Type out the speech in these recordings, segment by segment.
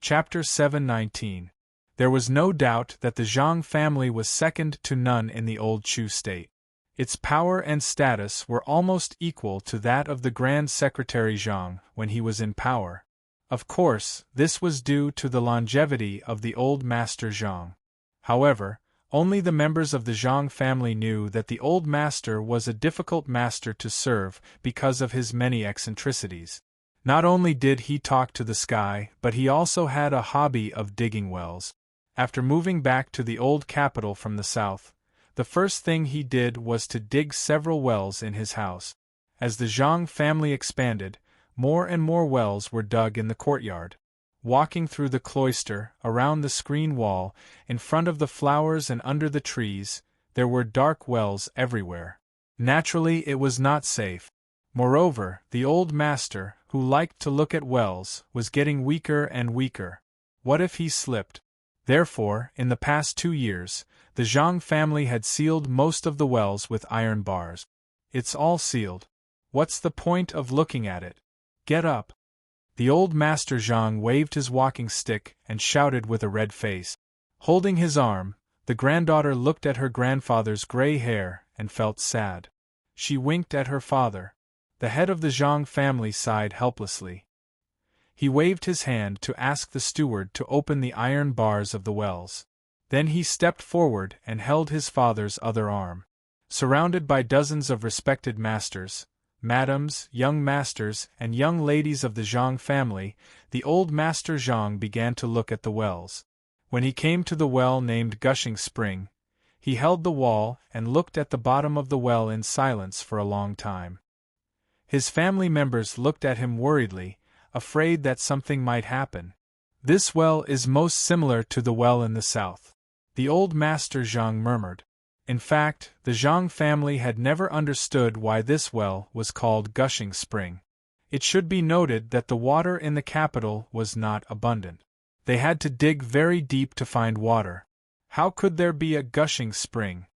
Chapter 719. There was no doubt that the Zhang family was second to none in the old Chu state. Its power and status were almost equal to that of the Grand Secretary Zhang when he was in power. Of course, this was due to the longevity of the old master Zhang. However, only the members of the Zhang family knew that the old master was a difficult master to serve because of his many eccentricities. Not only did he talk to the sky, but he also had a hobby of digging wells. After moving back to the old capital from the south, the first thing he did was to dig several wells in his house. As the Zhang family expanded, more and more wells were dug in the courtyard. Walking through the cloister, around the screen wall, in front of the flowers and under the trees, there were dark wells everywhere. Naturally, it was not safe. Moreover, the old master, who liked to look at wells, was getting weaker and weaker. What if he slipped? Therefore, in the past 2 years, the Zhang family had sealed most of the wells with iron bars. It's all sealed. What's the point of looking at it? Get up. The old master Zhang waved his walking stick and shouted with a red face. Holding his arm, the granddaughter looked at her grandfather's gray hair and felt sad. She winked at her father. The head of the Zhang family sighed helplessly. He waved his hand to ask the steward to open the iron bars of the wells. Then he stepped forward and held his father's other arm. Surrounded by dozens of respected masters, madams, young masters, and young ladies of the Zhang family, the old master Zhang began to look at the wells. When he came to the well named Gushing Spring, he held the wall and looked at the bottom of the well in silence for a long time. His family members looked at him worriedly, afraid that something might happen. This well is most similar to the well in the south, the old master Zhang murmured. In fact, the Zhang family had never understood why this well was called Gushing Spring. It should be noted that the water in the capital was not abundant. They had to dig very deep to find water. How could there be a gushing spring?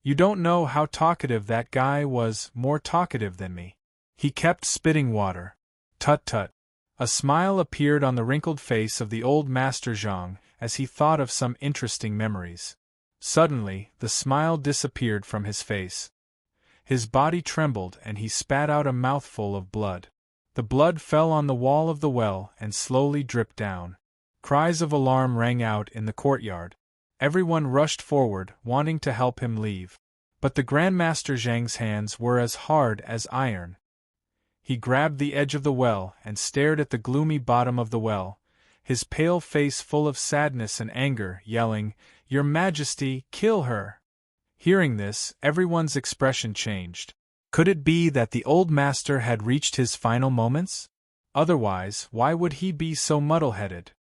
You don't know how talkative that guy was, more talkative than me. He kept spitting water. Tut tut. A smile appeared on the wrinkled face of the old master Zhang as he thought of some interesting memories. Suddenly, the smile disappeared from his face. His body trembled and he spat out a mouthful of blood. The blood fell on the wall of the well and slowly dripped down. Cries of alarm rang out in the courtyard. Everyone rushed forward, wanting to help him leave. But the Grandmaster Zhang's hands were as hard as iron. He grabbed the edge of the well and stared at the gloomy bottom of the well, his pale face full of sadness and anger, yelling, "Your Majesty, kill her!" Hearing this, everyone's expression changed. Could it be that the old master had reached his final moments? Otherwise, why would he be so muddle-headed?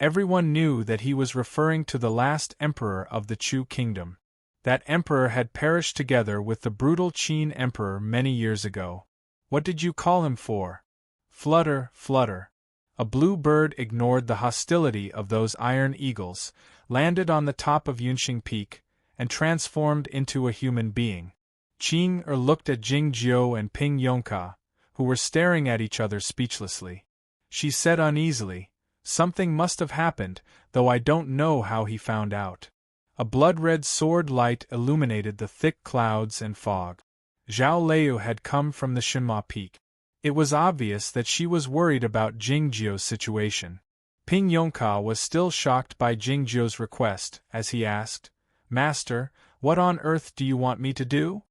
Everyone knew that he was referring to the last emperor of the Chu kingdom. That emperor had perished together with the brutal Qin emperor many years ago. What did you call him for? Flutter, flutter. A blue bird ignored the hostility of those iron eagles, landed on the top of Yunxing Peak, and transformed into a human being. Qing looked at Jing Jiu and Ping Yongka, who were staring at each other speechlessly. She said uneasily, "Something must have happened, though I don't know how he found out." A blood-red sword light illuminated the thick clouds and fog. Zhao Leu had come from the Shenma Peak. It was obvious that she was worried about Jingjiu's situation. Ping Yongka was still shocked by Jingjiu's request, as he asked, "Master, what on earth do you want me to do?"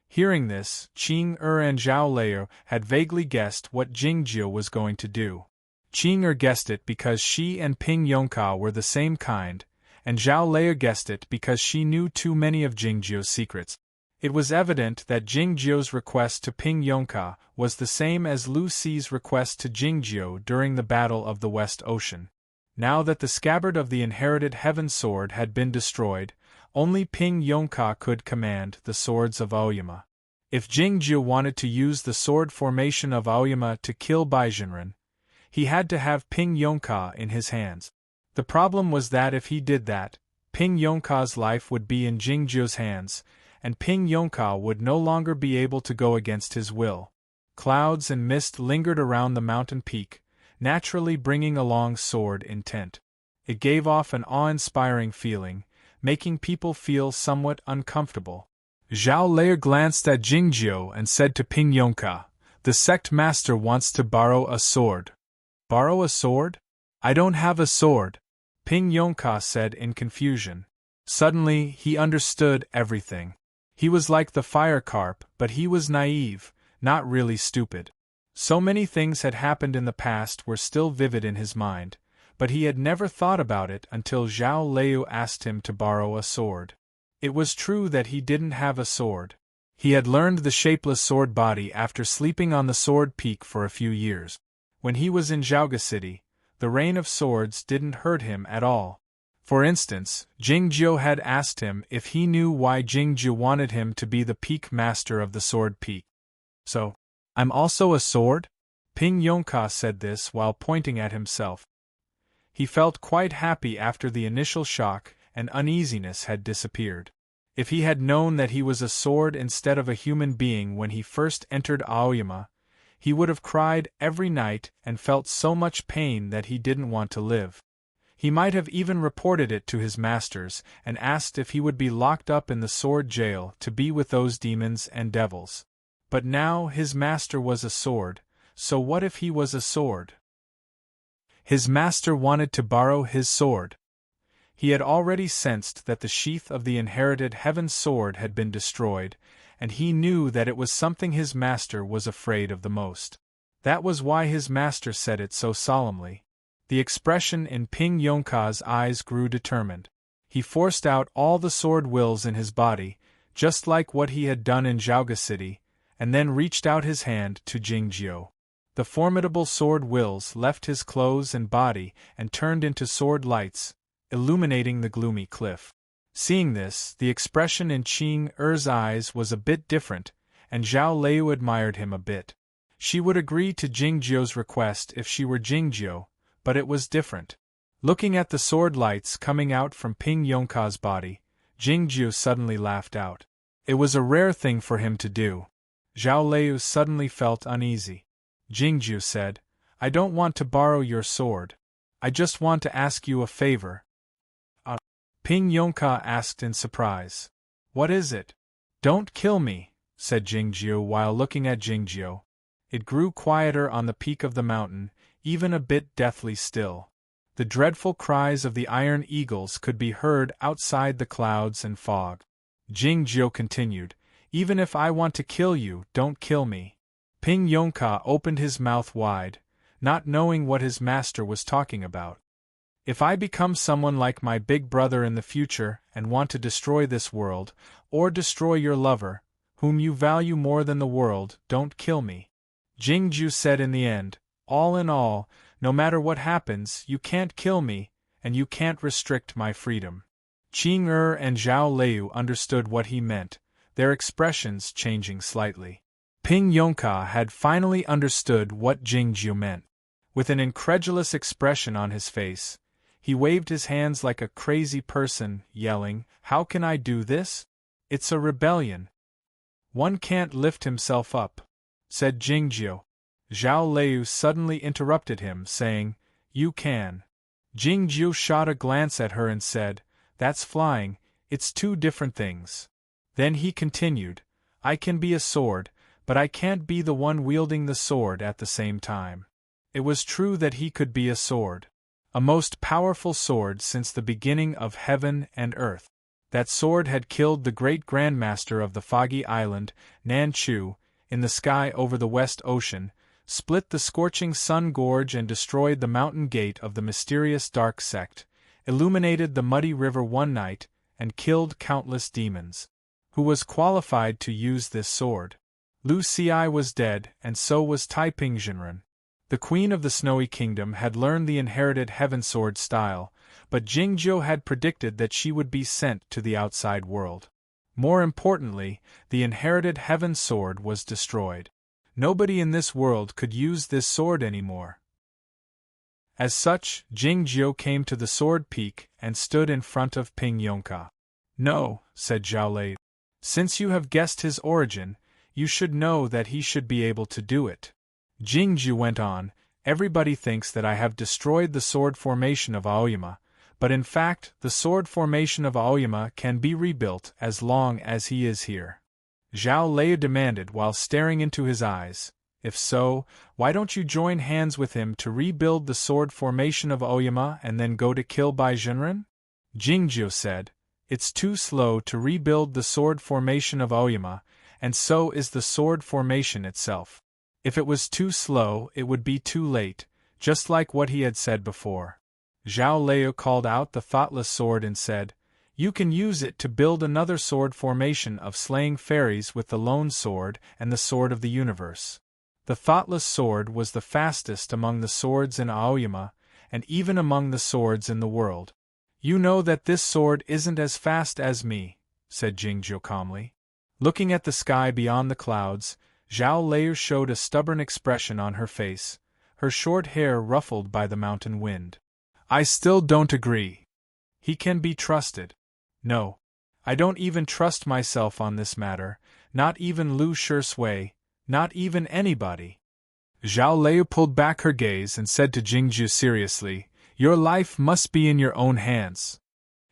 Hearing this, Qing and Zhao Leu had vaguely guessed what Jingjiu was going to do. Qing guessed it because she and Ping Yongka were the same kind, and Zhao Leu guessed it because she knew too many of Jingjiu's secrets. It was evident that Jingjiu's request to Ping Yongka was the same as Lu Si's request to Jingjiu during the Battle of the West Ocean. Now that the scabbard of the inherited Heaven Sword had been destroyed, only Ping Yongka could command the swords of Aoyama. If Jingjiu wanted to use the sword formation of Aoyama to kill Baizhenren, he had to have Ping Yongka in his hands. The problem was that if he did that, Ping Yongka's life would be in Jingjiu's hands, and Ping Yongka would no longer be able to go against his will. Clouds and mist lingered around the mountain peak, naturally bringing along sword intent. It gave off an awe-inspiring feeling, making people feel somewhat uncomfortable. Zhao Lei glanced at Jingjiu and said to Ping Yongka, "The sect master wants to borrow a sword." "Borrow a sword? I don't have a sword," Ping Yongka said in confusion. Suddenly, he understood everything. He was like the fire carp, but he was naive, not really stupid. So many things had happened in the past were still vivid in his mind, but he had never thought about it until Zhao Lei asked him to borrow a sword. It was true that he didn't have a sword. He had learned the shapeless sword body after sleeping on the sword peak for a few years. When he was in Zhaoga City, the rain of swords didn't hurt him at all. For instance, Jingjiu had asked him if he knew why Jingjiu wanted him to be the peak master of the sword peak. "So, I'm also a sword?" Ping Yongka said this while pointing at himself. He felt quite happy after the initial shock and uneasiness had disappeared. If he had known that he was a sword instead of a human being when he first entered Aoyama, he would have cried every night and felt so much pain that he didn't want to live. He might have even reported it to his masters and asked if he would be locked up in the sword jail to be with those demons and devils. But now his master was a sword, so what if he was a sword? His master wanted to borrow his sword. He had already sensed that the sheath of the inherited heaven sword had been destroyed, and he knew that it was something his master was afraid of the most. That was why his master said it so solemnly. The expression in Ping Yongka's eyes grew determined. He forced out all the sword wills in his body, just like what he had done in Zhaoga City, and then reached out his hand to Jingjiu. The formidable sword wills left his clothes and body and turned into sword lights, illuminating the gloomy cliff. Seeing this, the expression in Qing Er's eyes was a bit different, and Zhao Lei admired him a bit. She would agree to Jingjiu's request if she were Jingjiu, but it was different. Looking at the sword lights coming out from Ping Yongka's body, Jingjiu suddenly laughed out. It was a rare thing for him to do. Zhao Lei suddenly felt uneasy. Jingjiu said, "I don't want to borrow your sword. I just want to ask you a favor." Ping Yongka asked in surprise. "What is it?" "Don't kill me," said Jingjiu while looking at Jingjiu. It grew quieter on the peak of the mountain, even a bit deathly still. The dreadful cries of the iron eagles could be heard outside the clouds and fog. Jingjiu continued, "Even if I want to kill you, don't kill me." Ping Yongka opened his mouth wide, not knowing what his master was talking about. "If I become someone like my big brother in the future and want to destroy this world, or destroy your lover, whom you value more than the world, don't kill me." Jingjiu said in the end, "All in all, no matter what happens, you can't kill me, and you can't restrict my freedom." Qing Er and Zhao Lei understood what he meant, their expressions changing slightly. Ping Yongka had finally understood what Jingjiu meant. With an incredulous expression on his face, he waved his hands like a crazy person, yelling, "How can I do this? It's a rebellion. One can't lift himself up," said Jingjiu. Zhao Lei suddenly interrupted him, saying, "You can." Jingjiu shot a glance at her and said, "That's flying, it's two different things." Then he continued, "I can be a sword, but I can't be the one wielding the sword at the same time." It was true that he could be a sword. A most powerful sword since the beginning of heaven and earth. That sword had killed the great grandmaster of the foggy island, Nan Chu, in the sky over the West Ocean, split the scorching sun gorge and destroyed the mountain gate of the mysterious dark sect, illuminated the muddy river one night, and killed countless demons. Who was qualified to use this sword? Lu Xi was dead, and so was Tai Pingzhenren. The queen of the Snowy Kingdom had learned the inherited heaven sword style, but Jingjiu had predicted that she would be sent to the outside world. More importantly, the inherited heaven sword was destroyed. Nobody in this world could use this sword anymore. As such, Jingjiu came to the sword peak and stood in front of Ping Yongka. "No," said Zhao Lei. "Since you have guessed his origin, you should know that he should be able to do it." Jingjiu went on, Everybody thinks that I have destroyed the sword formation of Aoyama, but in fact the sword formation of Aoyama can be rebuilt as long as he is here. Zhao Lei demanded while staring into his eyes. If so, why don't you join hands with him to rebuild the sword formation of Aoyama and then go to kill Bai Zhenren? Jingjiu said, it's too slow to rebuild the sword formation of Aoyama, and so is the sword formation itself. If it was too slow, it would be too late, just like what he had said before. Zhao Lei called out the thoughtless sword and said, you can use it to build another sword formation of slaying fairies with the lone sword and the sword of the universe. The thoughtless sword was the fastest among the swords in Aoyama, and even among the swords in the world. You know that this sword isn't as fast as me, said Jingjiu calmly. Looking at the sky beyond the clouds, Zhao Lei showed a stubborn expression on her face, her short hair ruffled by the mountain wind. I still don't agree. He can be trusted. No. I don't even trust myself on this matter, not even Lu Shui, not even anybody. Zhao Lei pulled back her gaze and said to Jingjiu seriously, your life must be in your own hands.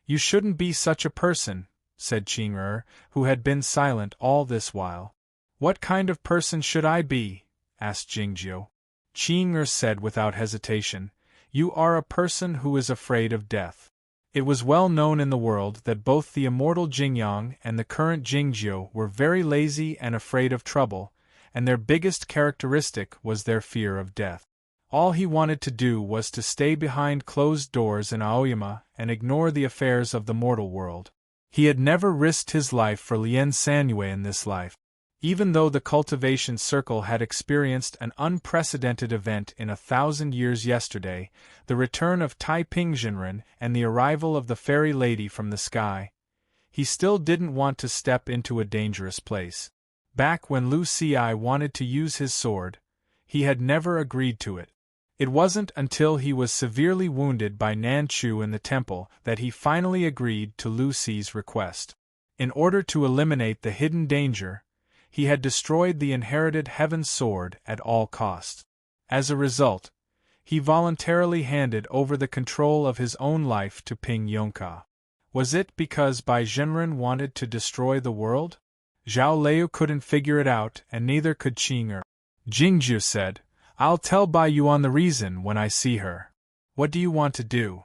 You shouldn't be such a person, said Qing'er, who had been silent all this while. What kind of person should I be? Asked Jingjiu. Qing'er said without hesitation, you are a person who is afraid of death. It was well known in the world that both the immortal Jingyang and the current Jingjiu were very lazy and afraid of trouble, and their biggest characteristic was their fear of death. All he wanted to do was to stay behind closed doors in Aoyama and ignore the affairs of the mortal world. He had never risked his life for Lien Sanyue in this life. Even though the cultivation circle had experienced an unprecedented event in 1,000 years yesterday, the return of Tai Pingzhenren and the arrival of the fairy lady from the sky, he still didn't want to step into a dangerous place. Back when Lu Xi wanted to use his sword, he had never agreed to it. It wasn't until he was severely wounded by Nanchu in the temple that he finally agreed to Lu Xi's request. In order to eliminate the hidden danger, he had destroyed the inherited Heaven Sword at all costs. As a result, he voluntarily handed over the control of his own life to Ping Yongka. Was it because Bai Zhenren wanted to destroy the world? Zhao Lei couldn't figure it out, and neither could Qing'er. Jingjiu said, I'll tell Bai Yuan the reason when I see her. What do you want to do?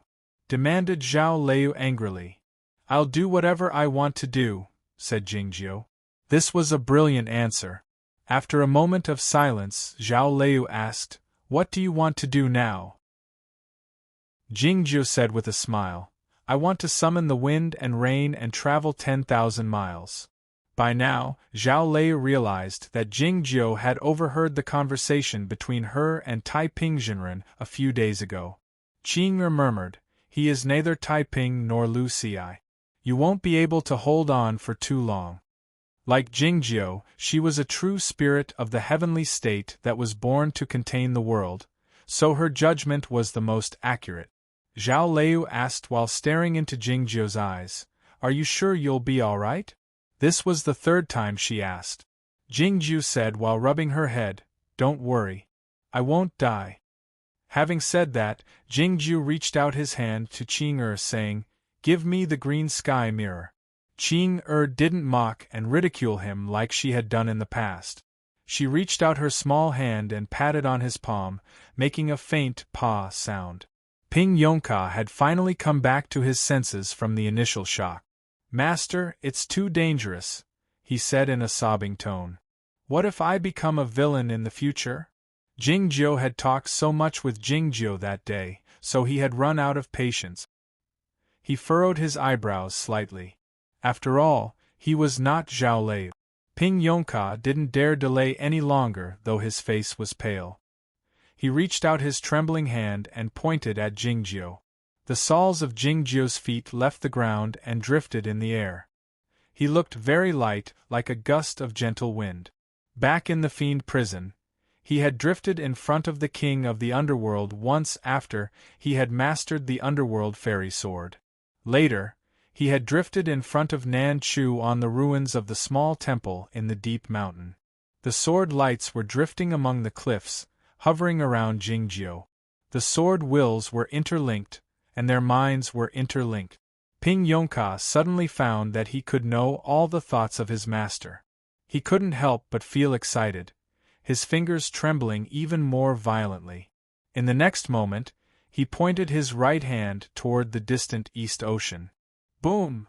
Demanded Zhao Lei angrily. I'll do whatever I want to do, said Jingjiu. This was a brilliant answer. After a moment of silence, Zhao Lei asked, what do you want to do now? Jingjiu said with a smile, I want to summon the wind and rain and travel 10,000 miles. By now, Zhao Lei realized that Jingjiu had overheard the conversation between her and Tai Pingzhenren a few days ago. Qing'er murmured, he is neither Tai Ping nor Lu Xi. You won't be able to hold on for too long. Like Jingjiu, she was a true spirit of the heavenly state that was born to contain the world, so her judgment was the most accurate. Zhao Lei asked while staring into Jingjiu's eyes, are you sure you'll be all right? This was the third time she asked. Jingjiu said while rubbing her head, don't worry. I won't die. Having said that, Jingjiu reached out his hand to Qing'er saying, give me the green sky mirror. Qing'er didn't mock and ridicule him like she had done in the past. She reached out her small hand and patted on his palm, making a faint paw sound. Ping Yongka had finally come back to his senses from the initial shock. Master, it's too dangerous, he said in a sobbing tone. What if I become a villain in the future? Jingjiu had talked so much with Jingjiu that day, so he had run out of patience. He furrowed his eyebrows slightly. After all, he was not Zhao Lei. Ping Yongka didn't dare delay any longer, though his face was pale. He reached out his trembling hand and pointed at Jingjiu. The soles of Jingjiu's feet left the ground and drifted in the air. He looked very light, like a gust of gentle wind. Back in the fiend prison, he had drifted in front of the king of the underworld once after he had mastered the underworld fairy sword. Later, he had drifted in front of Nan Chu on the ruins of the small temple in the deep mountain. The sword lights were drifting among the cliffs, hovering around Jingjiu. The sword wills were interlinked, and their minds were interlinked. Ping Yongka suddenly found that he could know all the thoughts of his master. He couldn't help but feel excited, his fingers trembling even more violently. In the next moment, he pointed his right hand toward the distant East Ocean. Boom!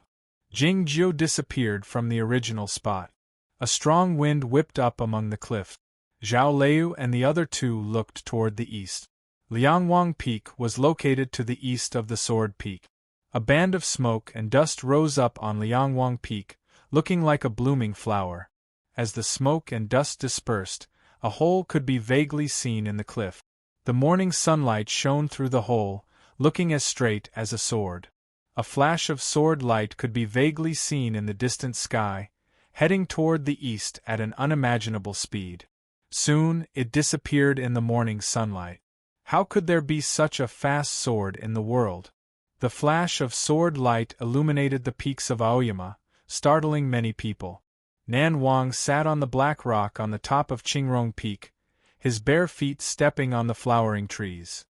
Jingjiu disappeared from the original spot. A strong wind whipped up among the cliffs. Zhao Lei and the other two looked toward the east. Liangwang Peak was located to the east of the Sword Peak. A band of smoke and dust rose up on Liangwang Peak, looking like a blooming flower. As the smoke and dust dispersed, a hole could be vaguely seen in the cliff. The morning sunlight shone through the hole, looking as straight as a sword. A flash of sword light could be vaguely seen in the distant sky, heading toward the east at an unimaginable speed. Soon, it disappeared in the morning sunlight. How could there be such a fast sword in the world? The flash of sword light illuminated the peaks of Aoyama, startling many people. Nan Wang sat on the black rock on the top of Qingrong Peak, his bare feet stepping on the flowering trees.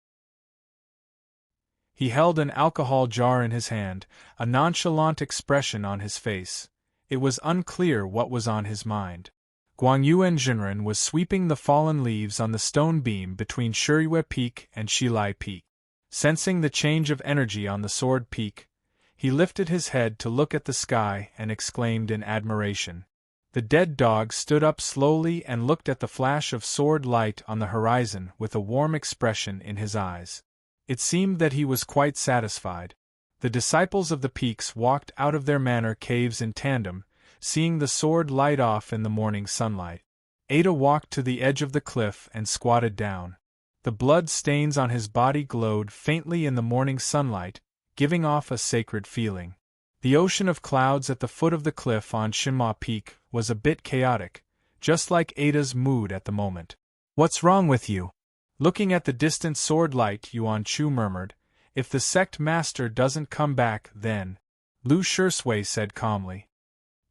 He held an alcohol jar in his hand, a nonchalant expression on his face. It was unclear what was on his mind. Guangyuan Jinren was sweeping the fallen leaves on the stone beam between Shiyue Peak and Shilai Peak. Sensing the change of energy on the Sword Peak, he lifted his head to look at the sky and exclaimed in admiration. The dead dog stood up slowly and looked at the flash of sword light on the horizon with a warm expression in his eyes. It seemed that he was quite satisfied. The disciples of the peaks walked out of their manor caves in tandem, seeing the sword light off in the morning sunlight. Ada walked to the edge of the cliff and squatted down. The blood stains on his body glowed faintly in the morning sunlight, giving off a sacred feeling. The ocean of clouds at the foot of the cliff on Shinma Peak was a bit chaotic, just like Ada's mood at the moment. "What's wrong with you?" Looking at the distant sword light, Yuan Chu murmured. "If the sect master doesn't come back, then..." Lu Shisui said calmly.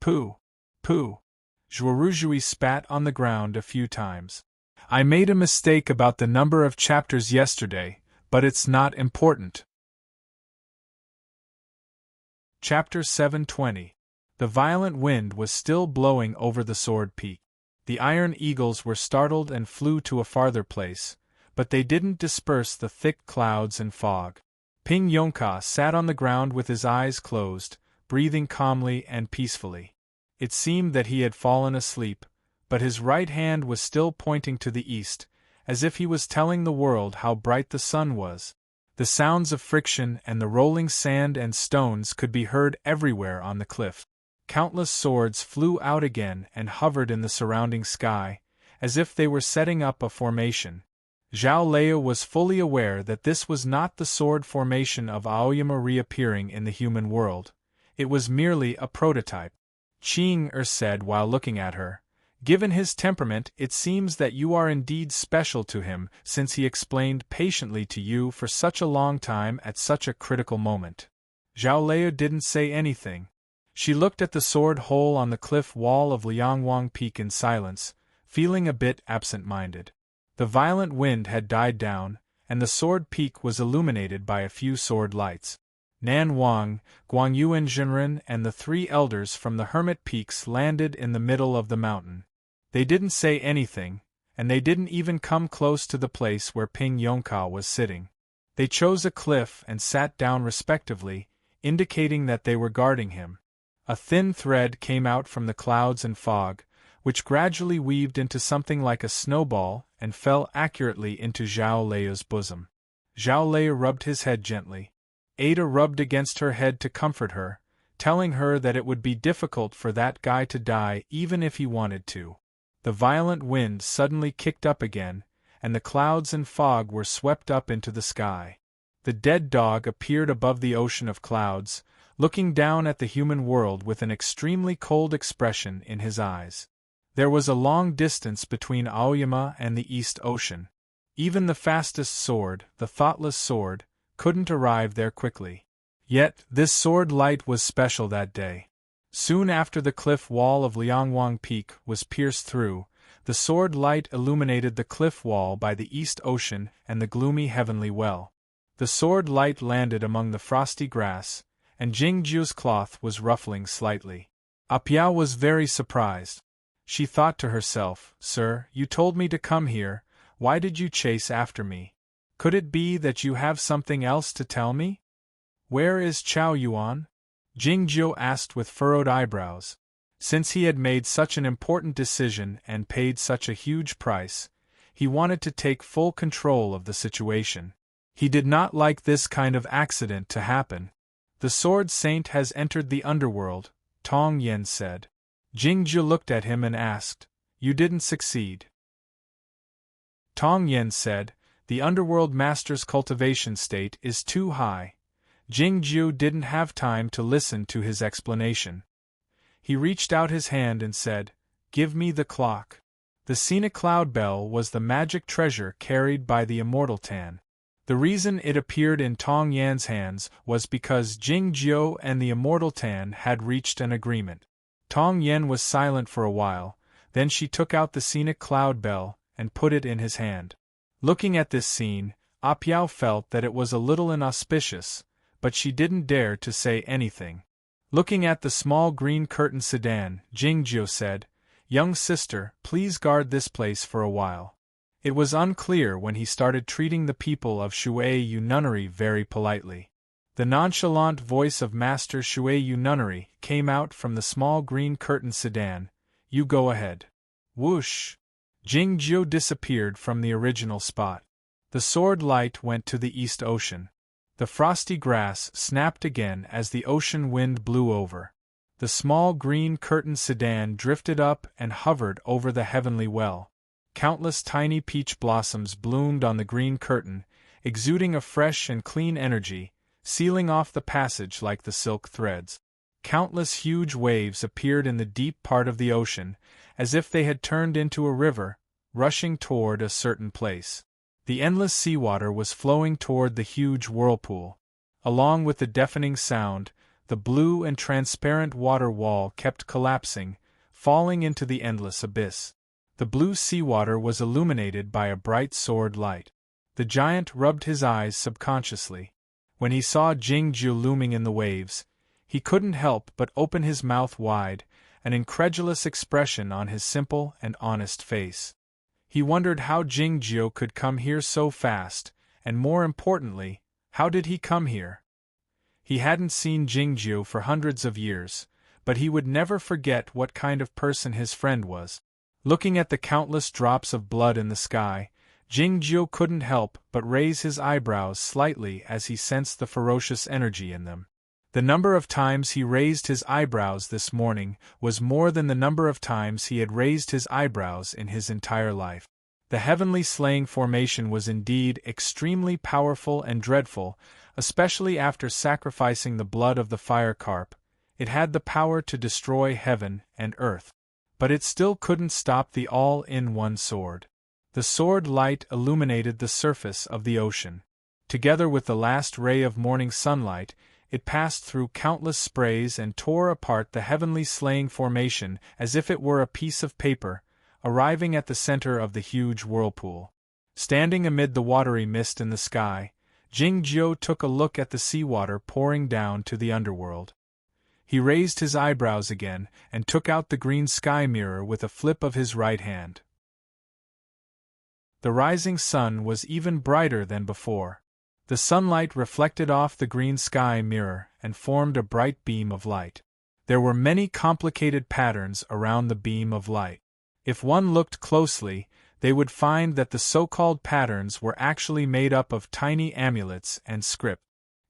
"Pooh. Pooh." Zhuoruzhui spat on the ground a few times. "I made a mistake about the number of chapters yesterday, but it's not important." Chapter 720. The violent wind was still blowing over the Sword Peak. The iron eagles were startled and flew to a farther place, but they didn't disperse the thick clouds and fog. Ping Yongka sat on the ground with his eyes closed, breathing calmly and peacefully. It seemed that he had fallen asleep, but his right hand was still pointing to the east, as if he was telling the world how bright the sun was. The sounds of friction and the rolling sand and stones could be heard everywhere on the cliff. Countless swords flew out again and hovered in the surrounding sky, as if they were setting up a formation. Zhao Lei was fully aware that this was not the sword formation of Aoyama reappearing in the human world. It was merely a prototype. Qing said while looking at her, "Given his temperament, it seems that you are indeed special to him, since he explained patiently to you for such a long time at such a critical moment." Zhao Lei didn't say anything. She looked at the sword hole on the cliff wall of Liangwang Peak in silence, feeling a bit absent-minded. The violent wind had died down, and the Sword Peak was illuminated by a few sword lights. Nan Wang, Guangyuan Jinren and the three elders from the Hermit Peaks landed in the middle of the mountain. They didn't say anything, and they didn't even come close to the place where Ping Yongka was sitting. They chose a cliff and sat down respectively, indicating that they were guarding him. A thin thread came out from the clouds and fog, which gradually weaved into something like a snowball and fell accurately into Zhao Lei's bosom. Zhao Lei rubbed his head gently. Ada rubbed against her head to comfort her, telling her that it would be difficult for that guy to die even if he wanted to. The violent wind suddenly kicked up again, and the clouds and fog were swept up into the sky. The dead dog appeared above the ocean of clouds, looking down at the human world with an extremely cold expression in his eyes. There was a long distance between Aoyama and the East Ocean. Even the fastest sword, the thoughtless sword, couldn't arrive there quickly. Yet, this sword light was special that day. Soon after the cliff wall of Liangwang Peak was pierced through, The sword light illuminated the cliff wall by the east ocean and the gloomy heavenly well. The sword light landed among the frosty grass, and Jingju's cloth was ruffling slightly. Apiao was very surprised. She thought to herself, "Sir, you told me to come here, why did you chase after me? Could it be that you have something else to tell me?" "Where is Chao Yuan?" Jingju asked with furrowed eyebrows. Since he had made such an important decision and paid such a huge price, he wanted to take full control of the situation. He did not like this kind of accident to happen. "The Sword Saint has entered the underworld," Tong Yen said. Jingju looked at him and asked, "You didn't succeed?" Tong Yen said, "The underworld master's cultivation state is too high." Jingju didn't have time to listen to his explanation. He reached out his hand and said, "Give me the clock." The Sina Cloud Bell was the magic treasure carried by the immortal Tan. The reason it appeared in Tong Yan's hands was because Jingju and the immortal Tan had reached an agreement. Tong Yan was silent for a while, then she took out the scenic cloud bell and put it in his hand. Looking at this scene, Apiao felt that it was a little inauspicious, but she didn't dare to say anything. Looking at the small green curtain sedan, Jingju said, "Young sister, please guard this place for a while." It was unclear when he started treating the people of Shuiyu Nunnery very politely. The nonchalant voice of Master Shuiyu Nunnery came out from the small green curtain sedan. "You go ahead." Whoosh! Jingju disappeared from the original spot. The sword light went to the East Ocean. The frosty grass snapped again as the ocean wind blew over. The small green curtain sedan drifted up and hovered over the heavenly well. Countless tiny peach blossoms bloomed on the green curtain, exuding a fresh and clean energy, sealing off the passage like the silk threads. Countless huge waves appeared in the deep part of the ocean, as if they had turned into a river, rushing toward a certain place. The endless seawater was flowing toward the huge whirlpool. Along with the deafening sound, the blue and transparent water wall kept collapsing, falling into the endless abyss. The blue seawater was illuminated by a bright sword light. The giant rubbed his eyes subconsciously. When he saw Jingju looming in the waves, he couldn't help but open his mouth wide, an incredulous expression on his simple and honest face. He wondered how Jingju could come here so fast, and more importantly, how did he come here? He hadn't seen Jingju for hundreds of years, but he would never forget what kind of person his friend was. Looking at the countless drops of blood in the sky, Jingju couldn't help but raise his eyebrows slightly as he sensed the ferocious energy in them. The number of times he raised his eyebrows this morning was more than the number of times he had raised his eyebrows in his entire life. The heavenly slaying formation was indeed extremely powerful and dreadful, especially after sacrificing the blood of the fire carp. It had the power to destroy heaven and earth. But it still couldn't stop the all-in-one sword. The sword light illuminated the surface of the ocean. Together with the last ray of morning sunlight, it passed through countless sprays and tore apart the heavenly slaying formation as if it were a piece of paper, arriving at the center of the huge whirlpool. Standing amid the watery mist in the sky, Jingju took a look at the seawater pouring down to the underworld. He raised his eyebrows again and took out the green sky mirror with a flip of his right hand. The rising sun was even brighter than before. The sunlight reflected off the green sky mirror and formed a bright beam of light. There were many complicated patterns around the beam of light. If one looked closely, they would find that the so-called patterns were actually made up of tiny amulets and script.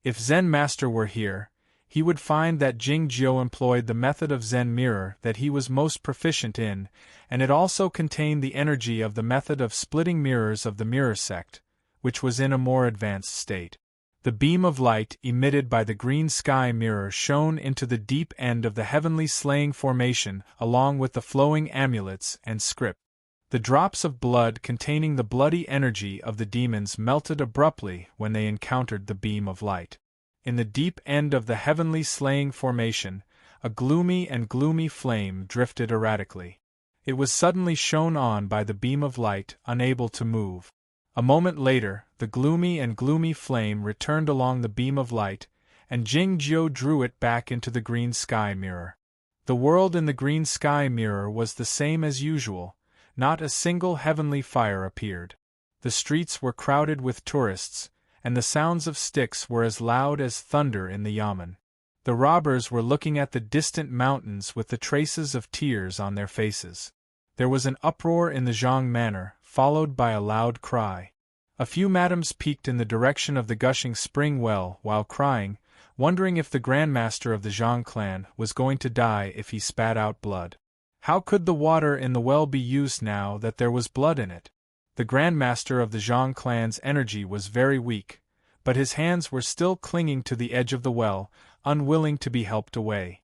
If Zen Master were here, he would find that Jingju employed the method of Zen mirror that he was most proficient in, and it also contained the energy of the method of splitting mirrors of the mirror sect, which was in a more advanced state. The beam of light emitted by the green sky mirror shone into the deep end of the heavenly slaying formation along with the flowing amulets and script. The drops of blood containing the bloody energy of the demons melted abruptly when they encountered the beam of light. In the deep end of the heavenly slaying formation, a gloomy flame drifted erratically. It was suddenly shone on by the beam of light, unable to move. A moment later, the gloomy flame returned along the beam of light, and Jingjiu drew it back into the green sky mirror. The world in the green sky mirror was the same as usual. Not a single heavenly fire appeared. The streets were crowded with tourists, and the sounds of sticks were as loud as thunder in the yamen. The robbers were looking at the distant mountains with the traces of tears on their faces. There was an uproar in the Zhang manor, followed by a loud cry. A few madams peeked in the direction of the gushing spring well while crying, wondering if the grandmaster of the Zhang clan was going to die if he spat out blood. How could the water in the well be used now that there was blood in it? The grandmaster of the Zhang clan's energy was very weak, but his hands were still clinging to the edge of the well, unwilling to be helped away.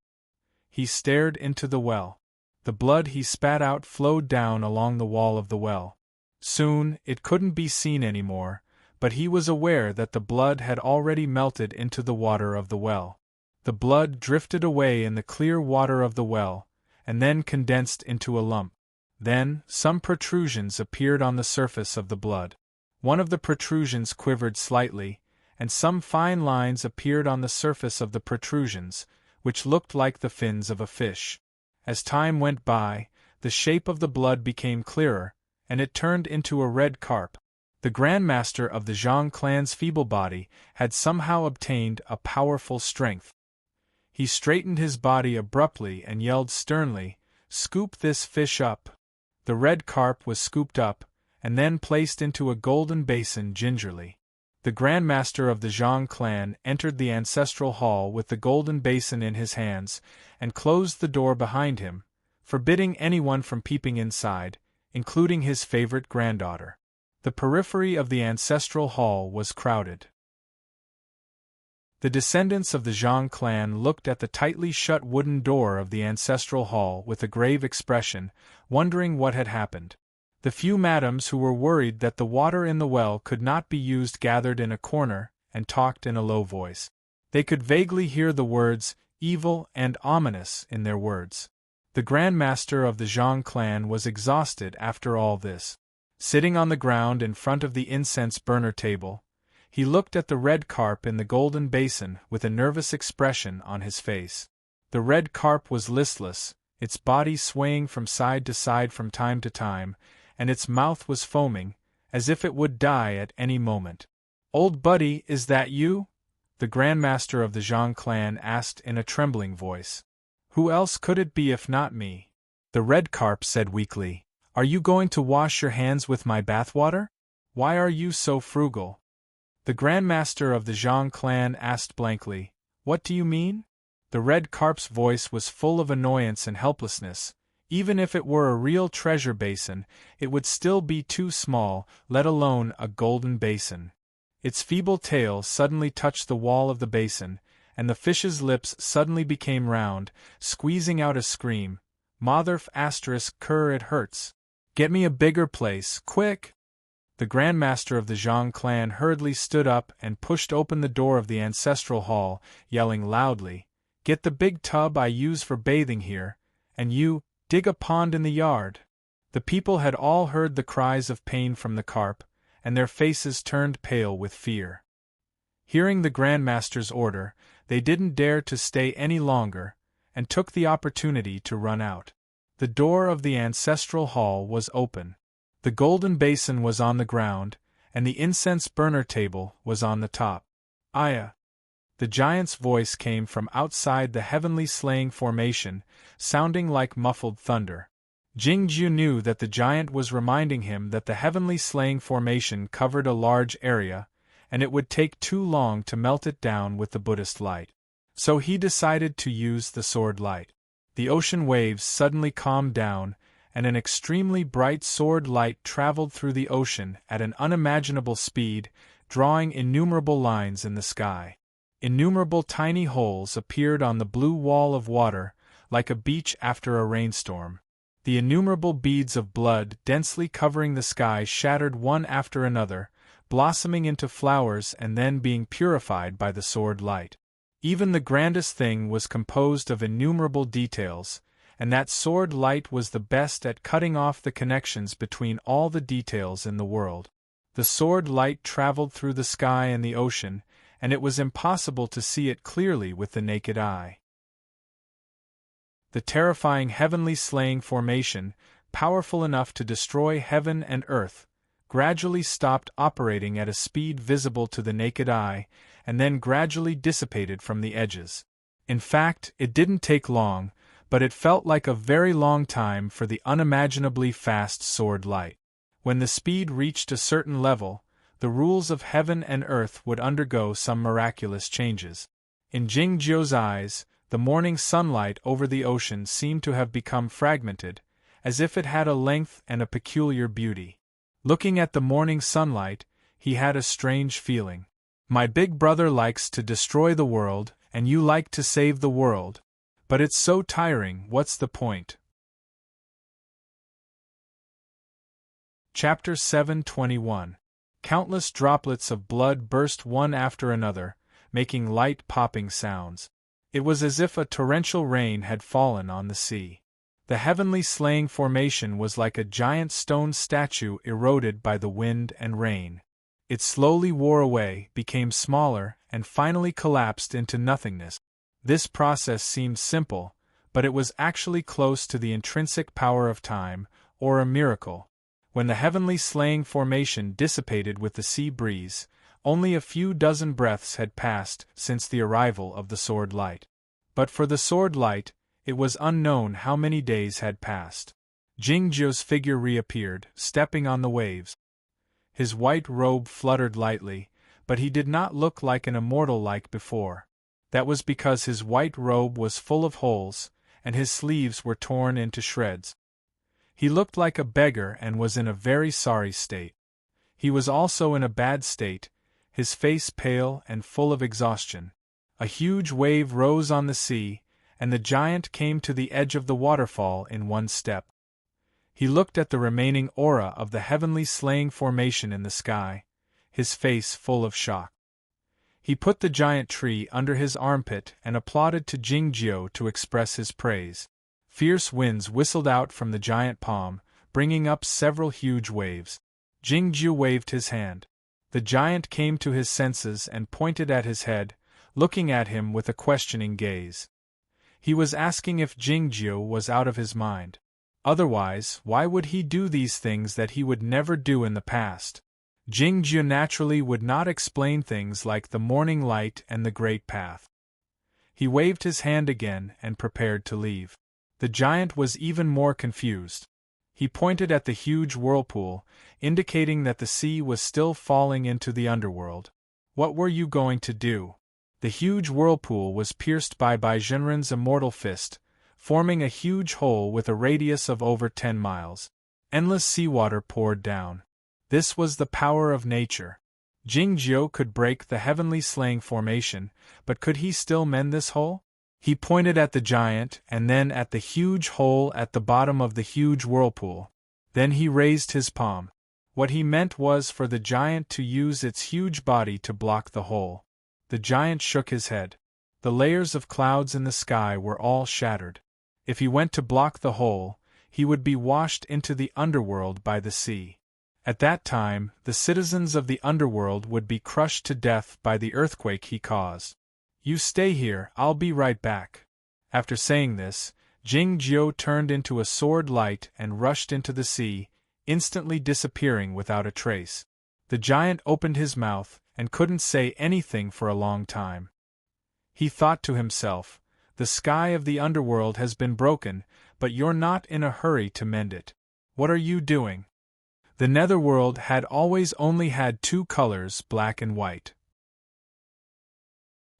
He stared into the well. The blood he spat out flowed down along the wall of the well. Soon, it couldn't be seen anymore, but he was aware that the blood had already melted into the water of the well. The blood drifted away in the clear water of the well, and then condensed into a lump. Then, some protrusions appeared on the surface of the blood. One of the protrusions quivered slightly, and some fine lines appeared on the surface of the protrusions, which looked like the fins of a fish. As time went by, the shape of the blood became clearer, and it turned into a red carp. The grandmaster of the Zhang clan's feeble body had somehow obtained a powerful strength. He straightened his body abruptly and yelled sternly, "Scoop this fish up!" The red carp was scooped up, and then placed into a golden basin gingerly. The grandmaster of the Zhang clan entered the ancestral hall with the golden basin in his hands, and closed the door behind him, forbidding anyone from peeping inside, including his favorite granddaughter. The periphery of the ancestral hall was crowded. The descendants of the Zhang clan looked at the tightly shut wooden door of the ancestral hall with a grave expression, wondering what had happened. The few madams who were worried that the water in the well could not be used gathered in a corner and talked in a low voice. They could vaguely hear the words, evil and ominous, in their words. The grandmaster of the Zhang clan was exhausted after all this. Sitting on the ground in front of the incense burner table, he looked at the red carp in the golden basin with a nervous expression on his face. The red carp was listless, its body swaying from side to side from time to time, and its mouth was foaming, as if it would die at any moment. "Old buddy, is that you?" the grandmaster of the Zhang clan asked in a trembling voice. "Who else could it be if not me?" The red carp said weakly. "Are you going to wash your hands with my bathwater? Why are you so frugal?" The grandmaster of the Zhang clan asked blankly, "What do you mean?" The red carp's voice was full of annoyance and helplessness. Even if it were a real treasure basin, it would still be too small, let alone a golden basin. Its feeble tail suddenly touched the wall of the basin, and the fish's lips suddenly became round, squeezing out a scream. "Motherf asterisk cur, it hurts. Get me a bigger place, quick!" The grandmaster of the Zhang clan hurriedly stood up and pushed open the door of the ancestral hall, yelling loudly, "Get the big tub I use for bathing here, and you, dig a pond in the yard." The people had all heard the cries of pain from the carp, and their faces turned pale with fear. Hearing the grandmaster's order, they didn't dare to stay any longer, and took the opportunity to run out. The door of the ancestral hall was open. The golden basin was on the ground, and the incense burner table was on the top. "Aya!" The giant's voice came from outside the heavenly slaying formation, sounding like muffled thunder. Jingju knew that the giant was reminding him that the heavenly slaying formation covered a large area, and it would take too long to melt it down with the Buddhist light. So he decided to use the sword light. The ocean waves suddenly calmed down, and an extremely bright sword light traveled through the ocean at an unimaginable speed, drawing innumerable lines in the sky. Innumerable tiny holes appeared on the blue wall of water, like a beach after a rainstorm. The innumerable beads of blood densely covering the sky shattered one after another, blossoming into flowers and then being purified by the sword light. Even the grandest thing was composed of innumerable details, and that sword light was the best at cutting off the connections between all the details in the world. The sword light traveled through the sky and the ocean, and it was impossible to see it clearly with the naked eye. The terrifying heavenly slaying formation, powerful enough to destroy heaven and earth, gradually stopped operating at a speed visible to the naked eye, and then gradually dissipated from the edges. In fact, it didn't take long, but it felt like a very long time for the unimaginably fast sword light. When the speed reached a certain level, the rules of heaven and earth would undergo some miraculous changes. In Jingjiu's eyes, the morning sunlight over the ocean seemed to have become fragmented, as if it had a length and a peculiar beauty. Looking at the morning sunlight, he had a strange feeling. My big brother likes to destroy the world, and you like to save the world. But it's so tiring, what's the point? Chapter 721. Countless droplets of blood burst one after another, making light popping sounds. It was as if a torrential rain had fallen on the sea. The heavenly slaying formation was like a giant stone statue eroded by the wind and rain. It slowly wore away, became smaller, and finally collapsed into nothingness. This process seemed simple, but it was actually close to the intrinsic power of time, or a miracle. When the heavenly slaying formation dissipated with the sea breeze, only a few dozen breaths had passed since the arrival of the sword light. But for the sword light, it was unknown how many days had passed. Jingjiu's figure reappeared, stepping on the waves. His white robe fluttered lightly, but he did not look like an immortal like before. That was because his white robe was full of holes, and his sleeves were torn into shreds. He looked like a beggar and was in a very sorry state. He was also in a bad state, his face pale and full of exhaustion. A huge wave rose on the sea, and the giant came to the edge of the waterfall in one step. He looked at the remaining aura of the heavenly slaying formation in the sky, his face full of shock. He put the giant tree under his armpit and applauded to Jingjiu to express his praise. Fierce winds whistled out from the giant palm, bringing up several huge waves. Jingjiu waved his hand. The giant came to his senses and pointed at his head, looking at him with a questioning gaze. He was asking if Jingjiu was out of his mind. Otherwise, why would he do these things that he would never do in the past? Jingjiu naturally would not explain things like the morning light and the great path. He waved his hand again and prepared to leave. The giant was even more confused. He pointed at the huge whirlpool, indicating that the sea was still falling into the underworld. What were you going to do? The huge whirlpool was pierced by Zhenren's immortal fist, forming a huge hole with a radius of over 10 miles. Endless seawater poured down. This was the power of nature. Jingjiu could break the heavenly slaying formation, but could he still mend this hole? He pointed at the giant and then at the huge hole at the bottom of the huge whirlpool. Then he raised his palm. What he meant was for the giant to use its huge body to block the hole. The giant shook his head. The layers of clouds in the sky were all shattered. If he went to block the hole, he would be washed into the underworld by the sea. At that time, the citizens of the underworld would be crushed to death by the earthquake he caused. You stay here, I'll be right back. After saying this, Jingjiu turned into a sword light and rushed into the sea, instantly disappearing without a trace. The giant opened his mouth and couldn't say anything for a long time. He thought to himself, the sky of the underworld has been broken, but you're not in a hurry to mend it. What are you doing? The netherworld had always only had two colors, black and white.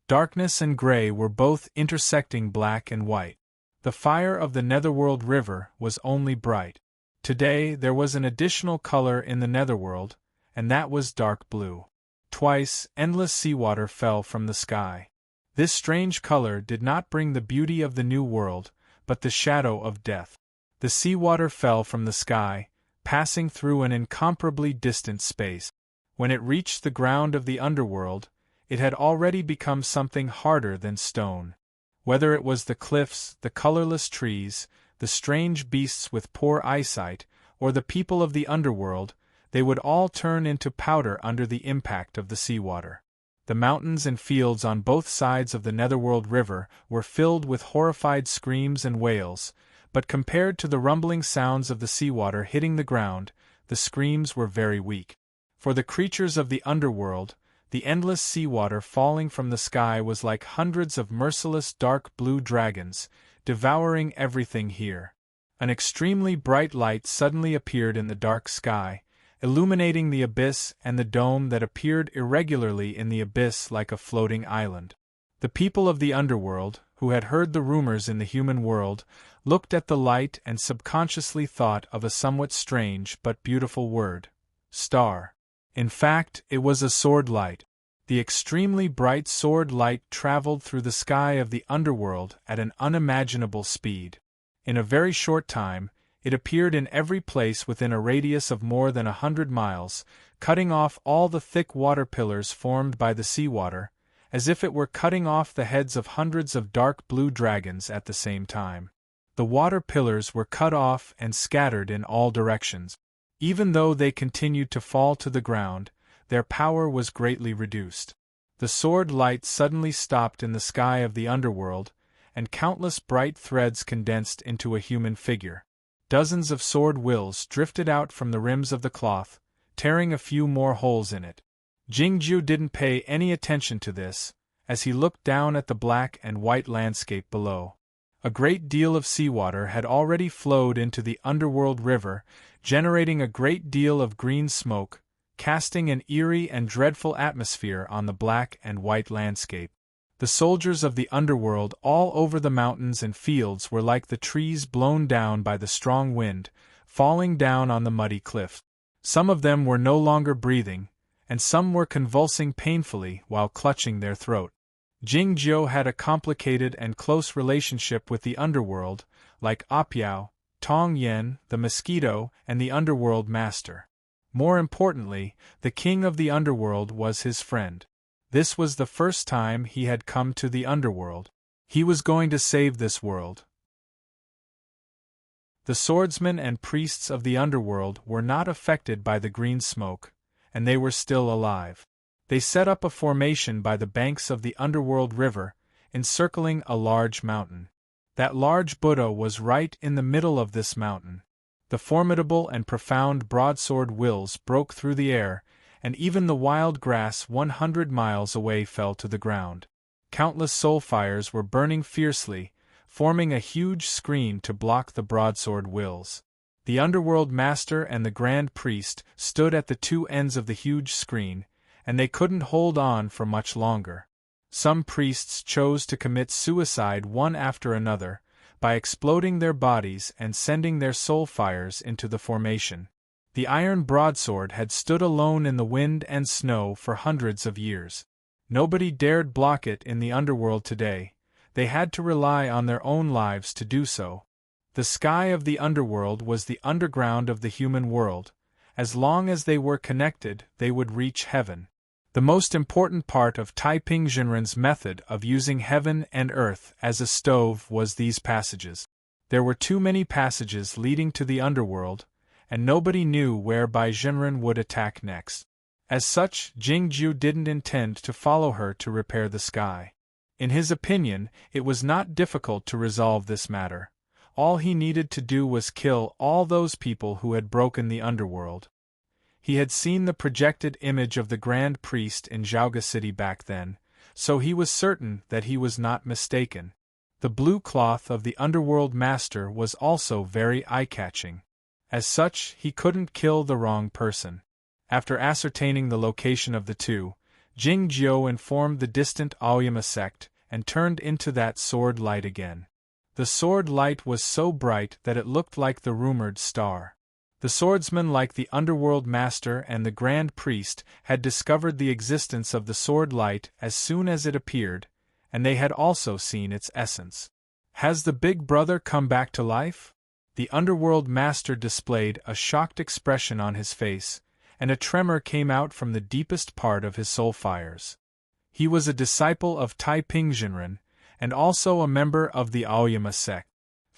Darkness and gray were both intersecting black and white. The fire of the netherworld river was only bright. Today there was an additional color in the netherworld, and that was dark blue. Twice, endless seawater fell from the sky. This strange color did not bring the beauty of the new world, but the shadow of death. The seawater fell from the sky, passing through an incomparably distant space. When it reached the ground of the underworld, it had already become something harder than stone. Whether it was the cliffs, the colorless trees, the strange beasts with poor eyesight, or the people of the underworld, they would all turn into powder under the impact of the seawater. The mountains and fields on both sides of the Netherworld River were filled with horrified screams and wails, but compared to the rumbling sounds of the seawater hitting the ground, the screams were very weak. For the creatures of the underworld, the endless seawater falling from the sky was like hundreds of merciless dark blue dragons, devouring everything here. An extremely bright light suddenly appeared in the dark sky, illuminating the abyss and the dome that appeared irregularly in the abyss like a floating island. The people of the underworld, who had heard the rumors in the human world, looked at the light and subconsciously thought of a somewhat strange but beautiful word: star. In fact, it was a sword light. The extremely bright sword light traveled through the sky of the underworld at an unimaginable speed. In a very short time, it appeared in every place within a radius of more than 100 miles, cutting off all the thick water pillars formed by the seawater, as if it were cutting off the heads of hundreds of dark blue dragons at the same time. The water pillars were cut off and scattered in all directions. Even though they continued to fall to the ground, their power was greatly reduced. The sword light suddenly stopped in the sky of the underworld, and countless bright threads condensed into a human figure. Dozens of sword wills drifted out from the rims of the cloth, tearing a few more holes in it. Jingju didn't pay any attention to this, as he looked down at the black and white landscape below. A great deal of seawater had already flowed into the underworld river, generating a great deal of green smoke, casting an eerie and dreadful atmosphere on the black and white landscape. The soldiers of the underworld all over the mountains and fields were like the trees blown down by the strong wind, falling down on the muddy cliff. Some of them were no longer breathing, and some were convulsing painfully while clutching their throat. Jingzhou had a complicated and close relationship with the underworld, like Apiao, Tong Yen, the mosquito, and the underworld master. More importantly, the king of the underworld was his friend. This was the first time he had come to the underworld. He was going to save this world. The swordsmen and priests of the underworld were not affected by the green smoke, and they were still alive. They set up a formation by the banks of the underworld river, encircling a large mountain. That large Buddha was right in the middle of this mountain. The formidable and profound broadsword wills broke through the air, and even the wild grass 100 miles away fell to the ground. Countless soul fires were burning fiercely, forming a huge screen to block the broadsword wills. The underworld master and the grand priest stood at the two ends of the huge screen, and they couldn't hold on for much longer. Some priests chose to commit suicide one after another, by exploding their bodies and sending their soul fires into the formation. The iron broadsword had stood alone in the wind and snow for hundreds of years. Nobody dared block it in the underworld today. They had to rely on their own lives to do so. The sky of the underworld was the underground of the human world. As long as they were connected, they would reach heaven. The most important part of Taiping Jinren's method of using heaven and earth as a stove was these passages. There were too many passages leading to the underworld, and nobody knew where Bai Jinren would attack next. As such, Jingju didn't intend to follow her to repair the sky. In his opinion, it was not difficult to resolve this matter. All he needed to do was kill all those people who had broken the underworld. He had seen the projected image of the Grand Priest in Zhaoga City back then, so he was certain that he was not mistaken. The blue cloth of the underworld master was also very eye-catching. As such, he couldn't kill the wrong person. After ascertaining the location of the two, Jingzhou informed the distant Aoyama sect and turned into that sword light again. The sword light was so bright that it looked like the rumored star. The swordsmen, like the underworld master and the grand priest, had discovered the existence of the sword light as soon as it appeared, and they had also seen its essence. Has the big brother come back to life? The underworld master displayed a shocked expression on his face, and a tremor came out from the deepest part of his soul fires. He was a disciple of Taiping Jinren, and also a member of the Aoyama sect.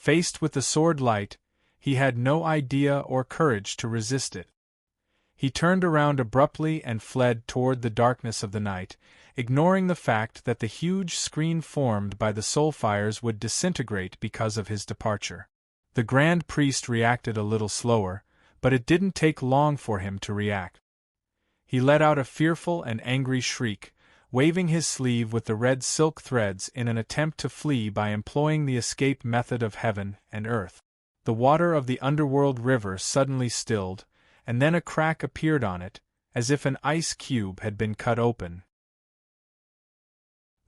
Faced with the sword light, he had no idea or courage to resist it. He turned around abruptly and fled toward the darkness of the night, ignoring the fact that the huge screen formed by the soul fires would disintegrate because of his departure. The Grand Priest reacted a little slower, but it didn't take long for him to react. He let out a fearful and angry shriek, waving his sleeve with the red silk threads in an attempt to flee by employing the escape method of heaven and earth. The water of the underworld river suddenly stilled, and then a crack appeared on it, as if an ice cube had been cut open.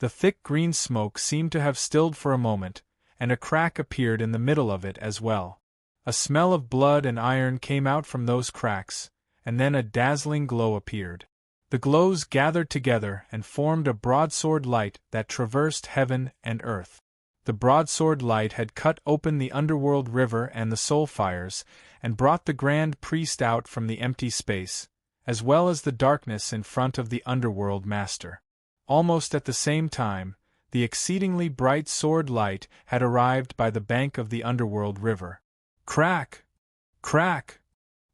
The thick green smoke seemed to have stilled for a moment, and a crack appeared in the middle of it as well. A smell of blood and iron came out from those cracks, and then a dazzling glow appeared. The glows gathered together and formed a broadsword light that traversed heaven and earth. The broadsword light had cut open the underworld river and the soul fires, and brought the Grand Priest out from the empty space, as well as the darkness in front of the underworld master. Almost at the same time, the exceedingly bright sword light had arrived by the bank of the underworld river. Crack! Crack!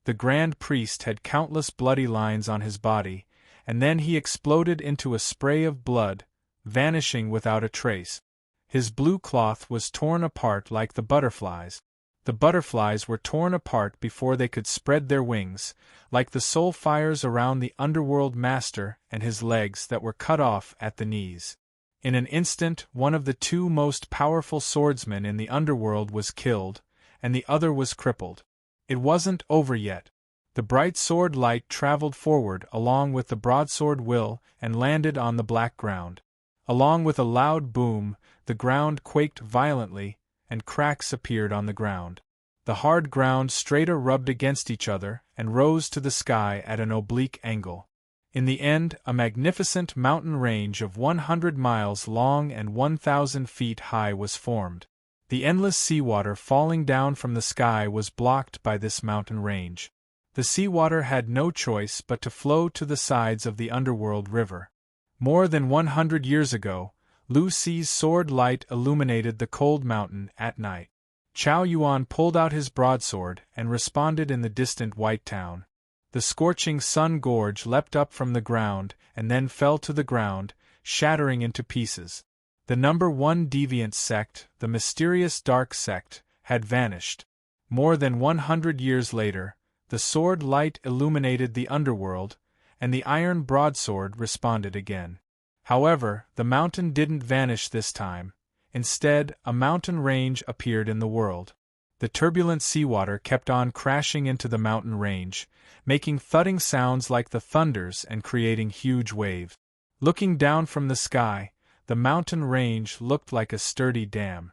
The Grand Priest had countless bloody lines on his body, and then he exploded into a spray of blood, vanishing without a trace. His blue cloth was torn apart like the butterflies. The butterflies were torn apart before they could spread their wings, like the soul fires around the underworld master and his legs that were cut off at the knees. In an instant, one of the two most powerful swordsmen in the underworld was killed, and the other was crippled. It wasn't over yet. The bright sword light traveled forward along with the broadsword will and landed on the black ground. Along with a loud boom, the ground quaked violently, and cracks appeared on the ground. The hard ground strata rubbed against each other and rose to the sky at an oblique angle. In the end, a magnificent mountain range of 100 miles long and 1,000 feet high was formed. The endless seawater falling down from the sky was blocked by this mountain range. The seawater had no choice but to flow to the sides of the underworld river. More than 100 years ago, Lu Ci's sword light illuminated the cold mountain at night. Chao Yuan pulled out his broadsword and responded in the distant white town. The scorching sun gorge leapt up from the ground and then fell to the ground, shattering into pieces. The number one deviant sect, the mysterious dark sect, had vanished. More than 100 years later, the sword light illuminated the underworld, and the iron broadsword responded again. However, the mountain didn't vanish this time. Instead, a mountain range appeared in the world. The turbulent seawater kept on crashing into the mountain range, making thudding sounds like the thunders and creating huge waves. Looking down from the sky, the mountain range looked like a sturdy dam.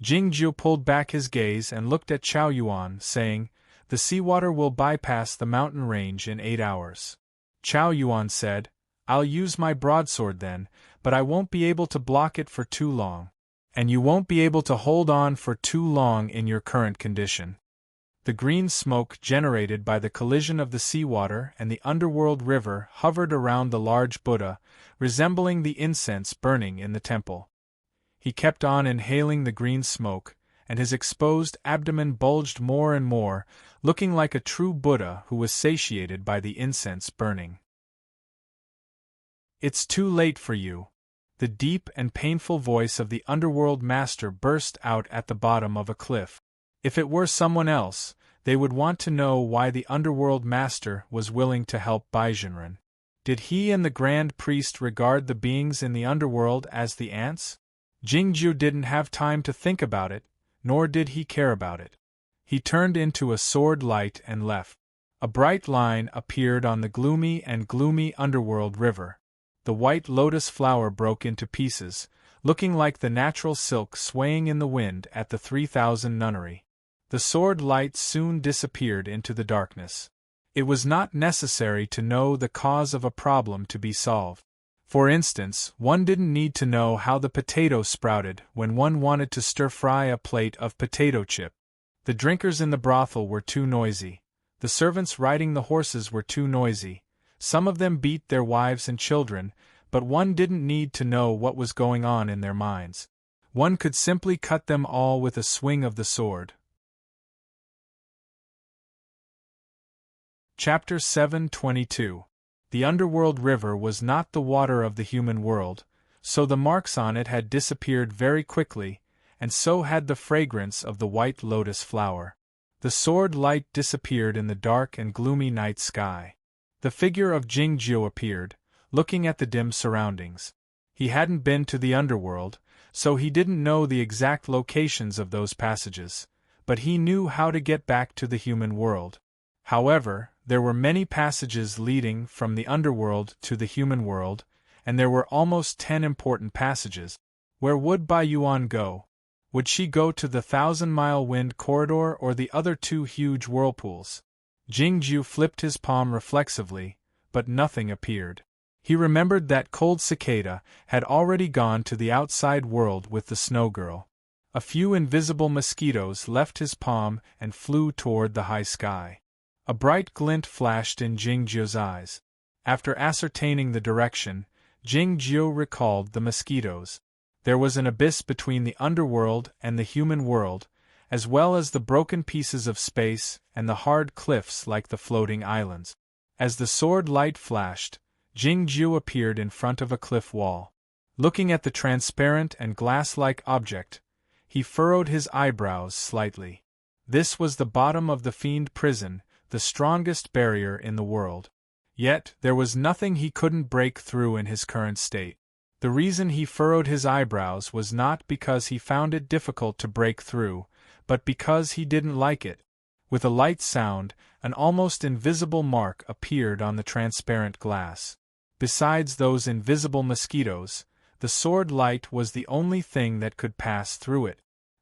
Jingzhu pulled back his gaze and looked at Chao Yuan, saying, "The seawater will bypass the mountain range in 8 hours. Chao Yuan said, "I'll use my broadsword then, but I won't be able to block it for too long. And you won't be able to hold on for too long in your current condition." The green smoke generated by the collision of the seawater and the underworld river hovered around the large Buddha, resembling the incense burning in the temple. He kept on inhaling the green smoke, and his exposed abdomen bulged more and more, looking like a true Buddha who was satiated by the incense burning. "It's too late for you." The deep and painful voice of the underworld master burst out at the bottom of a cliff. If it were someone else, they would want to know why the underworld master was willing to help Baizhenren. Did he and the Grand Priest regard the beings in the underworld as the ants? Jingzhu didn't have time to think about it, nor did he care about it. He turned into a sword light and left. A bright line appeared on the gloomy underworld river. The white lotus flower broke into pieces, looking like the natural silk swaying in the wind at the 3,000 nunnery. The sword light soon disappeared into the darkness. It was not necessary to know the cause of a problem to be solved. For instance, one didn't need to know how the potato sprouted when one wanted to stir-fry a plate of potato chip. The drinkers in the brothel were too noisy. The servants riding the horses were too noisy. Some of them beat their wives and children, but one didn't need to know what was going on in their minds. One could simply cut them all with a swing of the sword. Chapter 7:22. The underworld river was not the water of the human world, so the marks on it had disappeared very quickly, and so had the fragrance of the white lotus flower. The sword light disappeared in the dark and gloomy night sky. The figure of Jingjiu appeared, looking at the dim surroundings. He hadn't been to the underworld, so he didn't know the exact locations of those passages, but he knew how to get back to the human world. However, there were many passages leading from the underworld to the human world, and there were almost 10 important passages. Where would Bai Yuan go? Would she go to the 1,000-mile wind corridor or the other 2 huge whirlpools? Jingjiu flipped his palm reflexively, but nothing appeared. He remembered that Cold Cicada had already gone to the outside world with the Snow Girl. A few invisible mosquitoes left his palm and flew toward the high sky. A bright glint flashed in Jingjiu's eyes. After ascertaining the direction, Jingjiu recalled the mosquitoes. There was an abyss between the underworld and the human world, as well as the broken pieces of space and the hard cliffs like the floating islands. As the sword light flashed, Jingjiu appeared in front of a cliff wall. Looking at the transparent and glass-like object, he furrowed his eyebrows slightly. This was the bottom of the fiend prison, the strongest barrier in the world. Yet, there was nothing he couldn't break through in his current state. The reason he furrowed his eyebrows was not because he found it difficult to break through, but because he didn't like it. With a light sound, an almost invisible mark appeared on the transparent glass. Besides those invisible mosquitoes, the sword light was the only thing that could pass through it.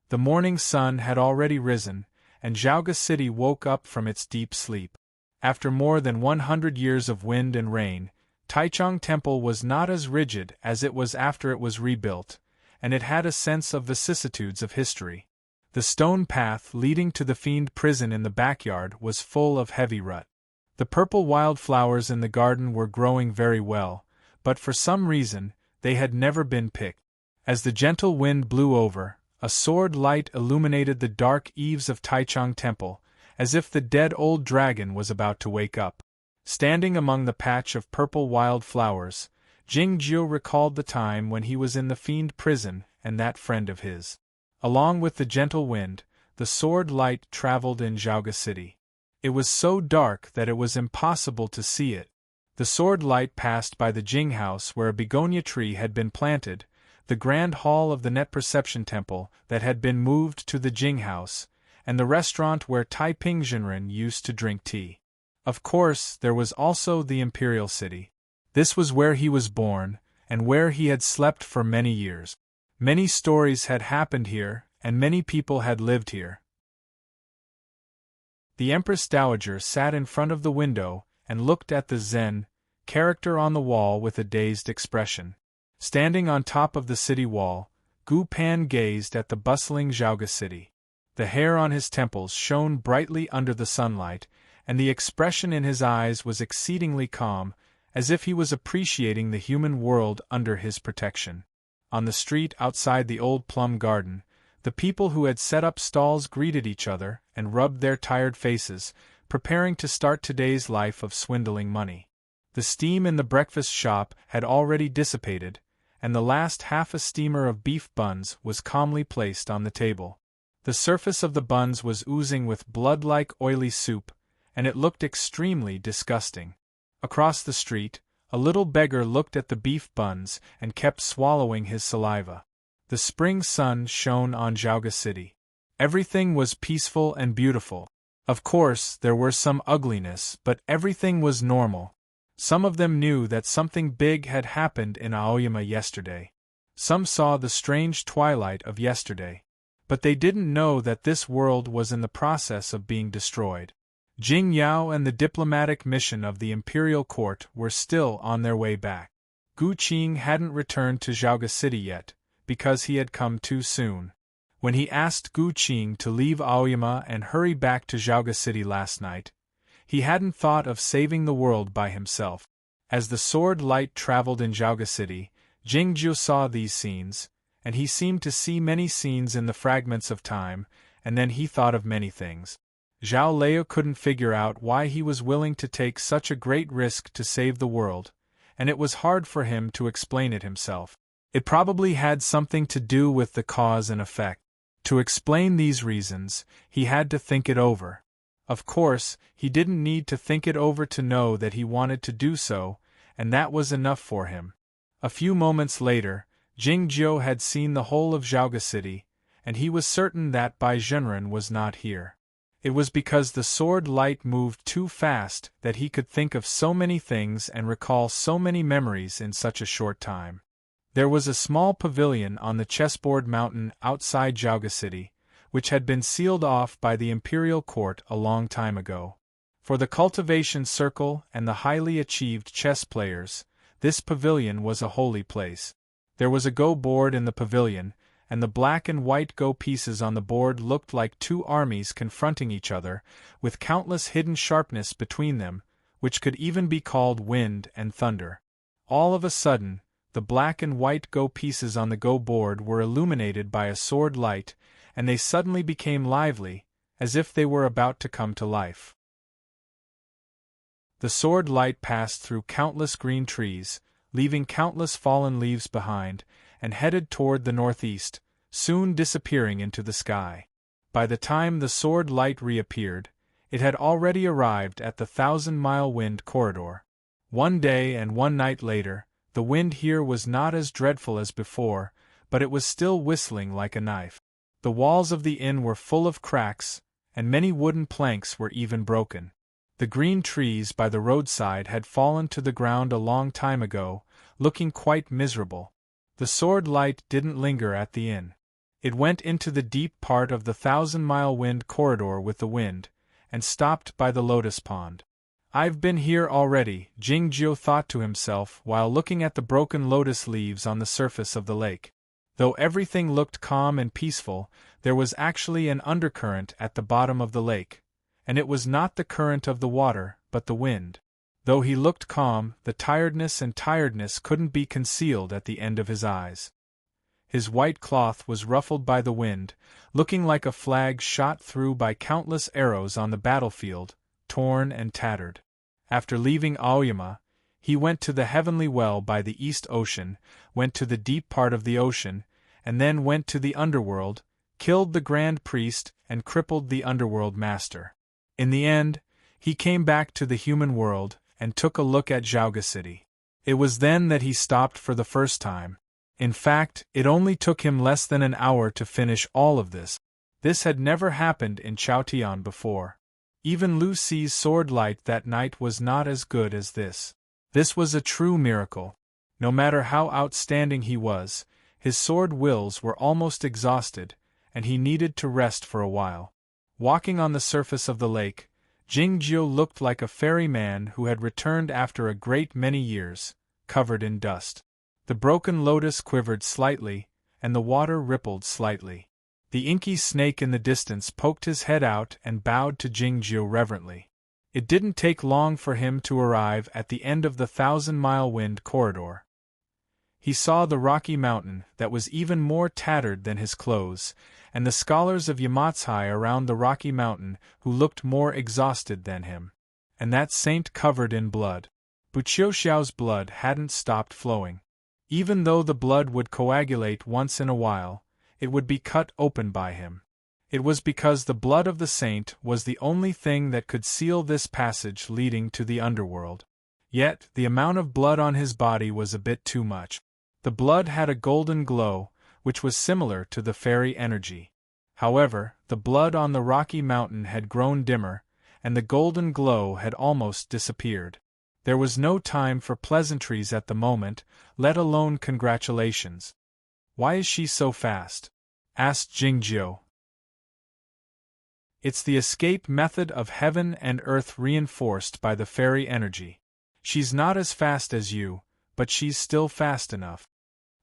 The morning sun had already risen, and Zhaoga City woke up from its deep sleep. After more than 100 years of wind and rain, Taichung Temple was not as rigid as it was after it was rebuilt, and it had a sense of vicissitudes of history. The stone path leading to the fiend prison in the backyard was full of heavy rut. The purple wildflowers in the garden were growing very well, but for some reason, they had never been picked. As the gentle wind blew over, a sword light illuminated the dark eaves of Taichung Temple, as if the dead old dragon was about to wake up. Standing among the patch of purple wildflowers, Jingjiu recalled the time when he was in the fiend prison and that friend of his. Along with the gentle wind, the sword light traveled in Zhaoga City. It was so dark that it was impossible to see it. The sword light passed by the Jing house where a begonia tree had been planted, the grand hall of the Net Perception Temple that had been moved to the Jing house, and the restaurant where Taiping Zhenren used to drink tea. Of course, there was also the Imperial City. This was where he was born, and where he had slept for many years. Many stories had happened here, and many people had lived here. The Empress Dowager sat in front of the window and looked at the Zen character on the wall with a dazed expression. Standing on top of the city wall, Gu Pan gazed at the bustling Zhaoga City. The hair on his temples shone brightly under the sunlight, and the expression in his eyes was exceedingly calm, as if he was appreciating the human world under his protection. On the street outside the old plum garden, the people who had set up stalls greeted each other and rubbed their tired faces, preparing to start today's life of swindling money. The steam in the breakfast shop had already dissipated, and the last half a steamer of beef buns was calmly placed on the table. The surface of the buns was oozing with blood-like oily soup, and it looked extremely disgusting. Across the street, a little beggar looked at the beef buns and kept swallowing his saliva. The spring sun shone on Zhaoga City. Everything was peaceful and beautiful. Of course, there were some ugliness, but everything was normal. Some of them knew that something big had happened in Aoyama yesterday. Some saw the strange twilight of yesterday. But they didn't know that this world was in the process of being destroyed. Jing Yao and the diplomatic mission of the imperial court were still on their way back. Gu Qing hadn't returned to Zhaoga City yet, because he had come too soon. When he asked Gu Qing to leave Aoyama and hurry back to Zhaoga City last night, he hadn't thought of saving the world by himself. As the sword light traveled in Zhaoga City, Jingjiu saw these scenes, and he seemed to see many scenes in the fragments of time, and then he thought of many things. Zhao Leo couldn't figure out why he was willing to take such a great risk to save the world, and it was hard for him to explain it himself. It probably had something to do with the cause and effect. To explain these reasons, he had to think it over. Of course, he didn't need to think it over to know that he wanted to do so, and that was enough for him. A few moments later, Jingjiu had seen the whole of Zhaoga City, and he was certain that Bai Zhenren was not here. It was because the sword light moved too fast that he could think of so many things and recall so many memories in such a short time. There was a small pavilion on the chessboard mountain outside Zhaoga City, which had been sealed off by the imperial court a long time ago. For the cultivation circle and the highly achieved chess players, this pavilion was a holy place. There was a Go board in the pavilion, and the black and white Go pieces on the board looked like two armies confronting each other, with countless hidden sharpness between them, which could even be called wind and thunder. All of a sudden, the black and white Go pieces on the Go board were illuminated by a sword light, and they suddenly became lively, as if they were about to come to life. The sword light passed through countless green trees, leaving countless fallen leaves behind, and headed toward the northeast, soon disappearing into the sky. By the time the sword light reappeared, it had already arrived at the 1,000-mile wind corridor. One day and one night later, the wind here was not as dreadful as before, but it was still whistling like a knife. The walls of the inn were full of cracks, and many wooden planks were even broken. The green trees by the roadside had fallen to the ground a long time ago, looking quite miserable. The sword light didn't linger at the inn. It went into the deep part of the 1,000-mile wind corridor with the wind, and stopped by the lotus pond. "I've been here already," Jingjiu thought to himself while looking at the broken lotus leaves on the surface of the lake. Though everything looked calm and peaceful, there was actually an undercurrent at the bottom of the lake, and it was not the current of the water, but the wind. Though he looked calm, the tiredness couldn't be concealed at the end of his eyes. His white cloth was ruffled by the wind, looking like a flag shot through by countless arrows on the battlefield, torn and tattered. After leaving Aoyama, he went to the heavenly well by the East Ocean, went to the deep part of the ocean, and then went to the underworld, killed the Grand Priest, and crippled the underworld master. In the end, he came back to the human world, and took a look at Zhaoga City. It was then that he stopped for the first time. In fact, it only took him less than an hour to finish all of this. This had never happened in Chaotian before. Even Lu Ci's sword light that night was not as good as this. This was a true miracle. No matter how outstanding he was, his sword wills were almost exhausted, and he needed to rest for a while. Walking on the surface of the lake, Jingjiu looked like a ferryman who had returned after a great many years, covered in dust. The broken lotus quivered slightly, and the water rippled slightly. The inky snake in the distance poked his head out and bowed to Jingjiu reverently. It didn't take long for him to arrive at the end of the 1,000-mile wind corridor. He saw the rocky mountain that was even more tattered than his clothes, and the scholars of Yamatsai around the rocky mountain who looked more exhausted than him. And that saint covered in blood. Buqiuxiao's blood hadn't stopped flowing. Even though the blood would coagulate once in a while, it would be cut open by him. It was because the blood of the saint was the only thing that could seal this passage leading to the underworld. Yet, the amount of blood on his body was a bit too much. The blood had a golden glow, which was similar to the fairy energy. However, the blood on the rocky mountain had grown dimmer, and the golden glow had almost disappeared. There was no time for pleasantries at the moment, let alone congratulations. "Why is she so fast?" asked Jingjiu. "It's the escape method of heaven and earth reinforced by the fairy energy. She's not as fast as you, but she's still fast enough."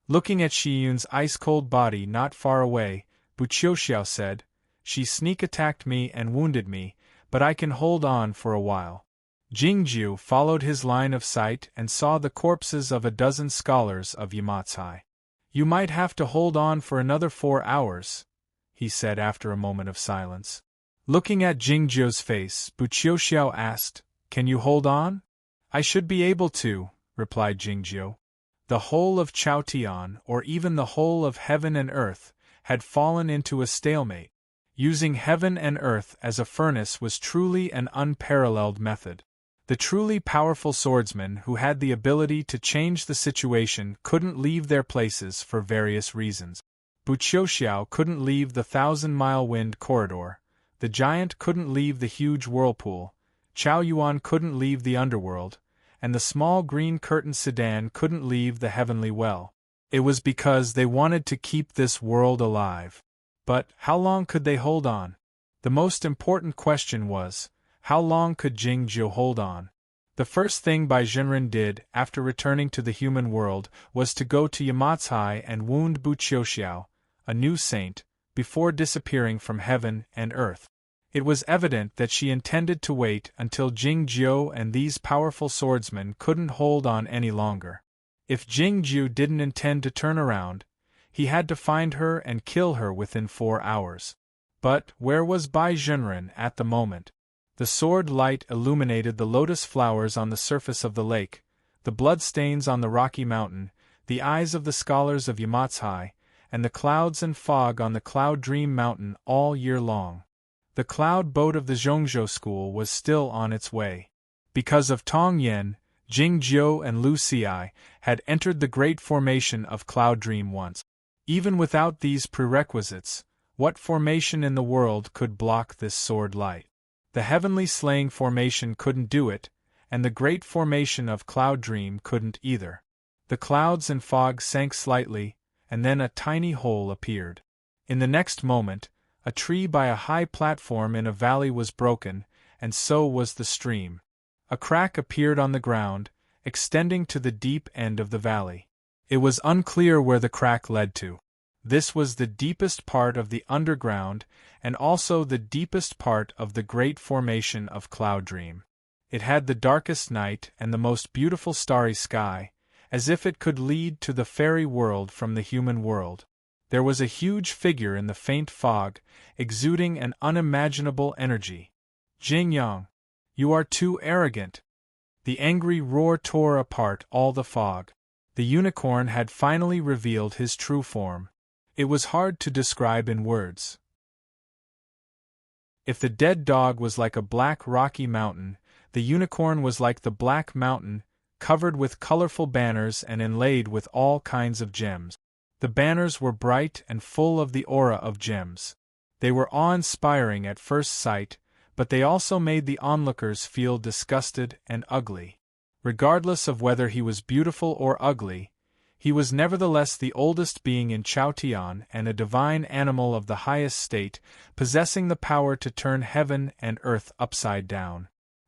Looking at Shiyun's ice-cold body not far away, Buqiuxiao said, "She sneak-attacked me and wounded me, but I can hold on for a while." Jingjiu followed his line of sight and saw the corpses of a dozen scholars of Yamatsai. You might have to hold on for another 4 hours, he said after a moment of silence. Looking at Jingjiu's face, Buqiuxiao asked, Can you hold on? I should be able to, replied Jingjiu. The whole of Chaotian, or even the whole of heaven and earth, had fallen into a stalemate. Using heaven and earth as a furnace was truly an unparalleled method. The truly powerful swordsmen who had the ability to change the situation couldn't leave their places for various reasons. Buqiuxiao couldn't leave the 1,000-mile wind corridor, the giant couldn't leave the huge whirlpool, Chao Yuan couldn't leave the underworld, and the small green curtain sedan couldn't leave the heavenly well. It was because they wanted to keep this world alive. But how long could they hold on? The most important question was, how long could Jingjiu hold on? The first thing Bai Zhenren did after returning to the human world was to go to Yamatsai and wound Buqiuxiao, a new saint, before disappearing from heaven and earth. It was evident that she intended to wait until Jingjiu and these powerful swordsmen couldn't hold on any longer. If Jingjiu didn't intend to turn around, he had to find her and kill her within 4 hours. But where was Bai Zhenren at the moment? The sword light illuminated the lotus flowers on the surface of the lake, the bloodstains on the rocky mountain, the eyes of the scholars of Yamatsai, and the clouds and fog on the Cloud Dream Mountain all year long. The cloud boat of the Zhongzhou school was still on its way. Because of Tong Yen, Jingjiu and Lu Xi had entered the great formation of Cloud Dream once. Even without these prerequisites, what formation in the world could block this sword light? The heavenly slaying formation couldn't do it, and the great formation of Cloud Dream couldn't either. The clouds and fog sank slightly, and then a tiny hole appeared. In the next moment, a tree by a high platform in a valley was broken, and so was the stream. A crack appeared on the ground, extending to the deep end of the valley. It was unclear where the crack led to. This was the deepest part of the underground, and also the deepest part of the great formation of Cloud Dream. It had the darkest night and the most beautiful starry sky, as if it could lead to the fairy world from the human world. There was a huge figure in the faint fog, exuding an unimaginable energy. Jing Yang, you are too arrogant. The angry roar tore apart all the fog. The unicorn had finally revealed his true form. It was hard to describe in words. If the dead dog was like a black rocky mountain, the unicorn was like the black mountain, covered with colorful banners and inlaid with all kinds of gems. The banners were bright and full of the aura of gems. They were awe-inspiring at first sight, but they also made the onlookers feel disgusted and ugly. Regardless of whether he was beautiful or ugly, he was nevertheless the oldest being in Chaotian and a divine animal of the highest state, possessing the power to turn heaven and earth upside down.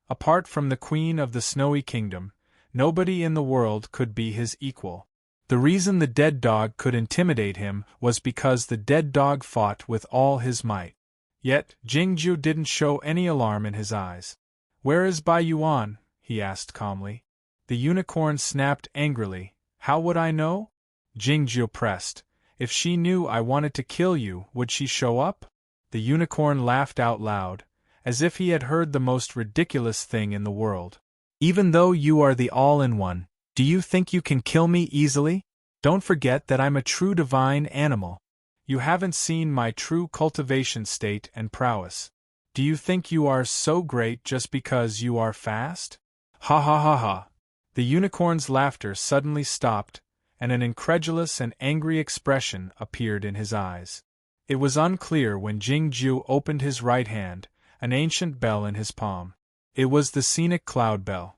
Apart from the Queen of the Snowy Kingdom, nobody in the world could be his equal. The reason the dead dog could intimidate him was because the dead dog fought with all his might. Yet, Jingjiu didn't show any alarm in his eyes. "Where is Bai Yuan?" he asked calmly. The unicorn snapped angrily. "How would I know?" Jingjiu pressed. "If she knew I wanted to kill you, would she show up?" The unicorn laughed out loud, as if he had heard the most ridiculous thing in the world. "Even though you are the all-in-one, do you think you can kill me easily? Don't forget that I'm a true divine animal. You haven't seen my true cultivation state and prowess. Do you think you are so great just because you are fast?" Ha ha ha ha. The unicorn's laughter suddenly stopped, and an incredulous and angry expression appeared in his eyes. It was unclear when Jingjiu opened his right hand, an ancient bell in his palm. It was the scenic cloud bell.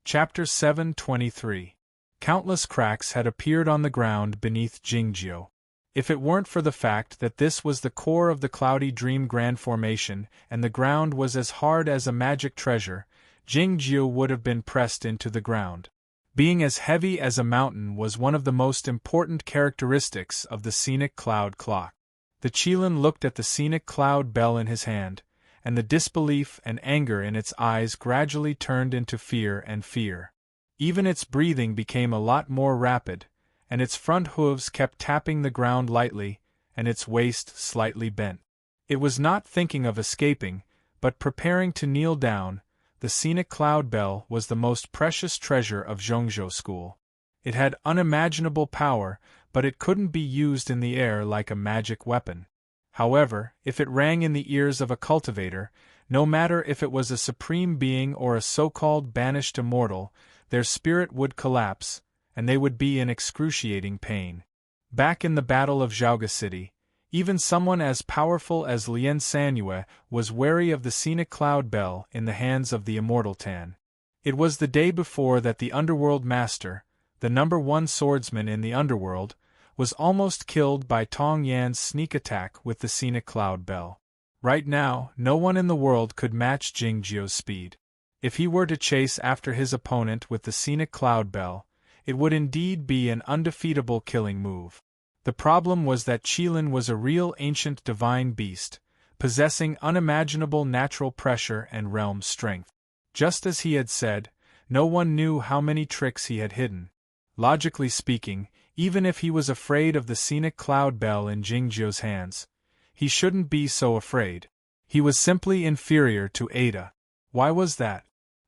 Chapter 723. Countless cracks had appeared on the ground beneath Jingjiu. If it weren't for the fact that this was the core of the Cloudy Dream Grand Formation and the ground was as hard as a magic treasure, Jingjiu would have been pressed into the ground. Being as heavy as a mountain was one of the most important characteristics of the scenic cloud clock. The Qilin looked at the scenic cloud bell in his hand, and the disbelief and anger in its eyes gradually turned into fear and fear. Even its breathing became a lot more rapid, and its front hooves kept tapping the ground lightly, and its waist slightly bent. It was not thinking of escaping, but preparing to kneel down. The scenic cloud bell was the most precious treasure of Zhongzhou School. It had unimaginable power, but it couldn't be used in the air like a magic weapon. However, if it rang in the ears of a cultivator, no matter if it was a supreme being or a so-called banished immortal, their spirit would collapse, and they would be in excruciating pain. Back in the Battle of Zhaoga City, even someone as powerful as Lien Sanyue was wary of the scenic cloud bell in the hands of the immortal Tan. It was the day before that the underworld master, the #1 swordsman in the underworld, was almost killed by Tong Yan's sneak attack with the scenic cloud bell. Right now, no one in the world could match Jing Jiu's speed. If he were to chase after his opponent with the scenic cloud bell, it would indeed be an undefeatable killing move. The problem was that Qilin was a real ancient divine beast, possessing unimaginable natural pressure and realm strength. Just as he had said, no one knew how many tricks he had hidden. Logically speaking, even if he was afraid of the scenic cloud bell in Jingzhou's hands, he shouldn't be so afraid. He was simply inferior to Ada. Why was that?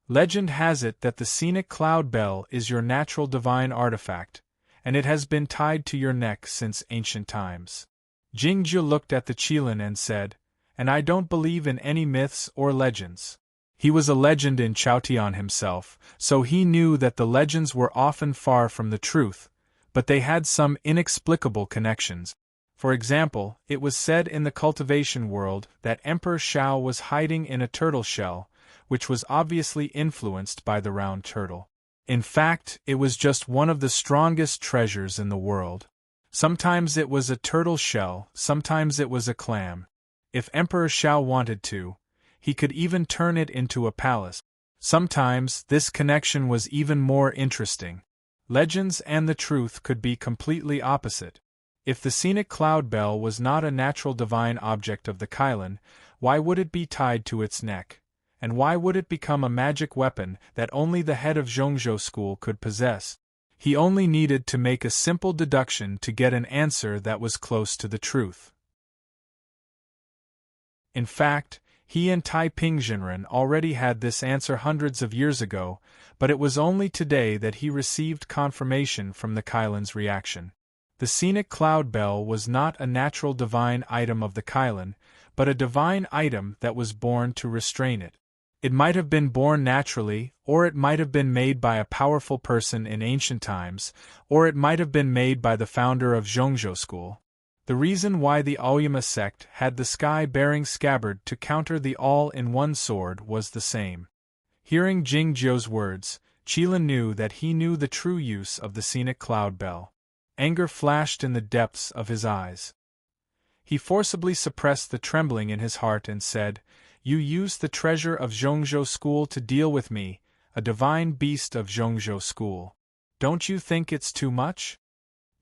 Legend has it that the scenic cloud bell is your natural divine artifact, and it has been tied to your neck since ancient times. Jingzhou looked at the Qilin and said, "And I don't believe in any myths or legends." He was a legend in Chaotian himself, so he knew that the legends were often far from the truth, but they had some inexplicable connections. For example, it was said in the cultivation world that Emperor Shao was hiding in a turtle shell, which was obviously influenced by the round turtle. In fact, it was just one of the strongest treasures in the world. Sometimes it was a turtle shell, sometimes it was a clam. If Emperor Shao wanted to, he could even turn it into a palace. Sometimes this connection was even more interesting. Legends and the truth could be completely opposite. If the scenic cloud bell was not a natural divine object of the Qilin, why would it be tied to its neck? And why would it become a magic weapon that only the head of Zhongzhou School could possess? He only needed to make a simple deduction to get an answer that was close to the truth. In fact, he and Tai Pingzhenren already had this answer hundreds of years ago, but it was only today that he received confirmation from the Qilin's reaction. The scenic cloud bell was not a natural divine item of the Qilin, but a divine item that was born to restrain it. It might have been born naturally, or it might have been made by a powerful person in ancient times, or it might have been made by the founder of Zhongzhou School. The reason why the Aoyama sect had the sky-bearing scabbard to counter the all-in-one sword was the same. Hearing Jingzhou's words, Qilin knew that he knew the true use of the scenic cloud bell. Anger flashed in the depths of his eyes. He forcibly suppressed the trembling in his heart and said, "You used the treasure of Zhongzhou School to deal with me, a divine beast of Zhongzhou School. Don't you think it's too much?"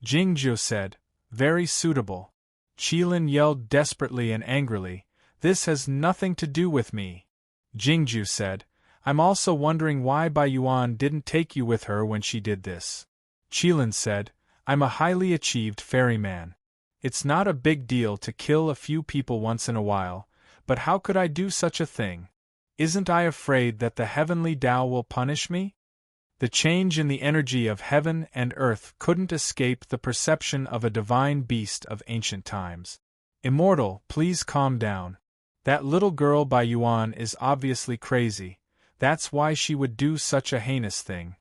Jingzhou said, "Very suitable." Qilin yelled desperately and angrily, "This has nothing to do with me." Jingzhou said, "I'm also wondering why Bai Yuan didn't take you with her when she did this." Qilin said, "I'm a highly achieved ferryman. It's not a big deal to kill a few people once in a while, but how could I do such a thing? Isn't I afraid that the heavenly Tao will punish me?" The change in the energy of heaven and earth couldn't escape the perception of a divine beast of ancient times. "Immortal, please calm down. That little girl Bai Yuan is obviously crazy. That's why she would do such a heinous thing."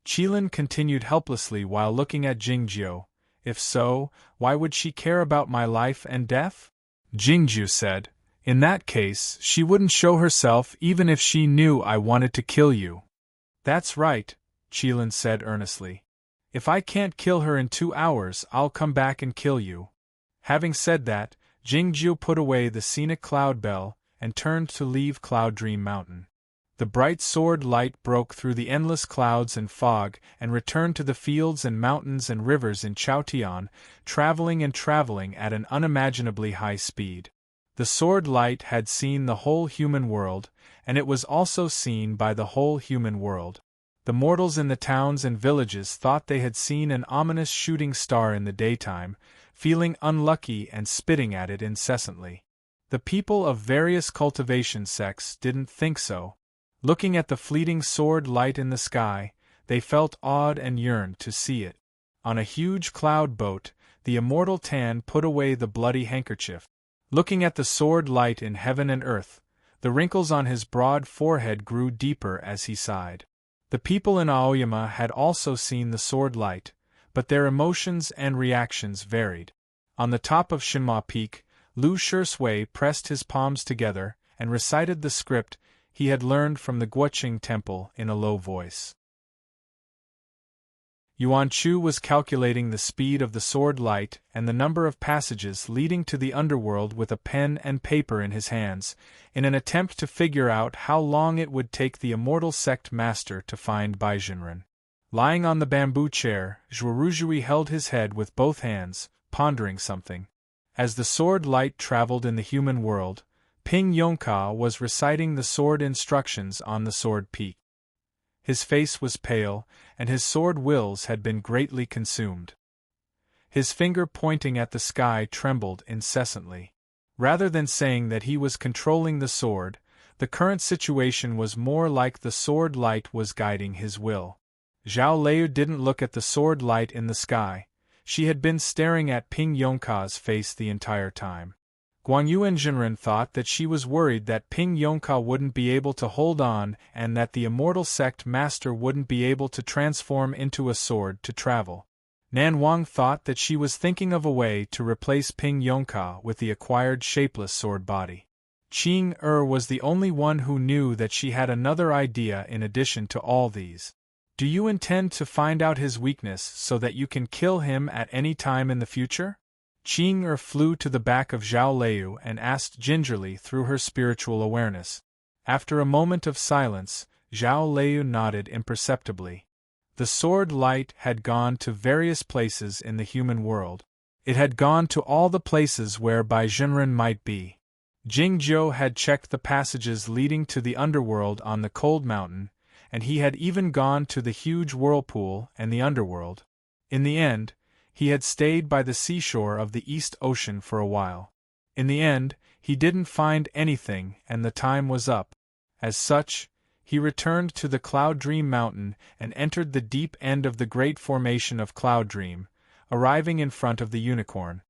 Qilin continued helplessly while looking at Jingzhou. "If so, why would she care about my life and death?" Jingzhou said, "In that case, she wouldn't show herself even if she knew I wanted to kill you." "That's right," Qilin said earnestly. "If I can't kill her in 2 hours, I'll come back and kill you." Having said that, Jingzhou put away the scenic cloud bell and turned to leave Cloud Dream Mountain. The bright sword light broke through the endless clouds and fog and returned to the fields and mountains and rivers in Chaotian, traveling at an unimaginably high speed. The sword light had seen the whole human world, and it was also seen by the whole human world. The mortals in the towns and villages thought they had seen an ominous shooting star in the daytime, feeling unlucky and spitting at it incessantly. The people of various cultivation sects didn't think so. Looking at the fleeting sword light in the sky, they felt awed and yearned to see it. On a huge cloud boat, the immortal Tan put away the bloody handkerchief. Looking at the sword light in heaven and earth, the wrinkles on his broad forehead grew deeper as he sighed. The people in Aoyama had also seen the sword light, but their emotions and reactions varied. On the top of Shinma Peak, Lu Shui pressed his palms together and recited the script he had learned from the Guoqing temple in a low voice. Yuan Chu was calculating the speed of the sword light and the number of passages leading to the underworld with a pen and paper in his hands, in an attempt to figure out how long it would take the immortal sect master to find Baizhenren. Lying on the bamboo chair, Zhuoruzhui held his head with both hands, pondering something. As the sword light traveled in the human world, Ping Yongka was reciting the sword instructions on the sword peak. His face was pale, and his sword wills had been greatly consumed. His finger pointing at the sky trembled incessantly. Rather than saying that he was controlling the sword, the current situation was more like the sword light was guiding his will. Zhao Lei didn't look at the sword light in the sky. She had been staring at Ping Yongka's face the entire time. Guanyu and Zhenren thought that she was worried that Ping Yongka wouldn't be able to hold on and that the immortal sect master wouldn't be able to transform into a sword to travel. Nan Wang thought that she was thinking of a way to replace Ping Yongka with the acquired shapeless sword body. Qing was the only one who knew that she had another idea in addition to all these. Do you intend to find out his weakness so that you can kill him at any time in the future? Qing flew to the back of Zhao Lei and asked gingerly through her spiritual awareness. After a moment of silence, Zhao Lei nodded imperceptibly. The sword light had gone to various places in the human world. It had gone to all the places where Baizhenren might be. Jingzhou had checked the passages leading to the underworld on the cold mountain, and he had even gone to the huge whirlpool and the underworld. In the end, he had stayed by the seashore of the East Ocean for a while. In the end, he didn't find anything and the time was up. As such, he returned to the Cloud Dream Mountain and entered the deep end of the great formation of Cloud Dream, arriving in front of the unicorn.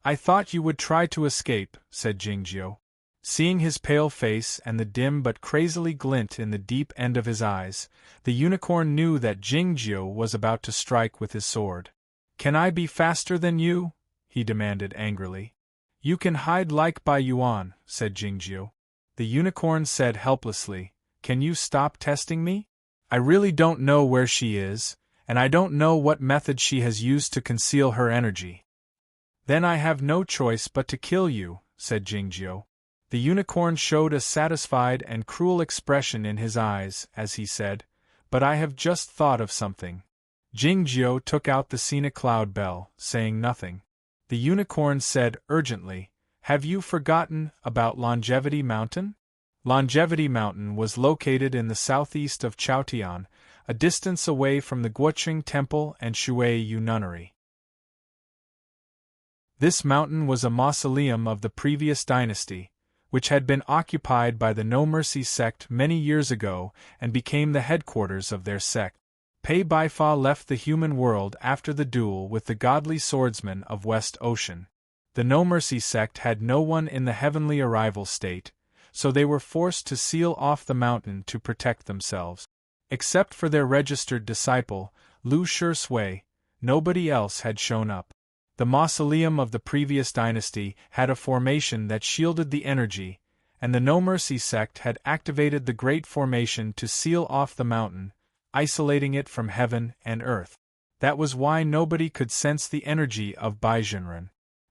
I thought you would try to escape, said Jingzhou. Seeing his pale face and the dim but crazily glint in the deep end of his eyes, the unicorn knew that Jingzhou was about to strike with his sword. Can I be faster than you? He demanded angrily. You can hide like Bai Yuan, said Jingzhou. The unicorn said helplessly, Can you stop testing me? I really don't know where she is, and I don't know what method she has used to conceal her energy. Then I have no choice but to kill you, said Jingzhou. The unicorn showed a satisfied and cruel expression in his eyes as he said, But I have just thought of something. Jingzhou took out the scenic cloud bell, saying nothing. The unicorn said urgently, Have you forgotten about Longevity Mountain? Longevity Mountain was located in the southeast of Chaotian, a distance away from the Guoqing Temple and Shui Yu Nunnery. This mountain was a mausoleum of the previous dynasty, which had been occupied by the No Mercy sect many years ago and became the headquarters of their sect. Pei Baifa left the human world after the duel with the godly swordsman of West Ocean. The No Mercy sect had no one in the heavenly arrival state, so they were forced to seal off the mountain to protect themselves. Except for their registered disciple, Lu Shui, nobody else had shown up. The mausoleum of the previous dynasty had a formation that shielded the energy, and the No Mercy sect had activated the Great Formation to seal off the mountain, isolating it from heaven and earth. That was why nobody could sense the energy of Baizhenren.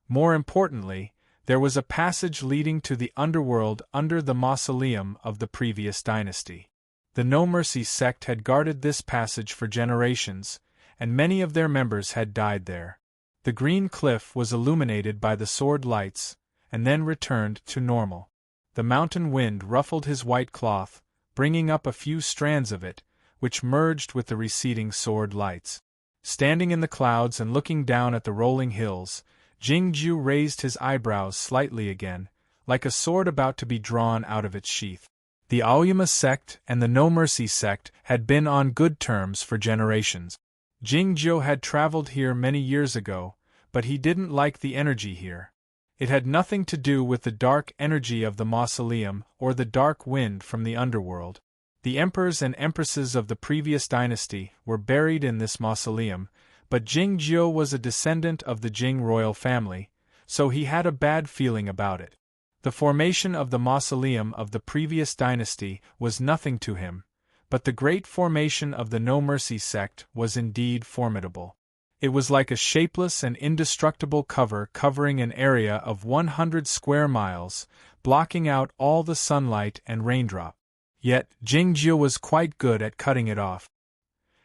More importantly, there was a passage leading to the underworld under the mausoleum of the previous dynasty. The No Mercy sect had guarded this passage for generations, and many of their members had died there. The green cliff was illuminated by the sword lights, and then returned to normal. The mountain wind ruffled his white cloth, bringing up a few strands of it, which merged with the receding sword lights. Standing in the clouds and looking down at the rolling hills, Jingju raised his eyebrows slightly again, like a sword about to be drawn out of its sheath. The Aoyama sect and the No Mercy sect had been on good terms for generations. Jingju had traveled here many years ago, but he didn't like the energy here. It had nothing to do with the dark energy of the mausoleum or the dark wind from the underworld. The emperors and empresses of the previous dynasty were buried in this mausoleum, but Jingju was a descendant of the Jing royal family, so he had a bad feeling about it. The formation of the mausoleum of the previous dynasty was nothing to him, but the great formation of the No Mercy sect was indeed formidable. It was like a shapeless and indestructible cover covering an area of 100 square miles, blocking out all the sunlight and raindrop. Yet, Jingju was quite good at cutting it off.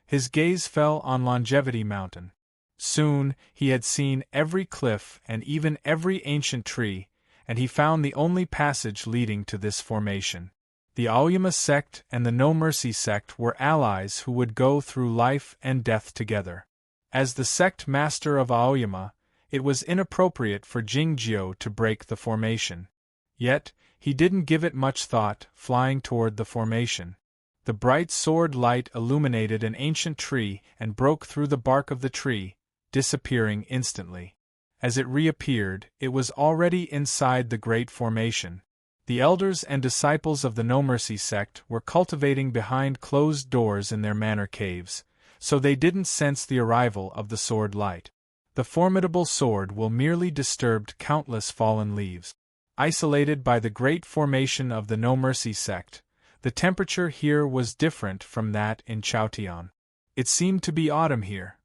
His gaze fell on Longevity Mountain. Soon, he had seen every cliff and even every ancient tree, and he found the only passage leading to this formation. The Aoyama sect and the No Mercy sect were allies who would go through life and death together. As the sect master of Aoyama, it was inappropriate for Jingju to break the formation. Yet, he didn't give it much thought, flying toward the formation. The bright sword light illuminated an ancient tree and broke through the bark of the tree, disappearing instantly. As it reappeared, it was already inside the great formation. The elders and disciples of the No Mercy sect were cultivating behind closed doors in their manor caves, so they didn't sense the arrival of the sword light. The formidable sword will merely disturbed countless fallen leaves. Isolated by the great formation of the No Mercy sect, the temperature here was different from that in Chaotian. It seemed to be autumn here.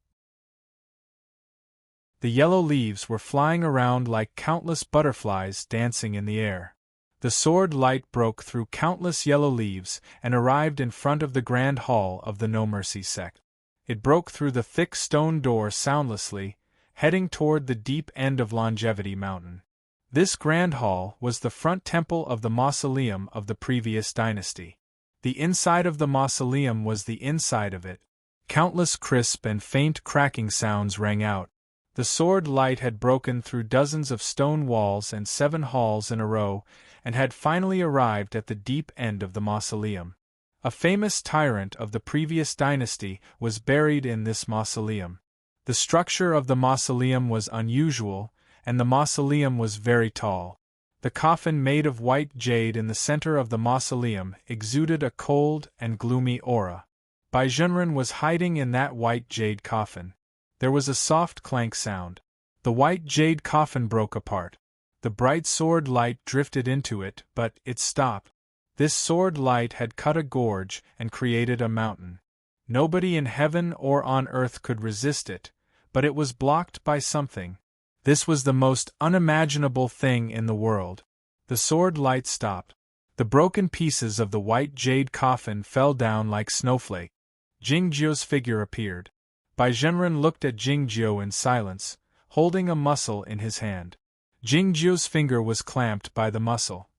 The yellow leaves were flying around like countless butterflies dancing in the air. The sword light broke through countless yellow leaves and arrived in front of the grand hall of the No Mercy sect. It broke through the thick stone door soundlessly, heading toward the deep end of Longevity Mountain. This grand hall was the front temple of the mausoleum of the previous dynasty. The inside of the mausoleum was the inside of it. Countless crisp and faint cracking sounds rang out. The sword light had broken through dozens of stone walls and 7 halls in a row, and had finally arrived at the deep end of the mausoleum. A famous tyrant of the previous dynasty was buried in this mausoleum. The structure of the mausoleum was unusual, and the mausoleum was very tall. The coffin made of white jade in the center of the mausoleum exuded a cold and gloomy aura. Bai Zhenren was hiding in that white jade coffin. There was a soft clank sound. The white jade coffin broke apart. The bright sword light drifted into it, but it stopped. This sword light had cut a gorge and created a mountain. Nobody in heaven or on earth could resist it, but it was blocked by something. This was the most unimaginable thing in the world. The sword light stopped. The broken pieces of the white jade coffin fell down like snowflakes. Jingju's figure appeared. Bai Zhenren looked at Jingju in silence, holding a muscle in his hand. Jingju's finger was clamped by the muscle.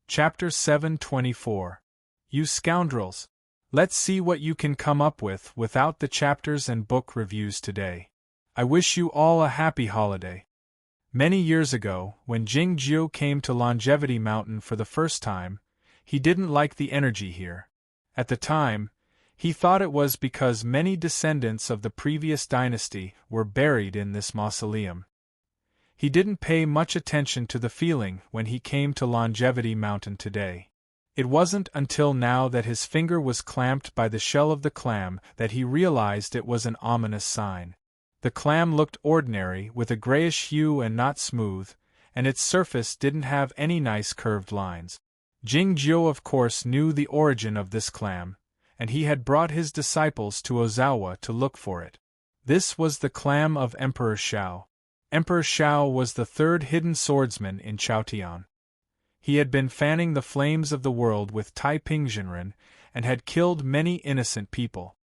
Chapter 724. You scoundrels! Let's see what you can come up with without the chapters and book reviews today. I wish you all a happy holiday. Many years ago, when Jingju came to Longevity Mountain for the first time, he didn't like the energy here. At the time, he thought it was because many descendants of the previous dynasty were buried in this mausoleum. He didn't pay much attention to the feeling when he came to Longevity Mountain today. It wasn't until now that his finger was clamped by the shell of the clam that he realized it was an ominous sign. The clam looked ordinary with a grayish hue and not smooth, and its surface didn't have any nice curved lines. Jingju of course knew the origin of this clam, and he had brought his disciples to Ozawa to look for it. This was the clam of Emperor Shao. Emperor Shao was the third hidden swordsman in Chaotian. He had been fanning the flames of the world with Taiping Zhenren, and had killed many innocent people.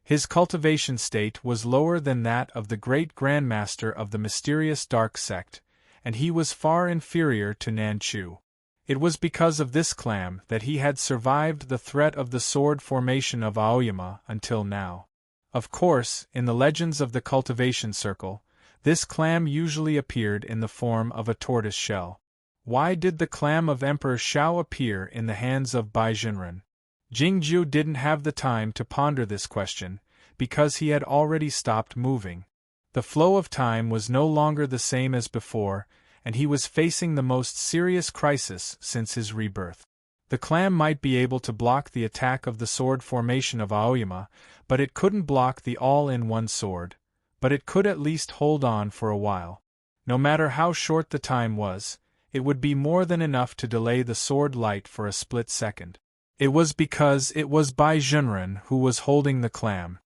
His cultivation state was lower than that of the great grandmaster of the mysterious dark sect, and he was far inferior to Nanchu. It was because of this clam that he had survived the threat of the sword formation of Aoyama until now. Of course, in the legends of the cultivation circle, this clam usually appeared in the form of a tortoise shell. Why did the clam of Emperor Shao appear in the hands of Bai Jinren? Jingjiu didn't have the time to ponder this question, because he had already stopped moving. The flow of time was no longer the same as before, and he was facing the most serious crisis since his rebirth. The clam might be able to block the attack of the sword formation of Aoyama, but it couldn't block the all-in-one sword. But it could at least hold on for a while. No matter how short the time was, it would be more than enough to delay the sword light for a split second. It was because it was Bai Jinren who was holding the clam.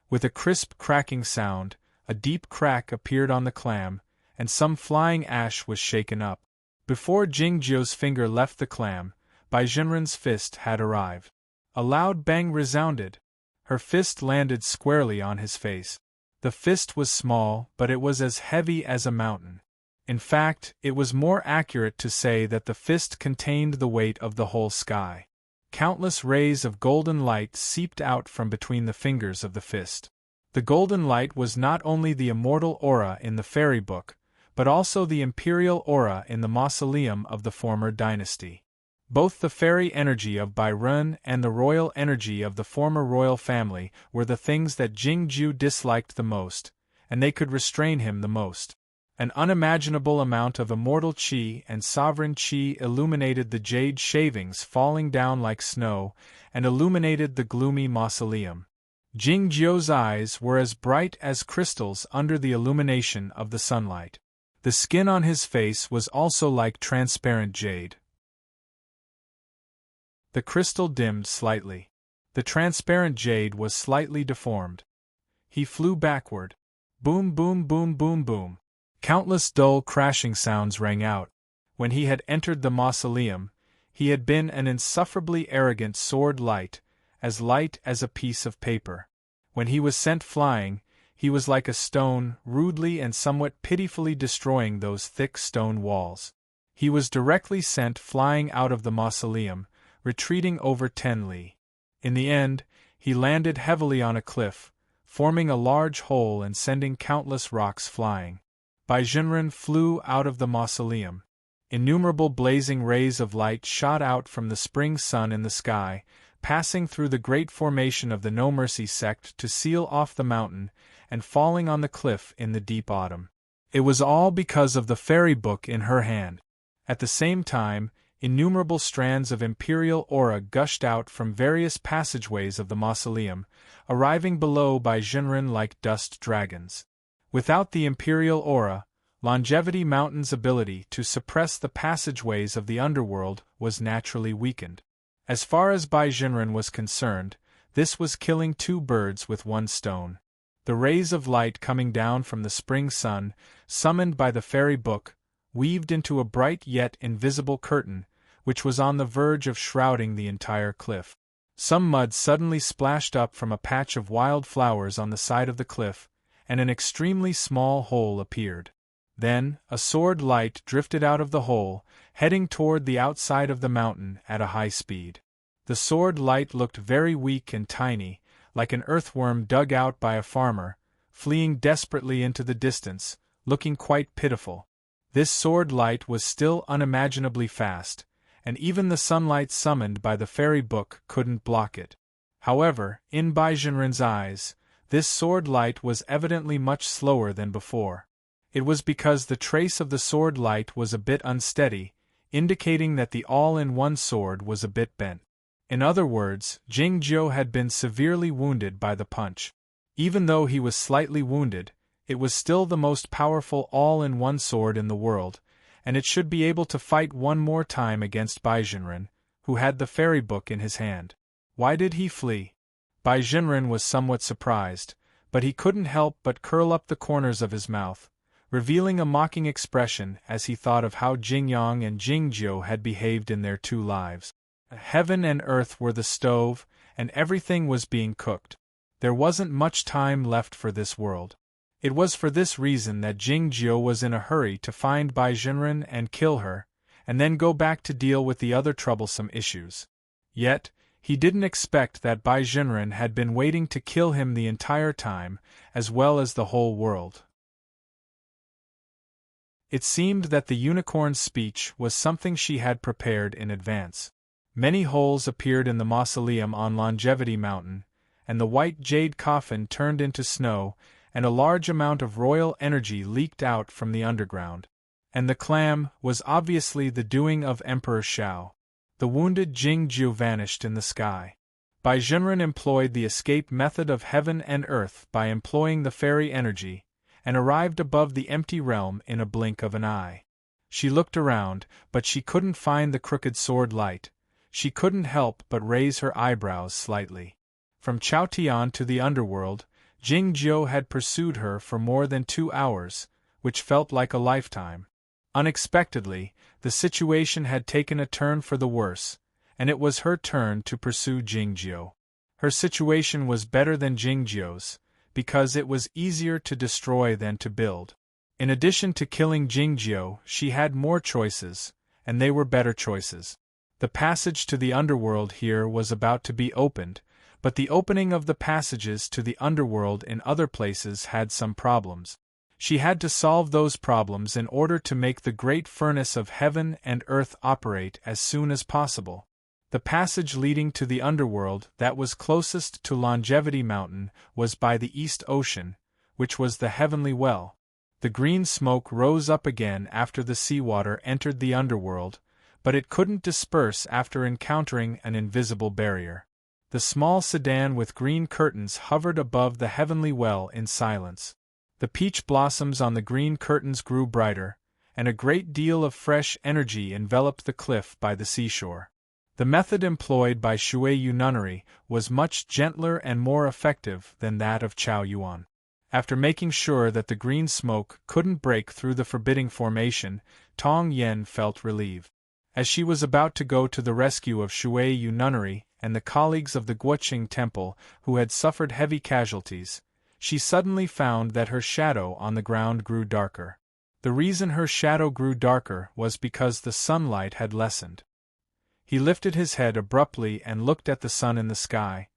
With a crisp cracking sound, a deep crack appeared on the clam, and some flying ash was shaken up. Before Jingjiu's finger left the clam, Bai Jinren's fist had arrived. A loud bang resounded. Her fist landed squarely on his face. The fist was small, but it was as heavy as a mountain. In fact, it was more accurate to say that the fist contained the weight of the whole sky. Countless rays of golden light seeped out from between the fingers of the fist. The golden light was not only the immortal aura in the fairy book, but also the imperial aura in the mausoleum of the former dynasty. Both the fairy energy of Bai Run and the royal energy of the former royal family were the things that Jingjiu disliked the most, and they could restrain him the most. An unimaginable amount of immortal qi and sovereign qi illuminated the jade shavings falling down like snow, and illuminated the gloomy mausoleum. Jingjiu's eyes were as bright as crystals under the illumination of the sunlight. The skin on his face was also like transparent jade. The crystal dimmed slightly. The transparent jade was slightly deformed. He flew backward. Boom, boom, boom, boom, boom. Countless dull crashing sounds rang out. When he had entered the mausoleum, he had been an insufferably arrogant sword light as a piece of paper. When he was sent flying, he was like a stone, rudely and somewhat pitifully destroying those thick stone walls. He was directly sent flying out of the mausoleum, retreating over 10 li. In the end, he landed heavily on a cliff, forming a large hole and sending countless rocks flying. Bai Jinren flew out of the mausoleum. Innumerable blazing rays of light shot out from the spring sun in the sky, passing through the great formation of the No Mercy sect to seal off the mountain, and falling on the cliff in the deep autumn. It was all because of the fairy book in her hand. At the same time, innumerable strands of imperial aura gushed out from various passageways of the mausoleum, arriving below Bai Jinren like dust dragons. Without the imperial aura, Longevity Mountain's ability to suppress the passageways of the underworld was naturally weakened. As far as Bai Jinren was concerned, this was killing two birds with one stone. The rays of light coming down from the spring sun, summoned by the fairy book, weaved into a bright yet invisible curtain, which was on the verge of shrouding the entire cliff. Some mud suddenly splashed up from a patch of wild flowers on the side of the cliff, and an extremely small hole appeared. Then, a sword light drifted out of the hole, heading toward the outside of the mountain at a high speed. The sword light looked very weak and tiny, like an earthworm dug out by a farmer, fleeing desperately into the distance, looking quite pitiful. This sword light was still unimaginably fast, and even the sunlight summoned by the fairy book couldn't block it. However, in Bai Jinren's eyes, this sword light was evidently much slower than before. It was because the trace of the sword light was a bit unsteady, indicating that the all-in-one sword was a bit bent. In other words, Jingjiu had been severely wounded by the punch. Even though he was slightly wounded, it was still the most powerful all-in-one sword in the world, and it should be able to fight one more time against Bai Jinren, who had the fairy book in his hand. Why did he flee? Bai Jinren was somewhat surprised, but he couldn't help but curl up the corners of his mouth, revealing a mocking expression as he thought of how Jingyang and Jingjiu had behaved in their two lives. Heaven and earth were the stove, and everything was being cooked. There wasn't much time left for this world. It was for this reason that Jingjiu was in a hurry to find Bai Jinren and kill her, and then go back to deal with the other troublesome issues. Yet, he didn't expect that Bai Jinren had been waiting to kill him the entire time, as well as the whole world. It seemed that the unicorn's speech was something she had prepared in advance. Many holes appeared in the mausoleum on Longevity Mountain, and the white jade coffin turned into snow, and a large amount of royal energy leaked out from the underground. And the clam was obviously the doing of Emperor Shao. The wounded Jing Jiu vanished in the sky. Bai Jinren employed the escape method of heaven and earth by employing the fairy energy, and arrived above the empty realm in a blink of an eye. She looked around, but she couldn't find the crooked sword light. She couldn't help but raise her eyebrows slightly. From Chaotian to the underworld, Jing Jiu had pursued her for more than 2 hours, which felt like a lifetime. Unexpectedly, the situation had taken a turn for the worse, and it was her turn to pursue Jing Jiu. Her situation was better than Jing Jiu's, because it was easier to destroy than to build. In addition to killing Jing Jiu, she had more choices, and they were better choices. The passage to the underworld here was about to be opened, but the opening of the passages to the underworld in other places had some problems. She had to solve those problems in order to make the great furnace of heaven and earth operate as soon as possible. The passage leading to the underworld that was closest to Longevity Mountain was by the East Ocean, which was the heavenly well. The green smoke rose up again after the seawater entered the underworld, but it couldn't disperse after encountering an invisible barrier. The small sedan with green curtains hovered above the heavenly well in silence. The peach blossoms on the green curtains grew brighter, and a great deal of fresh energy enveloped the cliff by the seashore. The method employed by Shuiyu Nunnery was much gentler and more effective than that of Chao Yuan. After making sure that the green smoke couldn't break through the forbidding formation, Tong Yen felt relieved. As she was about to go to the rescue of Shuiyu Nunnery and the colleagues of the Guoqing Temple who had suffered heavy casualties, she suddenly found that her shadow on the ground grew darker. The reason her shadow grew darker was because the sunlight had lessened. He lifted his head abruptly and looked at the sun in the sky,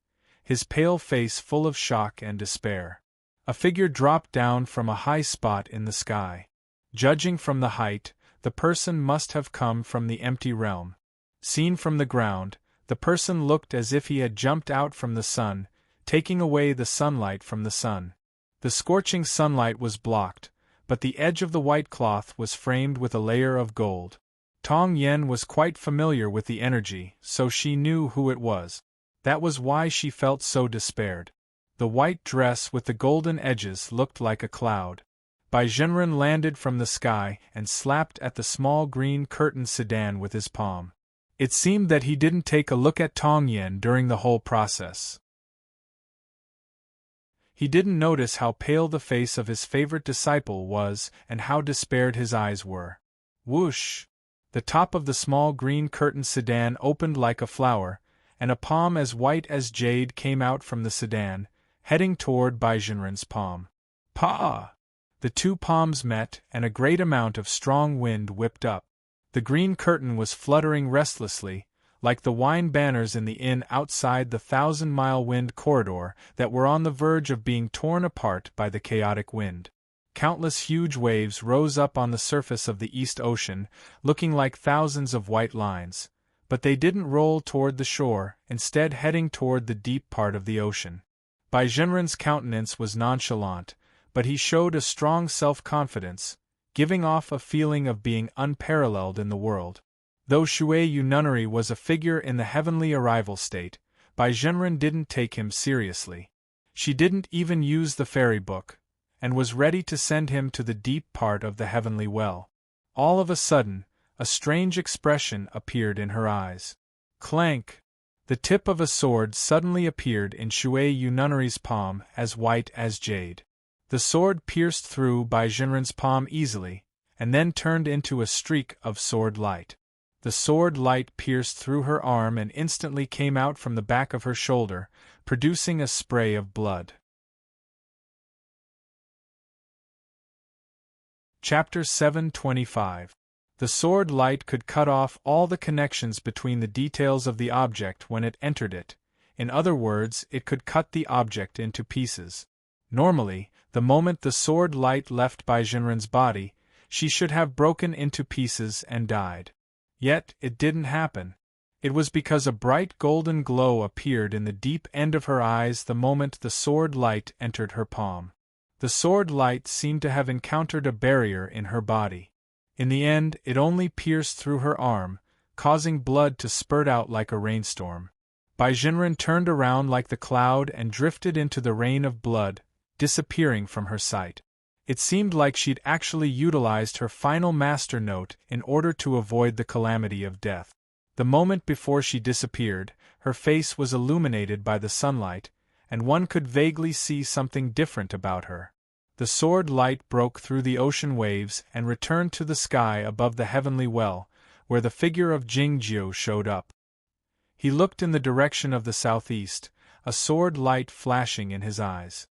his pale face full of shock and despair. A figure dropped down from a high spot in the sky. Judging from the height, the person must have come from the empty realm. Seen from the ground, the person looked as if he had jumped out from the sun, taking away the sunlight from the sun. The scorching sunlight was blocked, but the edge of the white cloth was framed with a layer of gold. Tong Yen was quite familiar with the energy, so she knew who it was. That was why she felt so despaired. The white dress with the golden edges looked like a cloud. Bai Jinren landed from the sky and slapped at the small green curtained sedan with his palm. It seemed that he didn't take a look at Tong Yen during the whole process. He didn't notice how pale the face of his favorite disciple was and how despaired his eyes were. Whoosh! The top of the small green curtained sedan opened like a flower, and a palm as white as jade came out from the sedan, heading toward Bai Jinren's palm. Pa! The two palms met, and a great amount of strong wind whipped up. The green curtain was fluttering restlessly, like the wine banners in the inn outside the 1,000-mile wind corridor that were on the verge of being torn apart by the chaotic wind. Countless huge waves rose up on the surface of the East Ocean, looking like thousands of white lines, but they didn't roll toward the shore, instead heading toward the deep part of the ocean. Bai Jinren's countenance was nonchalant, but he showed a strong self-confidence, giving off a feeling of being unparalleled in the world. Though Shuiyu Nunnery was a figure in the heavenly arrival state, Bai Jinren didn't take him seriously. She didn't even use the fairy book, and was ready to send him to the deep part of the heavenly well. All of a sudden, a strange expression appeared in her eyes. Clank! The tip of a sword suddenly appeared in Shuiyu Nunnery's palm, as white as jade. The sword pierced through Bai Jinren's palm easily, and then turned into a streak of sword light. The sword light pierced through her arm and instantly came out from the back of her shoulder, producing a spray of blood. Chapter 725. The sword light could cut off all the connections between the details of the object when it entered it. In other words, it could cut the object into pieces. Normally, the moment the sword light left Baijinren's body, she should have broken into pieces and died. Yet, it didn't happen. It was because a bright golden glow appeared in the deep end of her eyes the moment the sword light entered her palm. The sword light seemed to have encountered a barrier in her body. In the end, it only pierced through her arm, causing blood to spurt out like a rainstorm. Baijinren turned around like the cloud and drifted into the rain of blood, disappearing from her sight. It seemed like she'd actually utilized her final master note in order to avoid the calamity of death. The moment before she disappeared, her face was illuminated by the sunlight, and one could vaguely see something different about her. The sword light broke through the ocean waves and returned to the sky above the heavenly well, where the figure of Jingjiu showed up. He looked in the direction of the southeast, a sword light flashing in his eyes.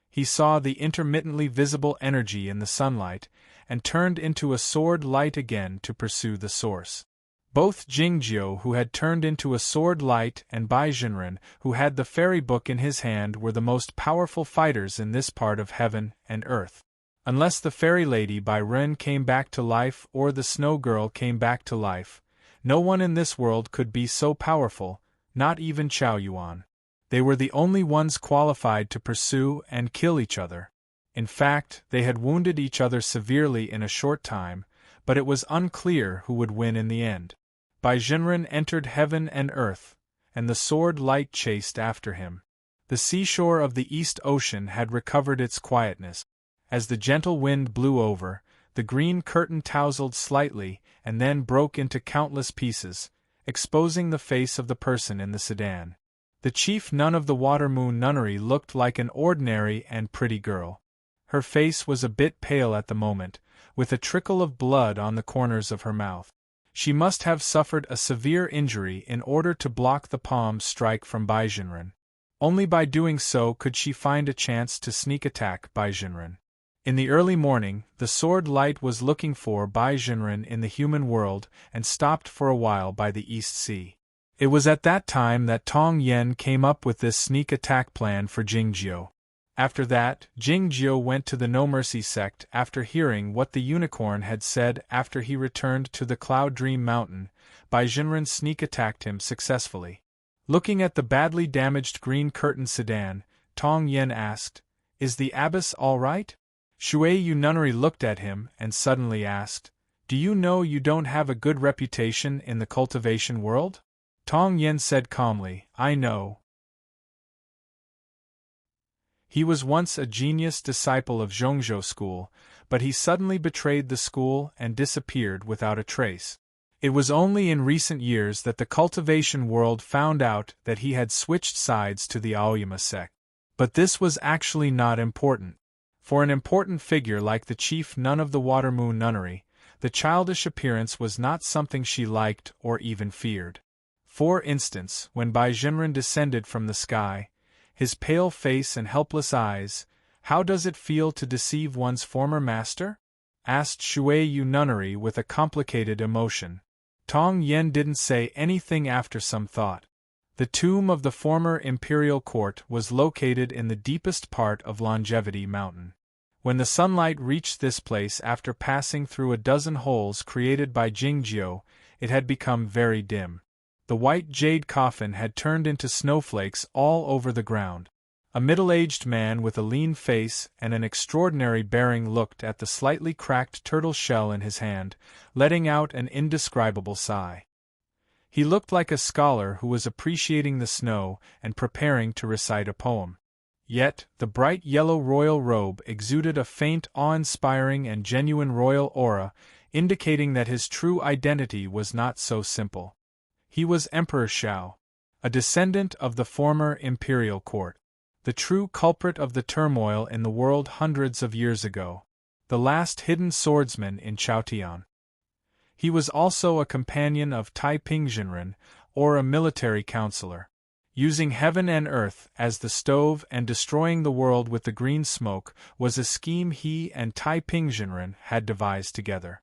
He saw the intermittently visible energy in the sunlight, and turned into a sword light again to pursue the source. Both Jingjiu, who had turned into a sword light, and Baijinren, who had the fairy book in his hand, were the most powerful fighters in this part of heaven and earth. Unless the fairy lady Bairen came back to life or the snow girl came back to life, no one in this world could be so powerful, not even Chao Yuan. They were the only ones qualified to pursue and kill each other. In fact, they had wounded each other severely in a short time, but it was unclear who would win in the end. Baijinren entered heaven and earth, and the sword light chased after him. The seashore of the East Ocean had recovered its quietness. As the gentle wind blew over, the green curtain tousled slightly and then broke into countless pieces, exposing the face of the person in the sedan. The chief nun of the Watermoon Nunnery looked like an ordinary and pretty girl. Her face was a bit pale at the moment, with a trickle of blood on the corners of her mouth. She must have suffered a severe injury in order to block the palm strike from Baijinren. Only by doing so could she find a chance to sneak attack Baijinren. In the early morning, the sword light was looking for Baijinren in the human world and stopped for a while by the East Sea. It was at that time that Tong Yen came up with this sneak attack plan for Jingjiu. After that, Jingjiu went to the No Mercy sect after hearing what the unicorn had said. After he returned to the Cloud Dream Mountain, Baijinren sneak attacked him successfully. Looking at the badly damaged green curtain sedan, Tong Yen asked, "Is the abbess all right?" Shui Yu Nunnery looked at him and suddenly asked, "Do you know you don't have a good reputation in the cultivation world?" Tong Yen said calmly, "I know." He was once a genius disciple of Zhongzhou school, but he suddenly betrayed the school and disappeared without a trace. It was only in recent years that the cultivation world found out that he had switched sides to the Aoyama sect. But this was actually not important. For an important figure like the chief nun of the Watermoon Nunnery, the childish appearance was not something she liked or even feared. For instance, when Baijinren descended from the sky, his pale face and helpless eyes, "How does it feel to deceive one's former master?" asked Shui Yu Nunnery with a complicated emotion. Tong Yen didn't say anything after some thought. The tomb of the former imperial court was located in the deepest part of Longevity Mountain. When the sunlight reached this place after passing through a dozen holes created by Jingjiu, it had become very dim. The white jade coffin had turned into snowflakes all over the ground. A middle-aged man with a lean face and an extraordinary bearing looked at the slightly cracked turtle shell in his hand, letting out an indescribable sigh. He looked like a scholar who was appreciating the snow and preparing to recite a poem. Yet, the bright yellow royal robe exuded a faint, awe-inspiring and genuine royal aura, indicating that his true identity was not so simple. He was Emperor Shao, a descendant of the former imperial court, the true culprit of the turmoil in the world hundreds of years ago, the last hidden swordsman in Chaotian. He was also a companion of Tai Pingjinren, or a military counselor. Using heaven and earth as the stove and destroying the world with the green smoke was a scheme he and Tai Pingjinren had devised together.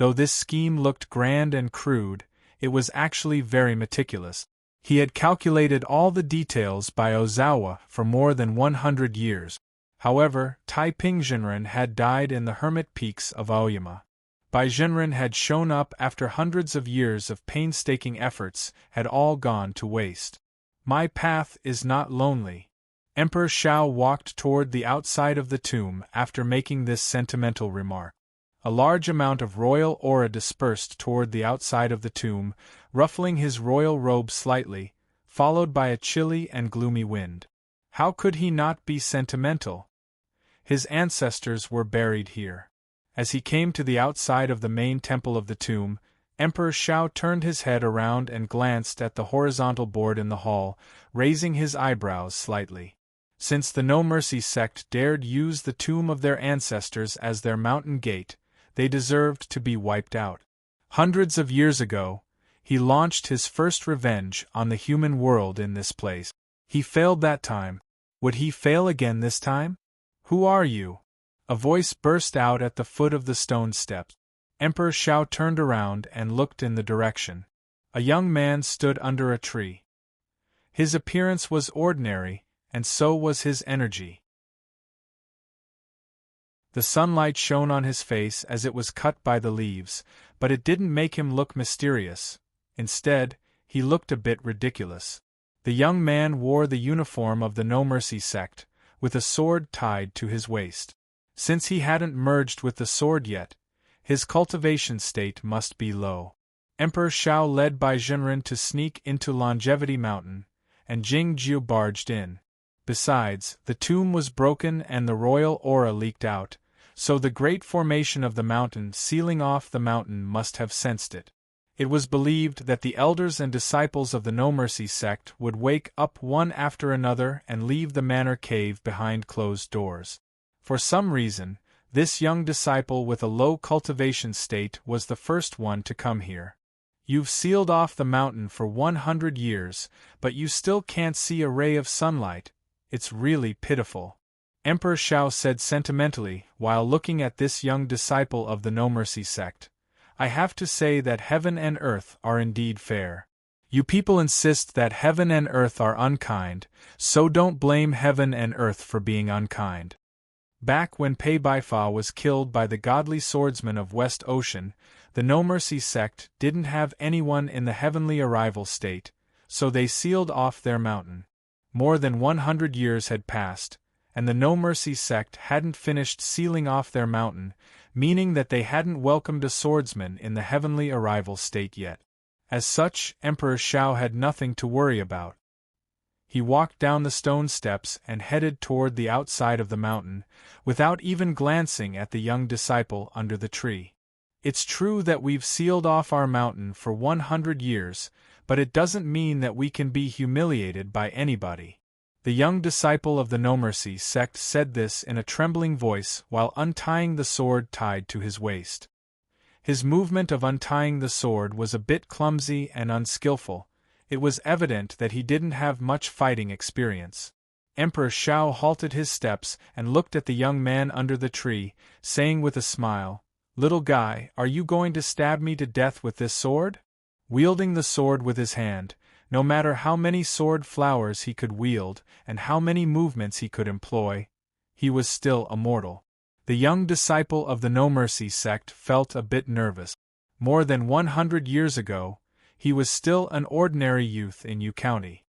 Though this scheme looked grand and crude, it was actually very meticulous. He had calculated all the details by Ozawa for more than 100 years. However, Taiping Jinren had died in the hermit peaks of Aoyama. Bai Jinren had shown up after hundreds of years of painstaking efforts had all gone to waste. My path is not lonely. Emperor Shao walked toward the outside of the tomb after making this sentimental remark. A large amount of royal aura dispersed toward the outside of the tomb, ruffling his royal robe slightly, followed by a chilly and gloomy wind. How could he not be sentimental? His ancestors were buried here. As he came to the outside of the main temple of the tomb, Emperor Shao turned his head around and glanced at the horizontal board in the hall, raising his eyebrows slightly. Since the No Mercy sect dared use the tomb of their ancestors as their mountain gate, they deserved to be wiped out. Hundreds of years ago, he launched his first revenge on the human world in this place. He failed that time. Would he fail again this time? Who are you? A voice burst out at the foot of the stone steps. Emperor Shao turned around and looked in the direction. A young man stood under a tree. His appearance was ordinary, and so was his energy. The sunlight shone on his face as it was cut by the leaves, but it didn't make him look mysterious. Instead, he looked a bit ridiculous. The young man wore the uniform of the No Mercy sect, with a sword tied to his waist. Since he hadn't merged with the sword yet, his cultivation state must be low. Emperor Shao led Bai Jinren to sneak into Longevity Mountain, and Jing Jiu barged in. Besides, the tomb was broken and the royal aura leaked out, so the great formation of the mountain sealing off the mountain must have sensed it. It was believed that the elders and disciples of the No Mercy sect would wake up one after another and leave the manor cave behind closed doors. For some reason, this young disciple with a low cultivation state was the first one to come here. You've sealed off the mountain for 100 years, but you still can't see a ray of sunlight. It's really pitiful. Emperor Shao said sentimentally while looking at this young disciple of the No Mercy sect. I have to say that heaven and earth are indeed fair. You people insist that heaven and earth are unkind, so don't blame heaven and earth for being unkind. Back when Pei Baifa was killed by the godly swordsman of West Ocean, the No Mercy sect didn't have anyone in the heavenly arrival state, so they sealed off their mountain. More than 100 years had passed, and the No Mercy sect hadn't finished sealing off their mountain, meaning that they hadn't welcomed a swordsman in the heavenly arrival state yet. As such, Emperor Shao had nothing to worry about. He walked down the stone steps and headed toward the outside of the mountain, without even glancing at the young disciple under the tree. It's true that we've sealed off our mountain for 100 years, but it doesn't mean that we can be humiliated by anybody. The young disciple of the No Mercy sect said this in a trembling voice while untying the sword tied to his waist. His movement of untying the sword was a bit clumsy and unskillful. It was evident that he didn't have much fighting experience. Emperor Shao halted his steps and looked at the young man under the tree, saying with a smile, "Little guy, are you going to stab me to death with this sword?" Wielding the sword with his hand, no matter how many sword flowers he could wield and how many movements he could employ, he was still a mortal. The young disciple of the No Mercy sect felt a bit nervous. More than 100 years ago, he was still an ordinary youth in Yu County.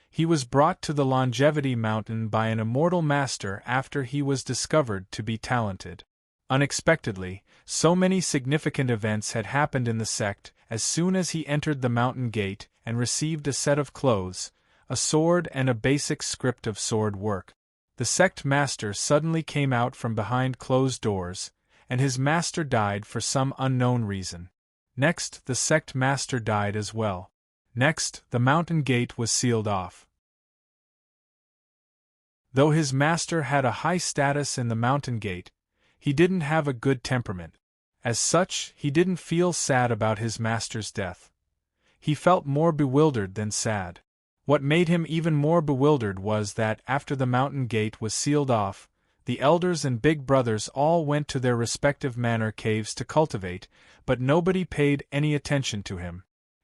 He was brought to the Longevity Mountain by an immortal master after he was discovered to be talented. Unexpectedly, so many significant events had happened in the sect. As soon as he entered the mountain gate and received a set of clothes, a sword and a basic script of sword work, the sect master suddenly came out from behind closed doors, and his master died for some unknown reason. Next, the sect master died as well. Next, the mountain gate was sealed off. Though his master had a high status in the mountain gate, he didn't have a good temperament. As such, he didn't feel sad about his master's death. He felt more bewildered than sad. What made him even more bewildered was that after the mountain gate was sealed off, The elders and big brothers all went to their respective manor caves to cultivate, but nobody paid any attention to him.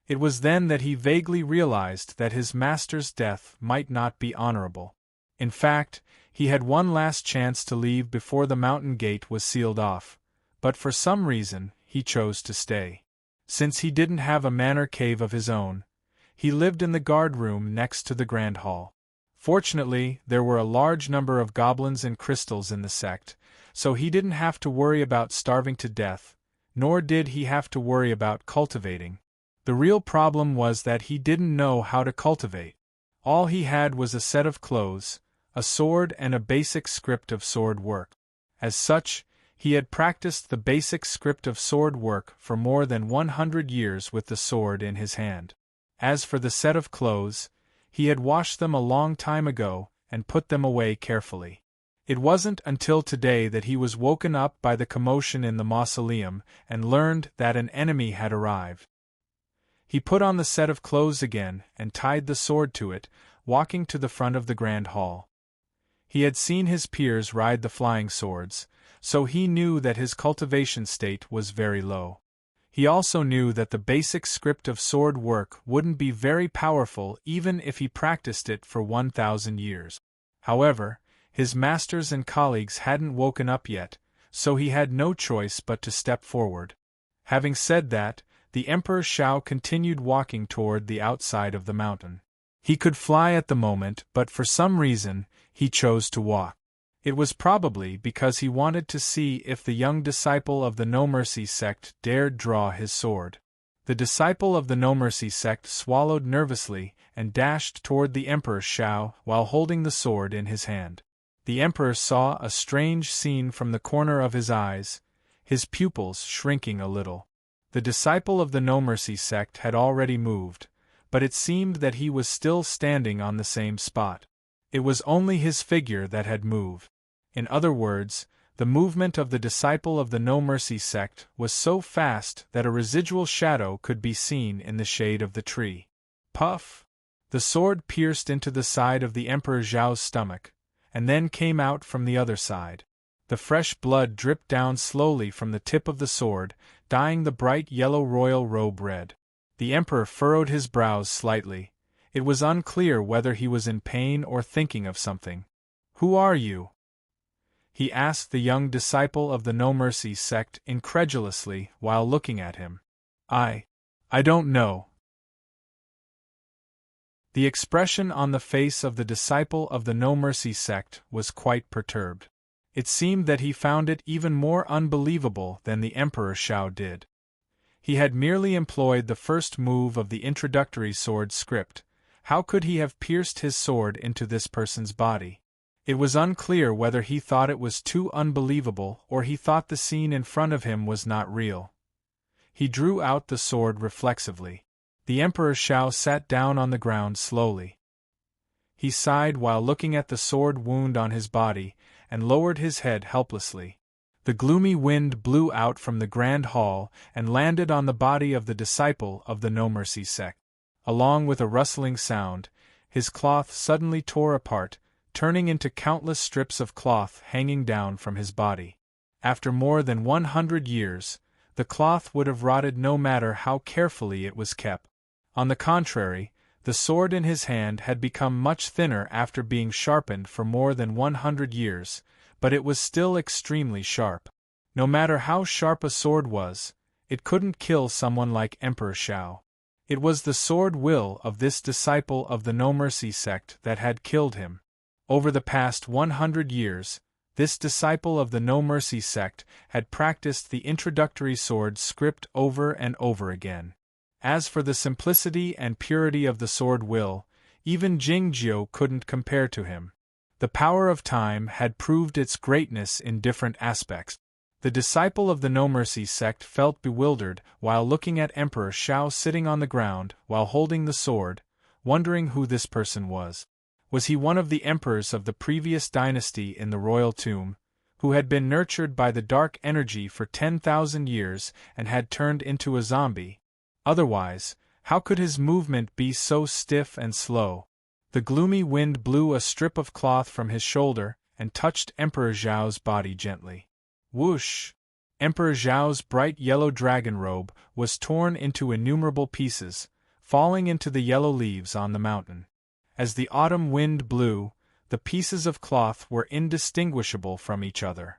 It was then that he vaguely realized that his master's death might not be honorable. In fact, he had one last chance to leave before the mountain gate was sealed off, but for some reason, he chose to stay. Since he didn't have a manor cave of his own, he lived in the guard room next to the Grand Hall. Fortunately, there were a large number of goblins and crystals in the sect, so he didn't have to worry about starving to death, nor did he have to worry about cultivating. The real problem was that he didn't know how to cultivate. All he had was a set of clothes, a sword and a basic script of sword work. As such, he had practiced the basic script of sword work for more than 100 years with the sword in his hand. As for the set of clothes, he had washed them a long time ago and put them away carefully. It wasn't until today that he was woken up by the commotion in the mausoleum and learned that an enemy had arrived. He put on the set of clothes again and tied the sword to it, walking to the front of the Grand Hall. He had seen his peers ride the flying swords, so he knew that his cultivation state was very low. He also knew that the basic script of sword work wouldn't be very powerful even if he practiced it for 1,000 years. However, his masters and colleagues hadn't woken up yet, so he had no choice but to step forward. Having said that, the Emperor Shao continued walking toward the outside of the mountain. He could fly at the moment, but for some reason, he chose to walk. It was probably because he wanted to see if the young disciple of the No Mercy sect dared draw his sword. The disciple of the No Mercy sect swallowed nervously and dashed toward the Emperor Shao while holding the sword in his hand. The Emperor saw a strange scene from the corner of his eyes, his pupils shrinking a little. The disciple of the No Mercy sect had already moved, but it seemed that he was still standing on the same spot. It was only his figure that had moved. In other words, the movement of the disciple of the No Mercy sect was so fast that a residual shadow could be seen in the shade of the tree. Puff! The sword pierced into the side of the Emperor Zhao's stomach, and then came out from the other side. The fresh blood dripped down slowly from the tip of the sword, dyeing the bright yellow royal robe red. The Emperor furrowed his brows slightly. It was unclear whether he was in pain or thinking of something. "Who are you?" he asked the young disciple of the No Mercy sect incredulously while looking at him. I don't know." The expression on the face of the disciple of the No Mercy sect was quite perturbed. It seemed that he found it even more unbelievable than the Emperor Shao did. He had merely employed the first move of the introductory sword script. How could he have pierced his sword into this person's body? It was unclear whether he thought it was too unbelievable or he thought the scene in front of him was not real. He drew out the sword reflexively. The Emperor Shao sat down on the ground slowly. He sighed while looking at the sword wound on his body, and lowered his head helplessly. The gloomy wind blew out from the Grand Hall and landed on the body of the disciple of the No Mercy sect. Along with a rustling sound, his cloth suddenly tore apart, turning into countless strips of cloth hanging down from his body. After more than 100 years, the cloth would have rotted no matter how carefully it was kept. On the contrary, the sword in his hand had become much thinner after being sharpened for more than 100 years, but it was still extremely sharp. No matter how sharp a sword was, it couldn't kill someone like Emperor Shao. It was the sword will of this disciple of the No Mercy sect that had killed him. Over the past 100 years, this disciple of the No Mercy sect had practiced the introductory sword script over and over again. As for the simplicity and purity of the sword will, even Jingjiu couldn't compare to him. The power of time had proved its greatness in different aspects. The disciple of the No Mercy sect felt bewildered while looking at Emperor Shao sitting on the ground while holding the sword, wondering who this person was. Was he one of the emperors of the previous dynasty in the royal tomb, who had been nurtured by the dark energy for 10,000 years and had turned into a zombie? Otherwise, how could his movement be so stiff and slow? The gloomy wind blew a strip of cloth from his shoulder and touched Emperor Zhao's body gently. Whoosh! Emperor Zhao's bright yellow dragon robe was torn into innumerable pieces, falling into the yellow leaves on the mountain. As the autumn wind blew, the pieces of cloth were indistinguishable from each other.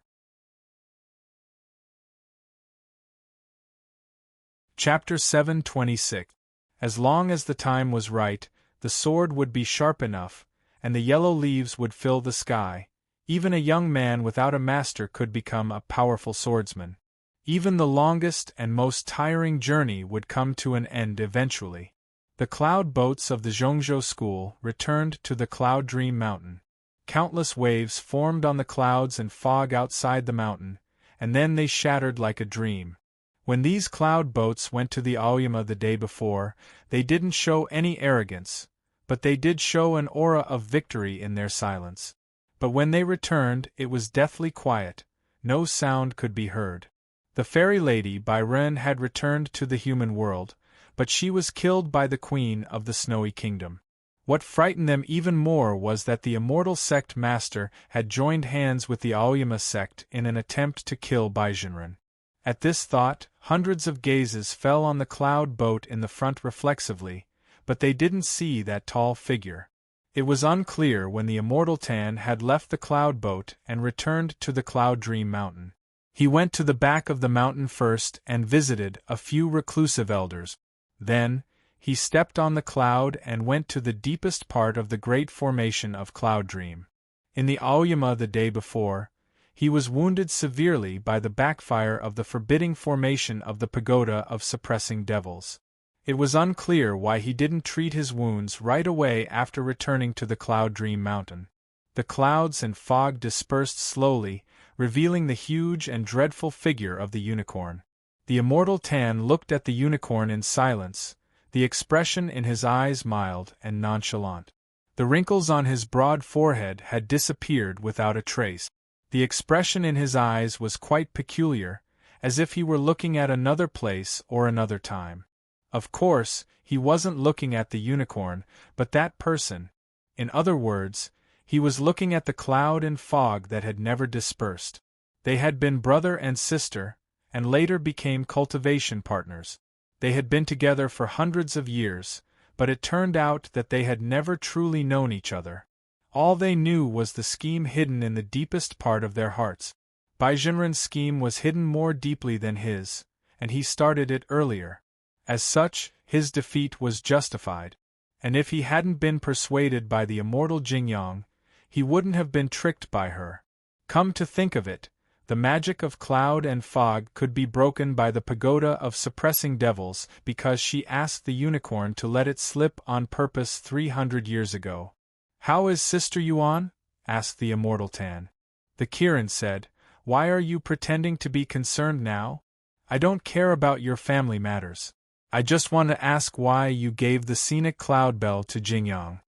Chapter 726. As long as the time was right, the sword would be sharp enough, and the yellow leaves would fill the sky. Even a young man without a master could become a powerful swordsman. Even the longest and most tiring journey would come to an end eventually. The cloud boats of the Zhongzhou school returned to the Cloud Dream Mountain. Countless waves formed on the clouds and fog outside the mountain, and then they shattered like a dream. When these cloud boats went to the Aoyama the day before, they didn't show any arrogance, but they did show an aura of victory in their silence. But when they returned, it was deathly quiet. No sound could be heard. The fairy lady Bai Ren had returned to the human world, but she was killed by the queen of the Snowy Kingdom. What frightened them even more was that the immortal sect master had joined hands with the Aoyama sect in an attempt to kill Baizhenren. At this thought, hundreds of gazes fell on the cloud boat in the front reflexively, but they didn't see that tall figure. It was unclear when the immortal Tan had left the cloud boat and returned to the Cloud Dream Mountain. He went to the back of the mountain first and visited a few reclusive elders. Then, he stepped on the cloud and went to the deepest part of the great formation of Cloud Dream. In the Aoyama the day before, he was wounded severely by the backfire of the forbidding formation of the Pagoda of Suppressing Devils. It was unclear why he didn't treat his wounds right away after returning to the Cloud Dream Mountain. The clouds and fog dispersed slowly, revealing the huge and dreadful figure of the unicorn. The immortal Tan looked at the unicorn in silence, the expression in his eyes mild and nonchalant. The wrinkles on his broad forehead had disappeared without a trace. The expression in his eyes was quite peculiar, as if he were looking at another place or another time. Of course, he wasn't looking at the unicorn, but that person. In other words, he was looking at the cloud and fog that had never dispersed. They had been brother and sister, and later became cultivation partners. They had been together for hundreds of years, but it turned out that they had never truly known each other. All they knew was the scheme hidden in the deepest part of their hearts. Baizhenren's scheme was hidden more deeply than his, and he started it earlier. As such, his defeat was justified. And if he hadn't been persuaded by the immortal Jingyang, he wouldn't have been tricked by her. Come to think of it, the magic of cloud and fog could be broken by the Pagoda of Suppressing Devils because she asked the unicorn to let it slip on purpose 300 years ago. "How is Sister Yuan?" asked the immortal Tan. The Kirin said, "Why are you pretending to be concerned now? I don't care about your family matters. I just want to ask why you gave the scenic cloud bell to Jingyang."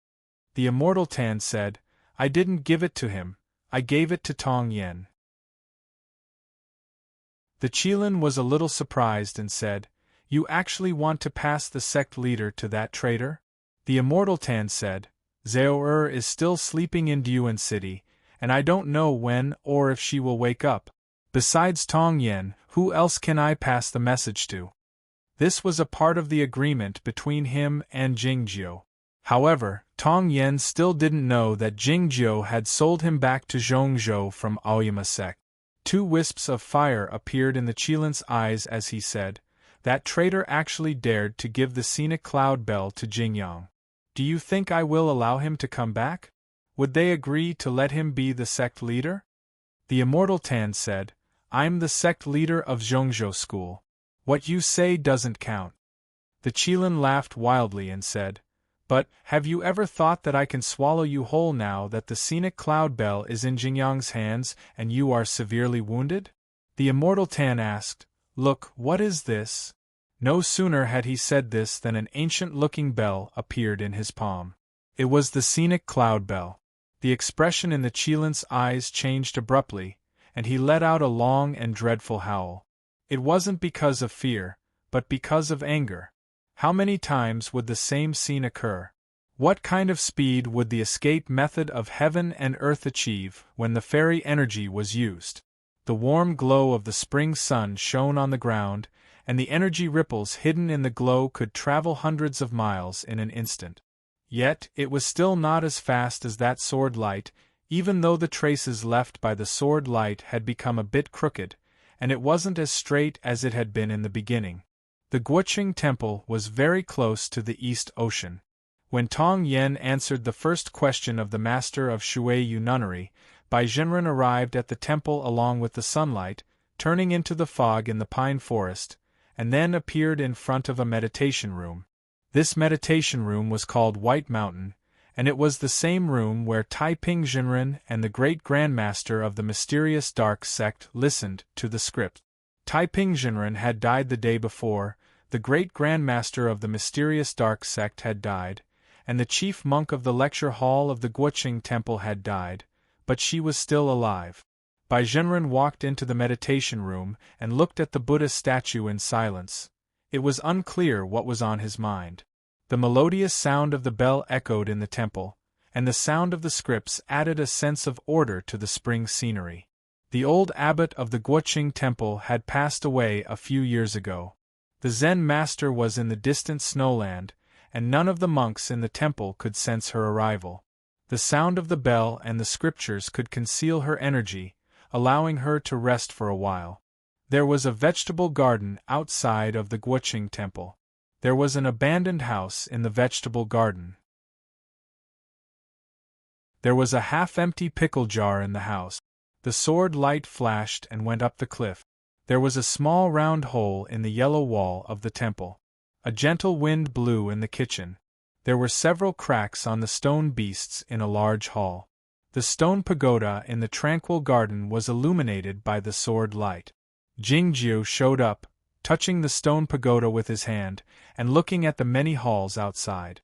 The immortal Tan said, "I didn't give it to him, I gave it to Tong Yen." The Qilin was a little surprised and said, "You actually want to pass the sect leader to that traitor?" The immortal Tan said, "Zhao is still sleeping in Duan City, and I don't know when or if she will wake up. Besides Tong Yen, who else can I pass the message to?" This was a part of the agreement between him and Jingjiu. However, Tong Yen still didn't know that Jingjiu had sold him back to Zhongzhou from Aoyama sect. 2 wisps of fire appeared in the Qilin's eyes as he said, "That traitor actually dared to give the scenic cloud bell to Jingyang. Do you think I will allow him to come back? Would they agree to let him be the sect leader?" The immortal Tan said, "I'm the sect leader of Zhongzhou school. What you say doesn't count." The Qilin laughed wildly and said, "But, have you ever thought that I can swallow you whole now that the scenic cloud bell is in Jingyang's hands and you are severely wounded?" The immortal Tan asked, "Look, what is this?" No sooner had he said this than an ancient-looking bell appeared in his palm. It was the scenic cloud bell. The expression in the Qilin's eyes changed abruptly, and he let out a long and dreadful howl. It wasn't because of fear, but because of anger. How many times would the same scene occur? What kind of speed would the escape method of heaven and earth achieve when the fairy energy was used? The warm glow of the spring sun shone on the ground, and the energy ripples hidden in the glow could travel hundreds of miles in an instant. Yet, it was still not as fast as that sword light, even though the traces left by the sword light had become a bit crooked, and it wasn't as straight as it had been in the beginning. The Guoqing Temple was very close to the East Ocean. When Tong Yen answered the first question of the master of Shuiyu Nunnery, Bai Jinren arrived at the temple along with the sunlight, turning into the fog in the pine forest, and then appeared in front of a meditation room. This meditation room was called White Mountain, and it was the same room where Taiping Jinren and the great grandmaster of the mysterious dark sect listened to the script. Taiping Jinren had died the day before, the great grandmaster of the mysterious dark sect had died, and the chief monk of the lecture hall of the Guoqing Temple had died, but she was still alive. Bai Jinren walked into the meditation room and looked at the Buddha statue in silence. It was unclear what was on his mind. The melodious sound of the bell echoed in the temple, and the sound of the scripts added a sense of order to the spring scenery. The old abbot of the Guoqing Temple had passed away a few years ago. The Zen master was in the distant snowland, and none of the monks in the temple could sense her arrival. The sound of the bell and the scriptures could conceal her energy, allowing her to rest for a while. There was a vegetable garden outside of the Guoqing Temple. There was an abandoned house in the vegetable garden. There was a half-empty pickle jar in the house. The sword light flashed and went up the cliff. There was a small round hole in the yellow wall of the temple. A gentle wind blew in the kitchen. There were several cracks on the stone beasts in a large hall. The stone pagoda in the tranquil garden was illuminated by the sword light. Jingjiu showed up, touching the stone pagoda with his hand, and looking at the many halls outside.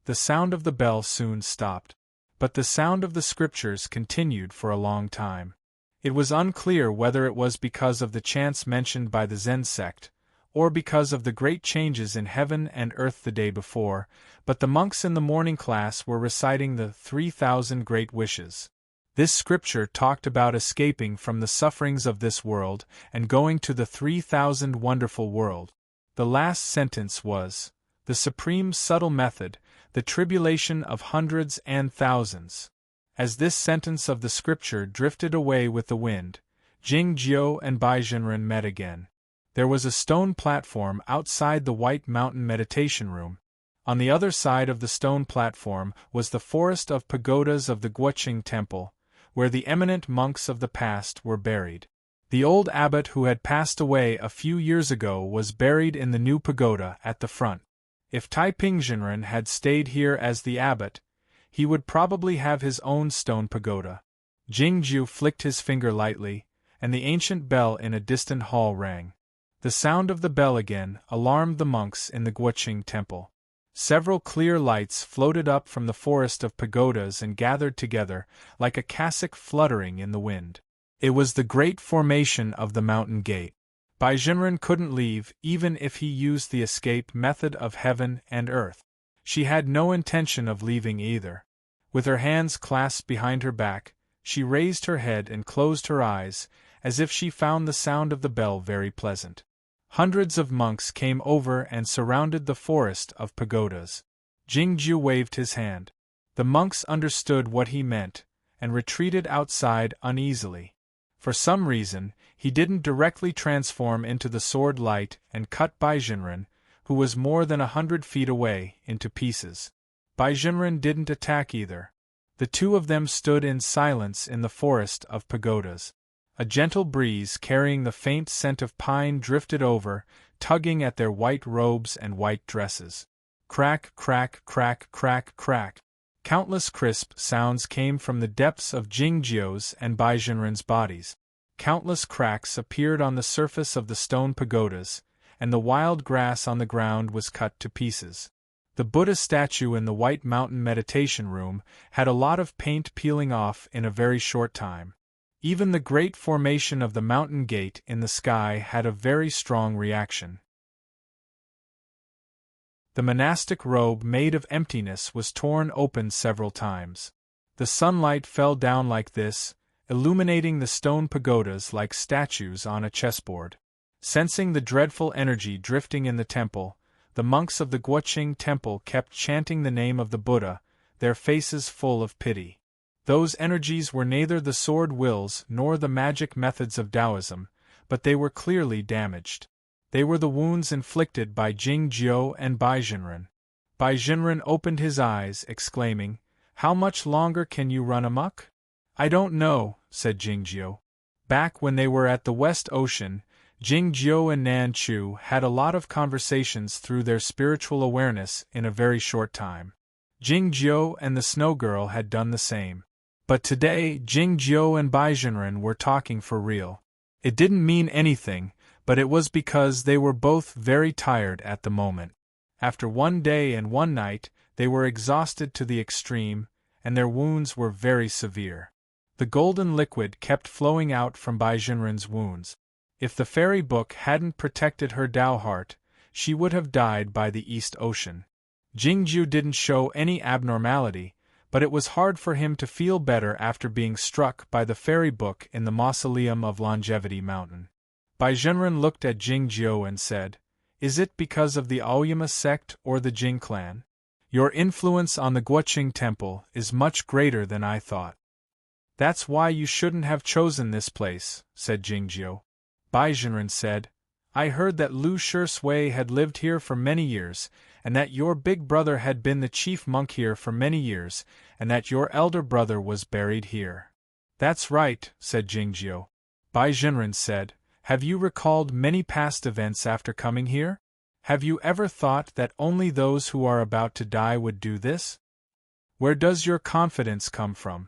The sound of the bell soon stopped. But the sound of the scriptures continued for a long time. It was unclear whether it was because of the chants mentioned by the Zen sect, or because of the great changes in heaven and earth the day before, but the monks in the morning class were reciting the 3,000 Great Wishes. This scripture talked about escaping from the sufferings of this world and going to the 3,000 wonderful world. The last sentence was, the supreme subtle method, the tribulation of hundreds and thousands. As this sentence of the scripture drifted away with the wind, Jingjiu and Bai Jinren met again. There was a stone platform outside the White Mountain meditation room. On the other side of the stone platform was the forest of pagodas of the Guoqing Temple, where the eminent monks of the past were buried. The old abbot who had passed away a few years ago was buried in the new pagoda at the front. If Taiping Jinren had stayed here as the abbot, he would probably have his own stone pagoda. Jingjiu flicked his finger lightly, and the ancient bell in a distant hall rang. The sound of the bell again alarmed the monks in the Guoqing Temple. Several clear lights floated up from the forest of pagodas and gathered together, like a cassock fluttering in the wind. It was the great formation of the mountain gate. Bai Jinren couldn't leave even if he used the escape method of heaven and earth. She had no intention of leaving either. With her hands clasped behind her back, she raised her head and closed her eyes, as if she found the sound of the bell very pleasant. Hundreds of monks came over and surrounded the forest of pagodas. Jingjiu waved his hand. The monks understood what he meant, and retreated outside uneasily. For some reason, he didn't directly transform into the sword light and cut Bai Jinren, who was more than 100 feet away, into pieces. Bai Jinren didn't attack either. The two of them stood in silence in the forest of pagodas. A gentle breeze carrying the faint scent of pine drifted over, tugging at their white robes and white dresses. Crack, crack, crack, crack, crack. Countless crisp sounds came from the depths of Jingjiu's and Bai Jinren's bodies. Countless cracks appeared on the surface of the stone pagodas, and the wild grass on the ground was cut to pieces. The Buddha statue in the White Mountain meditation room had a lot of paint peeling off in a very short time. Even the great formation of the mountain gate in the sky had a very strong reaction. The monastic robe made of emptiness was torn open several times. The sunlight fell down like this, illuminating the stone pagodas like statues on a chessboard. Sensing the dreadful energy drifting in the temple, the monks of the Guoqing temple kept chanting the name of the Buddha, their faces full of pity. Those energies were neither the sword wills nor the magic methods of Taoism, but they were clearly damaged. They were the wounds inflicted by Jing Jiu and Bai Jinren. Bai Jinren opened his eyes, exclaiming, "How much longer can you run amok?" "I don't know," said Jing Jiu. Back when they were at the West Ocean, Jing Jiu and Nan Chu had a lot of conversations through their spiritual awareness in a very short time. Jing Jiu and the Snow Girl had done the same. But today, Jing Jiu and Bai Jinren were talking for real. It didn't mean anything, but it was because they were both very tired at the moment. After one day and one night, they were exhausted to the extreme, and their wounds were very severe. The golden liquid kept flowing out from Bai Jinren's wounds. If the fairy book hadn't protected her Tao heart, she would have died by the East Ocean. Jingju didn't show any abnormality, but it was hard for him to feel better after being struck by the fairy book in the mausoleum of Longevity Mountain. Bai Jinren looked at Jingjiu and said, "Is it because of the Aoyama sect or the Jing clan? Your influence on the Guoqing temple is much greater than I thought." "That's why you shouldn't have chosen this place," said Jingjiu. Bai Jinren said, "I heard that Lu Shui had lived here for many years, and that your big brother had been the chief monk here for many years, and that your elder brother was buried here." "That's right," said Jingjiu. Bai Jinren said, "Have you recalled many past events after coming here? Have you ever thought that only those who are about to die would do this? Where does your confidence come from?"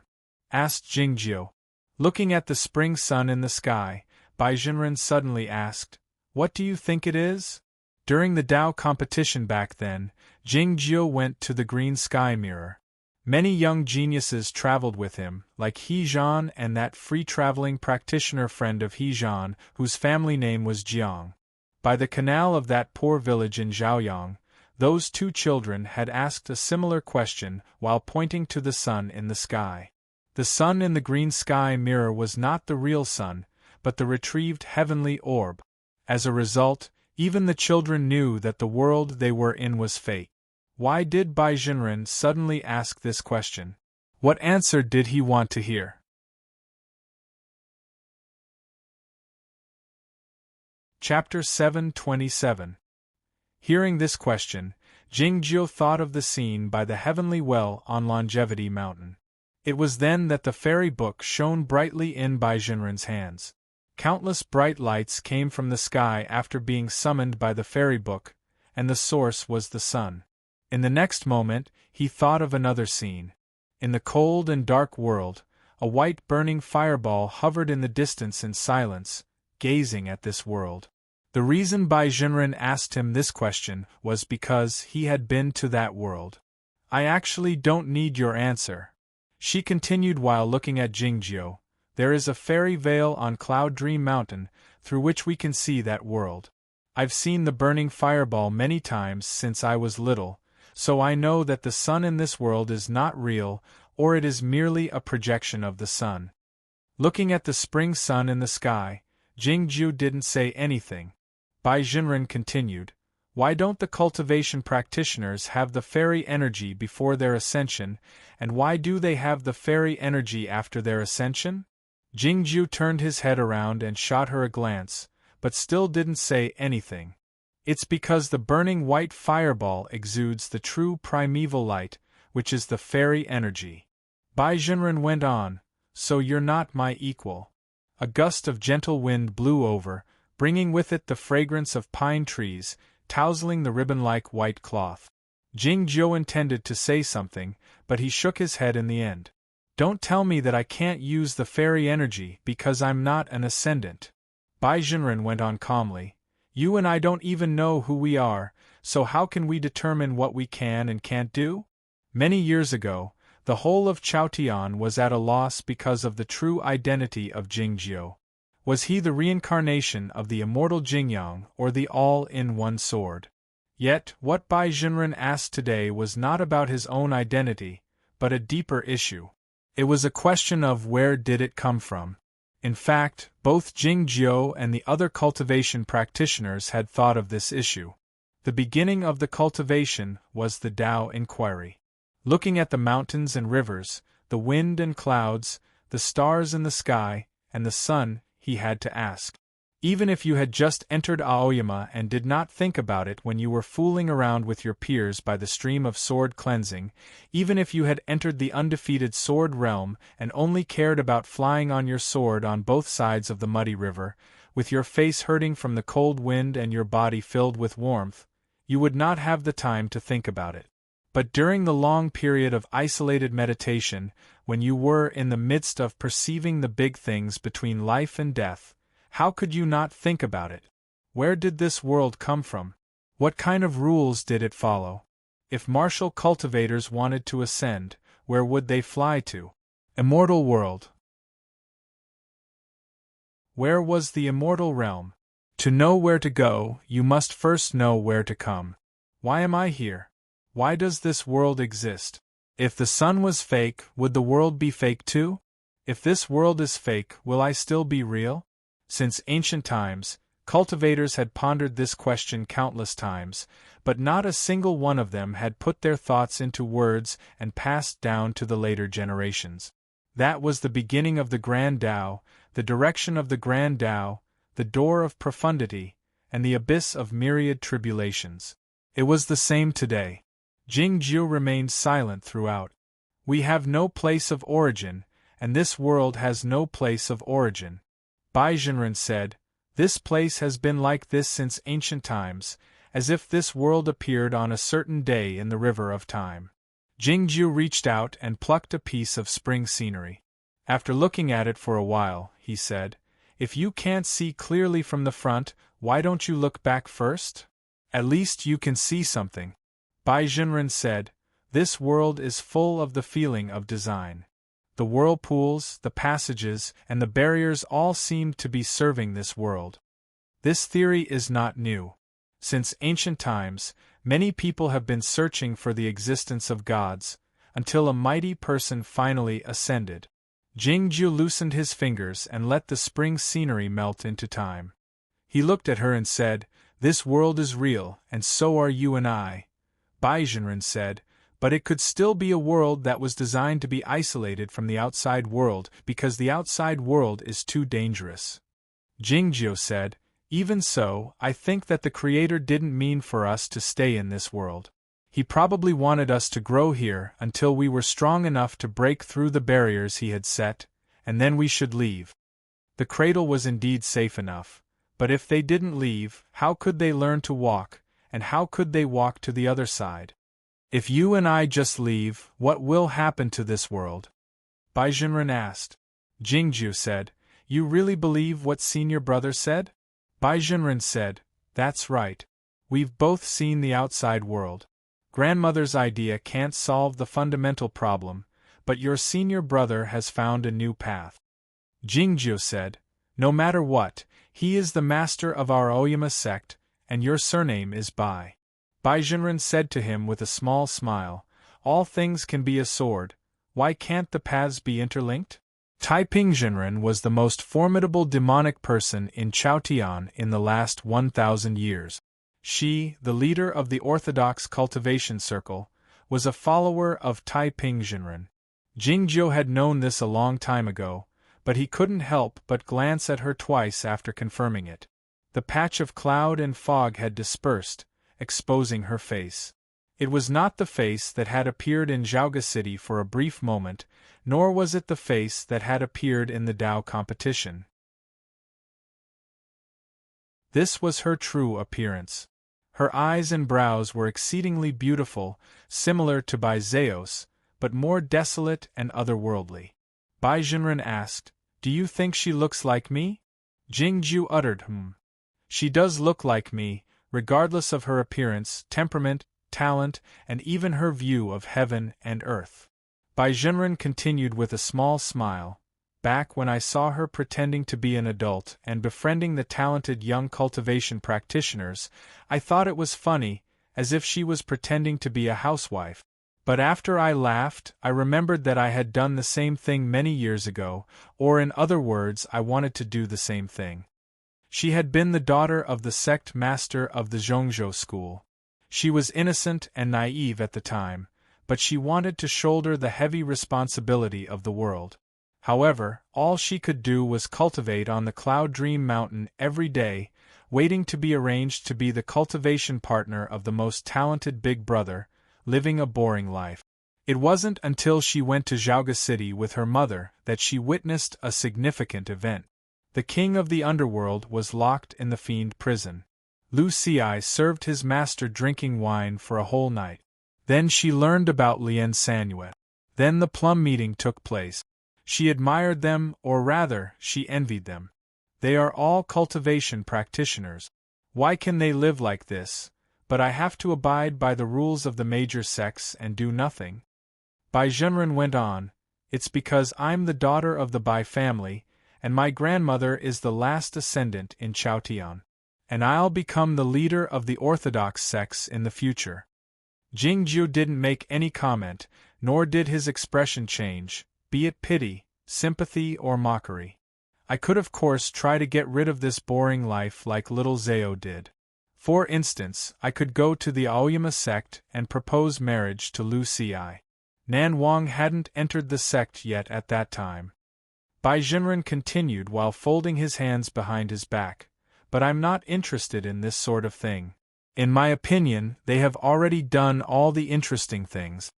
asked Jingjiu. Looking at the spring sun in the sky, Bai Jinren suddenly asked, "What do you think it is?" During the Tao competition back then, Jingjiu went to the green sky mirror. Many young geniuses traveled with him, like He Zhan and that free-traveling practitioner friend of He Zhan, whose family name was Jiang. By the canal of that poor village in Zhaoyang, those two children had asked a similar question while pointing to the sun in the sky. The sun in the green sky mirror was not the real sun, but the retrieved heavenly orb. As a result, even the children knew that the world they were in was fake. Why did Bai Jinren suddenly ask this question? What answer did he want to hear? Chapter 727. Hearing this question, Jingjiu thought of the scene by the heavenly well on Longevity Mountain. It was then that the fairy book shone brightly in Bai Jinren's hands. Countless bright lights came from the sky after being summoned by the fairy book, and the source was the sun. In the next moment, he thought of another scene. In the cold and dark world, a white burning fireball hovered in the distance in silence, gazing at this world. The reason Bai Jinren asked him this question was because he had been to that world. "I actually don't need your answer," she continued while looking at Jingjiu. "There is a fairy veil on Cloud Dream Mountain, through which we can see that world. I've seen the burning fireball many times since I was little, so I know that the sun in this world is not real, or it is merely a projection of the sun." Looking at the spring sun in the sky, Jingjiu didn't say anything. Bai Jinren continued, "Why don't the cultivation practitioners have the fairy energy before their ascension, and why do they have the fairy energy after their ascension?" Jingjiu turned his head around and shot her a glance, but still didn't say anything. "It's because the burning white fireball exudes the true primeval light, which is the fairy energy." Bai Jinren went on, "So you're not my equal." A gust of gentle wind blew over, bringing with it the fragrance of pine trees, tousling the ribbon-like white cloth. Jingjiu intended to say something, but he shook his head in the end. "Don't tell me that I can't use the fairy energy because I'm not an ascendant." Bai Jinren went on calmly, "You and I don't even know who we are, so how can we determine what we can and can't do?" Many years ago, the whole of Chaotian was at a loss because of the true identity of Jingjiu. Was he the reincarnation of the immortal Jingyang or the all-in-one sword? Yet, what Bai Jinren asked today was not about his own identity, but a deeper issue. It was a question of where did it come from. In fact, both Jing Jiu and the other cultivation practitioners had thought of this issue. The beginning of the cultivation was the Tao inquiry. Looking at the mountains and rivers, the wind and clouds, the stars in the sky, and the sun, he had to ask. Even if you had just entered Aoyama and did not think about it when you were fooling around with your peers by the stream of sword cleansing, even if you had entered the undefeated sword realm and only cared about flying on your sword on both sides of the muddy river, with your face hurting from the cold wind and your body filled with warmth, you would not have the time to think about it. But during the long period of isolated meditation, when you were in the midst of perceiving the big things between life and death, how could you not think about it? Where did this world come from? What kind of rules did it follow? If martial cultivators wanted to ascend, where would they fly to? Immortal world. Where was the immortal realm? To know where to go, you must first know where to come. Why am I here? Why does this world exist? If the sun was fake, would the world be fake too? If this world is fake, will I still be real? Since ancient times, cultivators had pondered this question countless times, but not a single one of them had put their thoughts into words and passed down to the later generations. That was the beginning of the Grand Tao, the direction of the Grand Tao, the door of profundity, and the abyss of myriad tribulations. It was the same today. Jing Jiu remained silent throughout. We have no place of origin, and this world has no place of origin. Bai Jinren said, "This place has been like this since ancient times, as if this world appeared on a certain day in the river of time." Jing Jiu reached out and plucked a piece of spring scenery. After looking at it for a while, he said, "If you can't see clearly from the front, why don't you look back first? At least you can see something." Bai Jinren said, "This world is full of the feeling of design. The whirlpools, the passages, and the barriers all seem to be serving this world. This theory is not new. Since ancient times, many people have been searching for the existence of gods, until a mighty person finally ascended." Jing Jiu loosened his fingers and let the spring scenery melt into time. He looked at her and said, "This world is real, and so are you and I." Bai Jinren said, "But it could still be a world that was designed to be isolated from the outside world because the outside world is too dangerous." Jing Jiu said, "Even so, I think that the Creator didn't mean for us to stay in this world. He probably wanted us to grow here until we were strong enough to break through the barriers He had set, and then we should leave." The cradle was indeed safe enough, but if they didn't leave, how could they learn to walk, and how could they walk to the other side? "If you and I just leave, what will happen to this world?" Bai Jinren asked. Jing Jiu said, "You really believe what senior brother said?" Bai Jinren said, "That's right. We've both seen the outside world. Grandmother's idea can't solve the fundamental problem, but your senior brother has found a new path." Jing Jiu said, "No matter what, he is the master of our Oyama sect, and your surname is Bai." Bai Jinren said to him with a small smile, "All things can be a sword, why can't the paths be interlinked?" Taiping Jinren was the most formidable demonic person in Chaotian in the last 1,000 years. She, the leader of the Orthodox cultivation circle, was a follower of Taiping Jinren. Jing Jiu had known this a long time ago, but he couldn't help but glance at her twice after confirming it. The patch of cloud and fog had dispersed, exposing her face. It was not the face that had appeared in Zhaoga City for a brief moment, nor was it the face that had appeared in the Tao competition. This was her true appearance. Her eyes and brows were exceedingly beautiful, similar to Bai Zeos, but more desolate and otherworldly. Bai Jinren asked, "Do you think she looks like me?" Jing Jiu uttered, "She does look like me, regardless of her appearance, temperament, talent, and even her view of heaven and earth." Bai Jinren continued with a small smile, "Back when I saw her pretending to be an adult and befriending the talented young cultivation practitioners, I thought it was funny, as if she was pretending to be a housewife. But after I laughed, I remembered that I had done the same thing many years ago, or in other words, I wanted to do the same thing. She had been the daughter of the sect master of the Zhongzhou school. She was innocent and naive at the time, but she wanted to shoulder the heavy responsibility of the world. However, all she could do was cultivate on the Cloud Dream Mountain every day, waiting to be arranged to be the cultivation partner of the most talented big brother, living a boring life. It wasn't until she went to Zhaoga City with her mother that she witnessed a significant event. The king of the underworld was locked in the fiend prison. Lu Xi served his master drinking wine for a whole night. Then she learned about Lien Sanyue. Then the plum meeting took place. She admired them, or rather, she envied them. They are all cultivation practitioners. Why can they live like this? But I have to abide by the rules of the major sects and do nothing. Bai Zhenren went on, it's because I'm the daughter of the Bai family, and my grandmother is the last ascendant in Chaotian. And I'll become the leader of the orthodox sects in the future. Jingjiu didn't make any comment, nor did his expression change, be it pity, sympathy or mockery. I could of course try to get rid of this boring life like little Zhao did. For instance, I could go to the Aoyama sect and propose marriage to Lu Xi. Nan Wang hadn't entered the sect yet at that time. Bai Zhenren continued while folding his hands behind his back, but I'm not interested in this sort of thing. In my opinion, they have already done all the interesting things.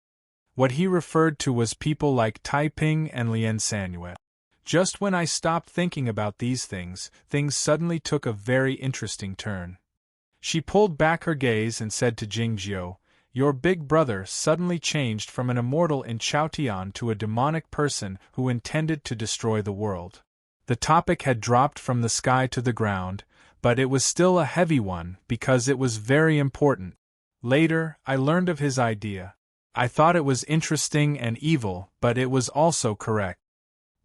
What he referred to was people like Taiping and Lien Sanyue. Just when I stopped thinking about these things suddenly took a very interesting turn. She pulled back her gaze and said to Jingjiu, your big brother suddenly changed from an immortal in Chaotian to a demonic person who intended to destroy the world. The topic had dropped from the sky to the ground, but it was still a heavy one because it was very important. Later, I learned of his idea. I thought it was interesting and evil, but it was also correct.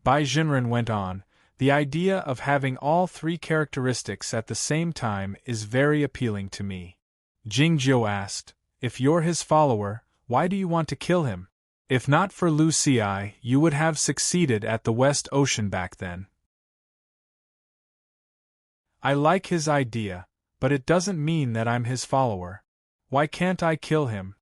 Bai Zhenren went on, the idea of having all three characteristics at the same time is very appealing to me. Jingjiu asked, if you're his follower, why do you want to kill him? If not for Lu Xi, you would have succeeded at the West Ocean back then. I like his idea, but it doesn't mean that I'm his follower. Why can't I kill him?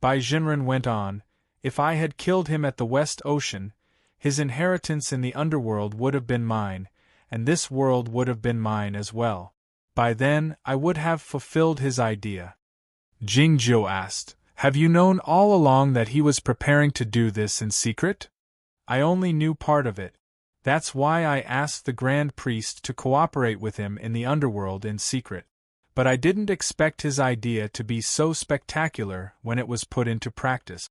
Bai Zhenren went on, if I had killed him at the West Ocean, his inheritance in the underworld would have been mine, and this world would have been mine as well. By then, I would have fulfilled his idea. Jingjiu asked, have you known all along that he was preparing to do this in secret? I only knew part of it. That's why I asked the Grand Priest to cooperate with him in the underworld in secret. But I didn't expect his idea to be so spectacular when it was put into practice.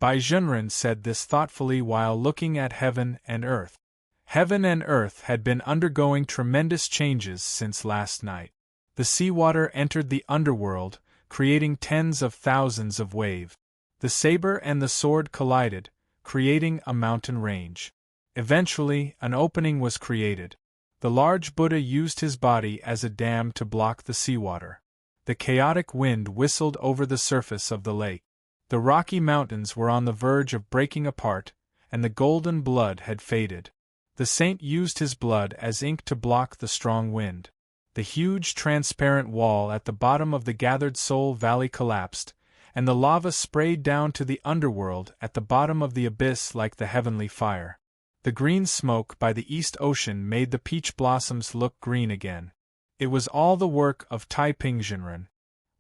Bai Zhenren said this thoughtfully while looking at heaven and earth. Heaven and earth had been undergoing tremendous changes since last night. The seawater entered the underworld, creating tens of thousands of waves. The saber and the sword collided, creating a mountain range. Eventually, an opening was created. The large Buddha used his body as a dam to block the seawater. The chaotic wind whistled over the surface of the lake. The Rocky Mountains were on the verge of breaking apart, and the golden blood had faded. The saint used his blood as ink to block the strong wind. The huge transparent wall at the bottom of the Gathered Soul Valley collapsed, and the lava sprayed down to the underworld at the bottom of the abyss like the heavenly fire. The green smoke by the East Ocean made the peach blossoms look green again. It was all the work of Taiping Zhenren.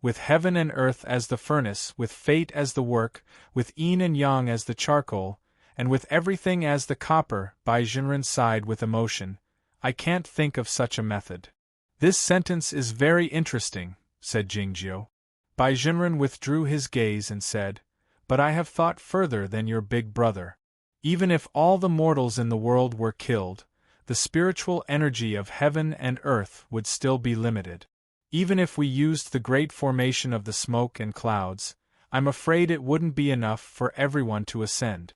With heaven and earth as the furnace, with fate as the work, with yin and yang as the charcoal, and with everything as the copper, Bai Zhenren sighed with emotion. I can't think of such a method. This sentence is very interesting, said Jingjiu. Bai Zhenren withdrew his gaze and said, but I have thought further than your big brother. Even if all the mortals in the world were killed, the spiritual energy of heaven and earth would still be limited. Even if we used the great formation of the smoke and clouds, I'm afraid it wouldn't be enough for everyone to ascend.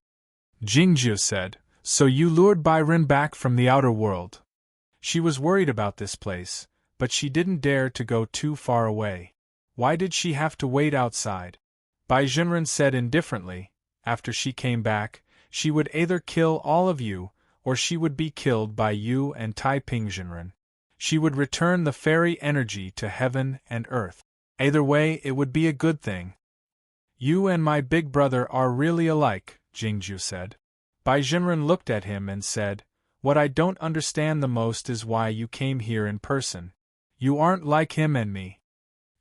Jingjiu said, so you lured Byron back from the outer world. She was worried about this place, but she didn't dare to go too far away. Why did she have to wait outside? Bai Jinren said indifferently, after she came back, she would either kill all of you, or she would be killed by you and Tai Ping Jinren. She would return the fairy energy to heaven and earth. Either way, it would be a good thing. You and my big brother are really alike, Jingju said. Bai Jinren looked at him and said, What I don't understand the most is why you came here in person. You aren't like him and me.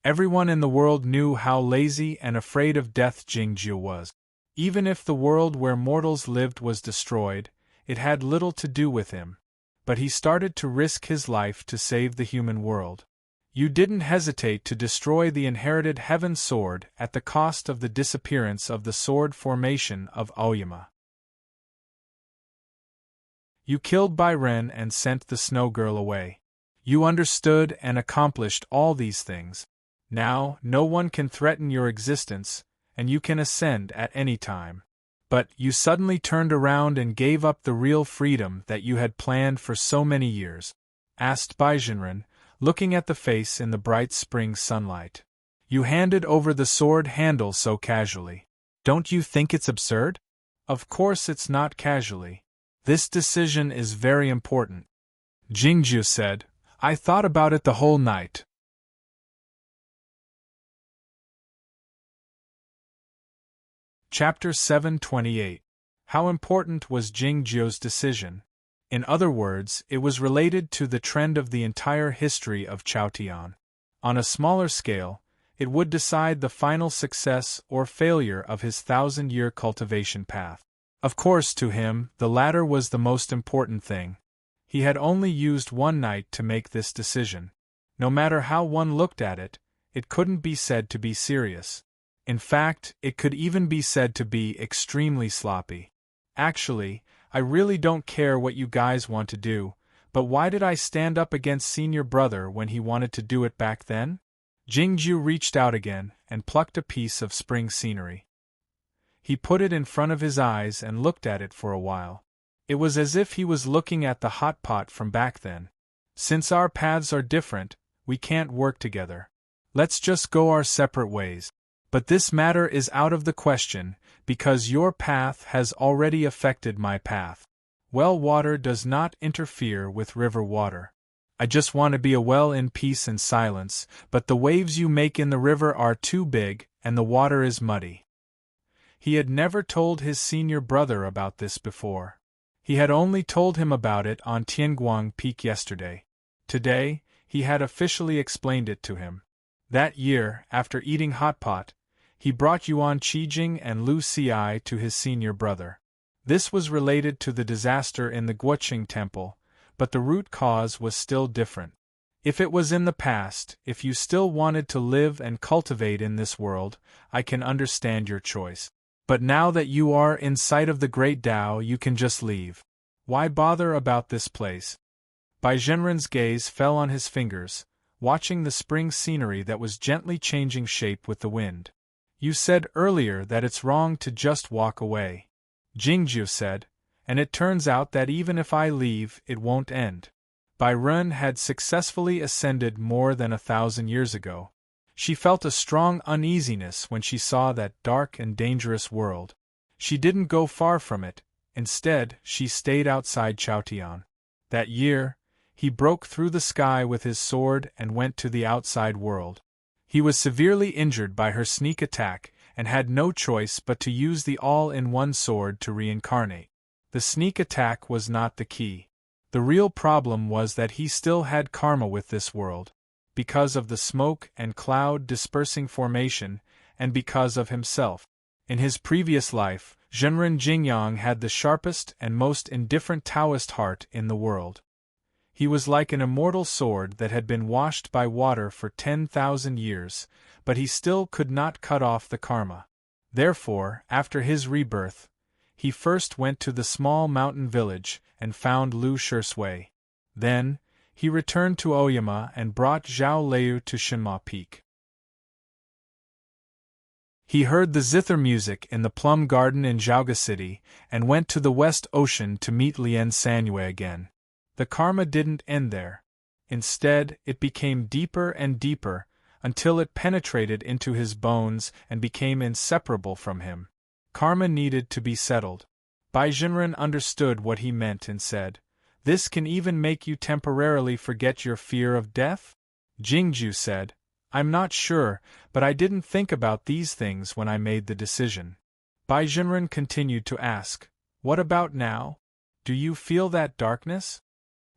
Everyone in the world knew how lazy and afraid of death Jingju was. Even if the world where mortals lived was destroyed, it had little to do with him. But he started to risk his life to save the human world. You didn't hesitate to destroy the inherited Heaven Sword at the cost of the disappearance of the sword formation of Aoyama. You killed Bai Ren and sent the Snow Girl away. You understood and accomplished all these things. Now, no one can threaten your existence, and you can ascend at any time. But you suddenly turned around and gave up the real freedom that you had planned for so many years? Asked Bai Jinren, looking at the face in the bright spring sunlight. You handed over the sword handle so casually. Don't you think it's absurd? Of course it's not casually. This decision is very important. Jingju said, I thought about it the whole night. Chapter 728. How important was Jingju's decision? In other words, it was related to the trend of the entire history of Chaotian. On a smaller scale, it would decide the final success or failure of his 1,000-year cultivation path. Of course, to him, the latter was the most important thing. He had only used one night to make this decision. No matter how one looked at it, it couldn't be said to be serious. In fact, it could even be said to be extremely sloppy. Actually, I really don't care what you guys want to do, but why did I stand up against senior brother when he wanted to do it back then? Jingju reached out again and plucked a piece of spring scenery. He put it in front of his eyes and looked at it for a while. It was as if he was looking at the hot pot from back then. Since our paths are different, we can't work together. Let's just go our separate ways. But this matter is out of the question, because your path has already affected my path. Well water does not interfere with river water. I just want to be a well in peace and silence, but the waves you make in the river are too big, and the water is muddy. He had never told his senior brother about this before. He had only told him about it on Tianguang Peak yesterday. Today, he had officially explained it to him. That year, after eating hot pot, he brought Yuan Qijing and Lu Xi to his senior brother. This was related to the disaster in the Guoqing temple, but the root cause was still different. If it was in the past, if you still wanted to live and cultivate in this world, I can understand your choice. But now that you are in sight of the great Tao, you can just leave. Why bother about this place? Bai Jinren's gaze fell on his fingers, watching the spring scenery that was gently changing shape with the wind. You said earlier that it's wrong to just walk away. Jingju said, and it turns out that even if I leave, it won't end. Bai Ren had successfully ascended more than 1,000 years ago. She felt a strong uneasiness when she saw that dark and dangerous world. She didn't go far from it. Instead, she stayed outside Chaotian. That year, he broke through the sky with his sword and went to the outside world. He was severely injured by her sneak attack and had no choice but to use the all-in-one sword to reincarnate. The sneak attack was not the key. The real problem was that he still had karma with this world, because of the smoke and cloud dispersing formation, and because of himself. In his previous life, Zhenren Jingyang had the sharpest and most indifferent Taoist heart in the world. He was like an immortal sword that had been washed by water for 10,000 years, but he still could not cut off the karma. Therefore, after his rebirth, he first went to the small mountain village and found Lu Shisui. Then, he returned to Aoyama and brought Zhao Leu to Shenma Peak. He heard the zither music in the plum garden in Zhaoga City and went to the West Ocean to meet Lien Sanyue again. The karma didn't end there. Instead, it became deeper and deeper, until it penetrated into his bones and became inseparable from him. Karma needed to be settled. Baizhenren understood what he meant and said, "This can even make you temporarily forget your fear of death?" Jingju said, "I'm not sure, but I didn't think about these things when I made the decision." Baizhenren continued to ask, "What about now? Do you feel that darkness?"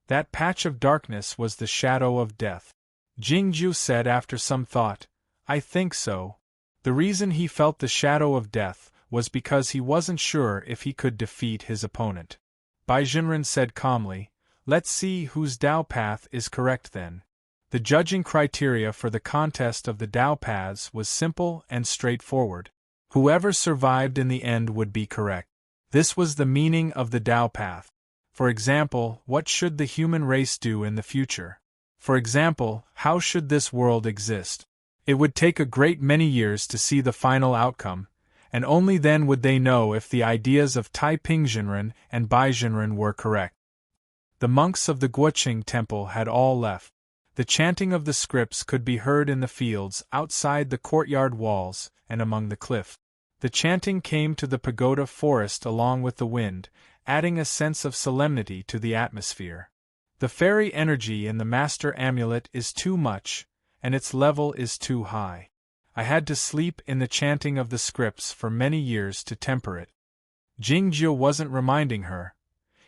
That patch of darkness was the shadow of death. Jingju said after some thought, "I think so." The reason he felt the shadow of death was because he wasn't sure if he could defeat his opponent. Baizhenren said calmly, "Let's see whose Dao path is correct then." The judging criteria for the contest of the Dao paths was simple and straightforward. Whoever survived in the end would be correct. This was the meaning of the Dao path. For example, what should the human race do in the future? For example, how should this world exist? It would take a great many years to see the final outcome, and only then would they know if the ideas of Taipingzhenren and Baizhenren were correct. The monks of the Guoqing temple had all left. The chanting of the scripts could be heard in the fields, outside the courtyard walls, and among the cliffs. The chanting came to the pagoda forest along with the wind, adding a sense of solemnity to the atmosphere. The fairy energy in the master amulet is too much, and its level is too high. I had to sleep in the chanting of the scripts for many years to temper it. Jingju wasn't reminding her.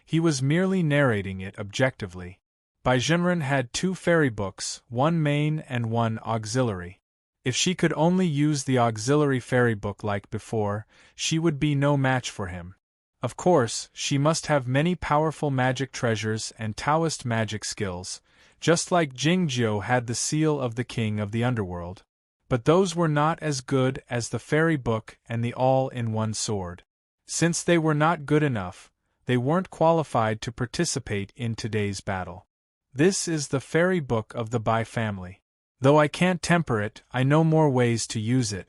He was merely narrating it objectively. Baizhenren had 2 fairy books, one main and one auxiliary. If she could only use the auxiliary fairy book like before, she would be no match for him. Of course, she must have many powerful magic treasures and Taoist magic skills, just like Jingjiu had the seal of the king of the underworld. But those were not as good as the fairy book and the all-in-one sword. Since they were not good enough, they weren't qualified to participate in today's battle. This is the fairy book of the Bai family. Though I can't temper it, I know more ways to use it.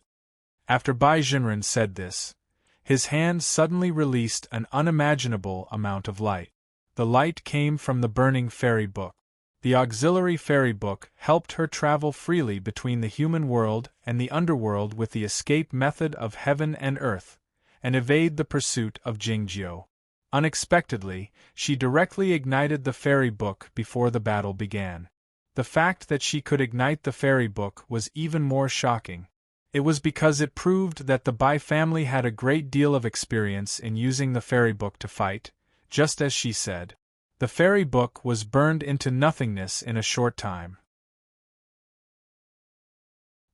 After Baizhenren said this, his hand suddenly released an unimaginable amount of light. The light came from the burning fairy book. The auxiliary fairy book helped her travel freely between the human world and the underworld with the escape method of heaven and earth, and evade the pursuit of Jingjiu. Unexpectedly, she directly ignited the fairy book before the battle began. The fact that she could ignite the fairy book was even more shocking. It was because it proved that the Bai family had a great deal of experience in using the fairy book to fight, just as she said. The fairy book was burned into nothingness in a short time.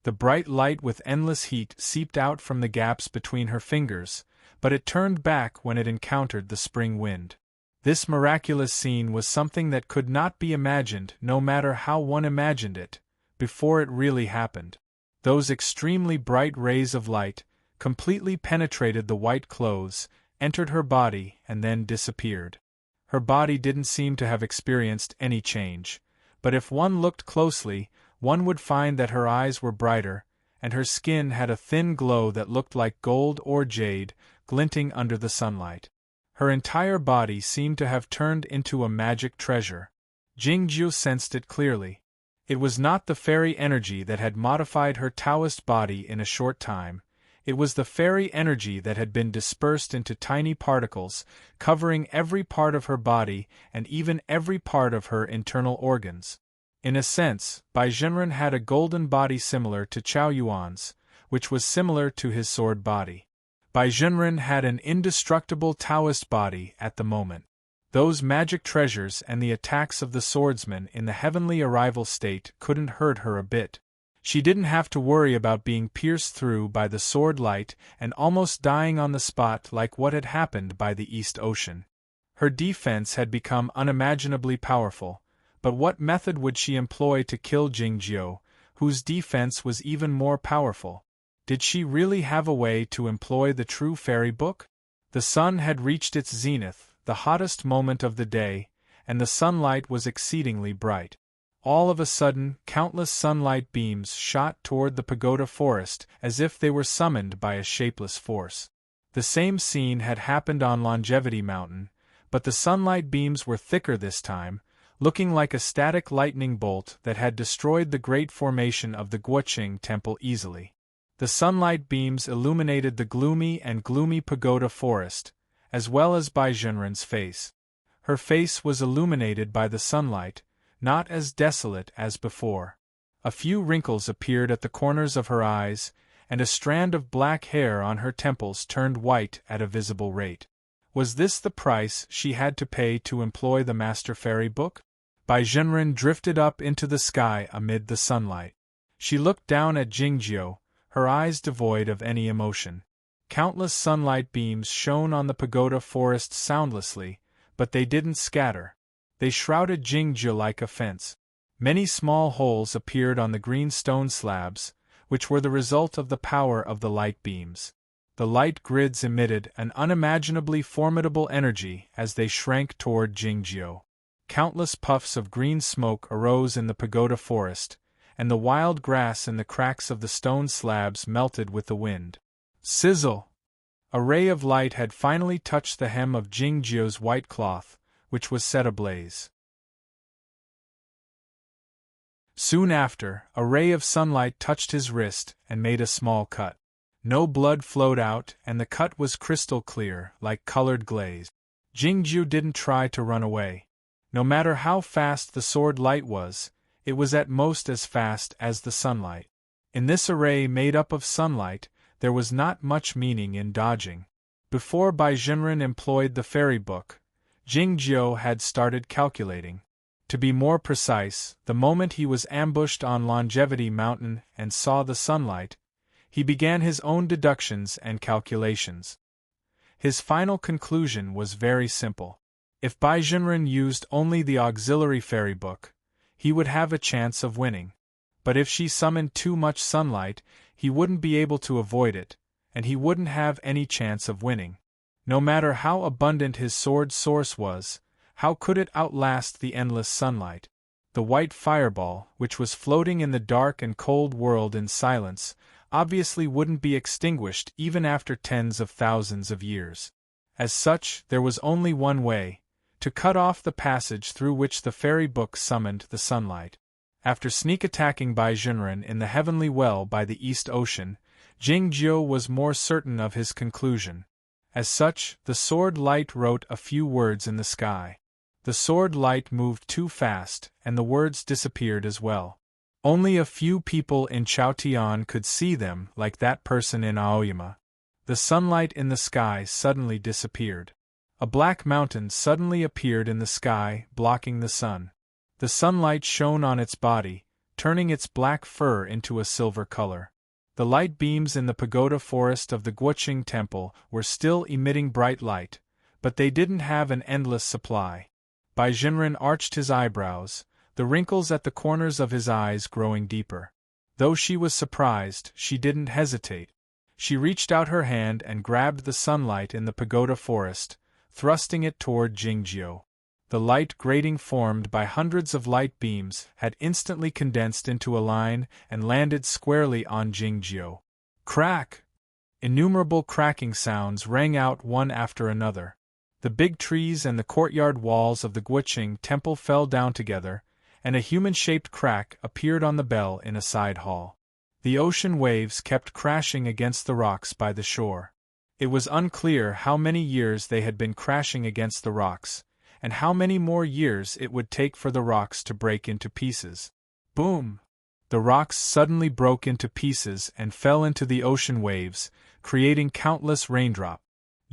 The bright light with endless heat seeped out from the gaps between her fingers, but it turned back when it encountered the spring wind. This miraculous scene was something that could not be imagined, no matter how one imagined it, before it really happened. Those extremely bright rays of light completely penetrated the white clothes, entered her body, and then disappeared. Her body didn't seem to have experienced any change, but if one looked closely, one would find that her eyes were brighter, and her skin had a thin glow that looked like gold or jade, glinting under the sunlight. Her entire body seemed to have turned into a magic treasure. Jingjiu sensed it clearly. It was not the fairy energy that had modified her Taoist body in a short time. It was the fairy energy that had been dispersed into tiny particles, covering every part of her body and even every part of her internal organs. In a sense, Baizhenren had a golden body similar to Chao Yuan's, which was similar to his sword body. Baizhenren had an indestructible Taoist body at the moment. Those magic treasures and the attacks of the swordsman in the heavenly arrival state couldn't hurt her a bit. She didn't have to worry about being pierced through by the sword light and almost dying on the spot like what had happened by the East Ocean. Her defense had become unimaginably powerful, but what method would she employ to kill Jingjiu, whose defense was even more powerful? Did she really have a way to employ the true fairy book? The sun had reached its zenith, the hottest moment of the day, and the sunlight was exceedingly bright. All of a sudden, countless sunlight beams shot toward the pagoda forest as if they were summoned by a shapeless force. The same scene had happened on Longevity Mountain, but the sunlight beams were thicker this time, looking like a static lightning bolt that had destroyed the great formation of the Guoqing temple easily. The sunlight beams illuminated the gloomy pagoda forest, as well as Bai Zhenren's face. Her face was illuminated by the sunlight, not as desolate as before. A few wrinkles appeared at the corners of her eyes, and a strand of black hair on her temples turned white at a visible rate. Was this the price she had to pay to employ the Master Fairy Book? Bai Zhenren drifted up into the sky amid the sunlight. She looked down at Jingjiu, her eyes devoid of any emotion. Countless sunlight beams shone on the pagoda forest soundlessly, but they didn't scatter. They shrouded Jingjiu like a fence. Many small holes appeared on the green stone slabs, which were the result of the power of the light beams. The light grids emitted an unimaginably formidable energy as they shrank toward Jingjiu. Countless puffs of green smoke arose in the pagoda forest, and the wild grass in the cracks of the stone slabs melted with the wind. Sizzle! A ray of light had finally touched the hem of Jingjiu's white cloth, which was set ablaze. Soon after, a ray of sunlight touched his wrist and made a small cut. No blood flowed out, and the cut was crystal clear, like colored glaze. Jingjiu didn't try to run away. No matter how fast the sword light was, it was at most as fast as the sunlight. In this array made up of sunlight, there was not much meaning in dodging. Before Bai Zhenren employed the fairy book, Jingjiu had started calculating. To be more precise, the moment he was ambushed on Longevity Mountain and saw the sunlight, he began his own deductions and calculations. His final conclusion was very simple. If Bai Zhenren used only the auxiliary fairy book, he would have a chance of winning. But if she summoned too much sunlight, he wouldn't be able to avoid it, and he wouldn't have any chance of winning. No matter how abundant his sword's source was, how could it outlast the endless sunlight? The white fireball, which was floating in the dark and cold world in silence, obviously wouldn't be extinguished even after tens of thousands of years. As such, there was only one way: to cut off the passage through which the fairy book summoned the sunlight. After sneak attacking Bai Zhenren in the heavenly well by the East Ocean, Jingjiu was more certain of his conclusion. As such, the sword light wrote a few words in the sky. The sword light moved too fast, and the words disappeared as well. Only a few people in Chaotian could see them, like that person in Aoyama. The sunlight in the sky suddenly disappeared. A black mountain suddenly appeared in the sky, blocking the sun. The sunlight shone on its body, turning its black fur into a silver color. The light beams in the pagoda forest of the Guoqing temple were still emitting bright light, but they didn't have an endless supply. Bai Zhenren arched his eyebrows, the wrinkles at the corners of his eyes growing deeper. Though she was surprised, she didn't hesitate. She reached out her hand and grabbed the sunlight in the pagoda forest, thrusting it toward Jingjiu. The light grating formed by hundreds of light beams had instantly condensed into a line and landed squarely on Jingjiu. Crack! Innumerable cracking sounds rang out one after another. The big trees and the courtyard walls of the Guoqing temple fell down together, and a human-shaped crack appeared on the bell in a side hall. The ocean waves kept crashing against the rocks by the shore. It was unclear how many years they had been crashing against the rocks, and how many more years it would take for the rocks to break into pieces. Boom! The rocks suddenly broke into pieces and fell into the ocean waves, creating countless raindrops.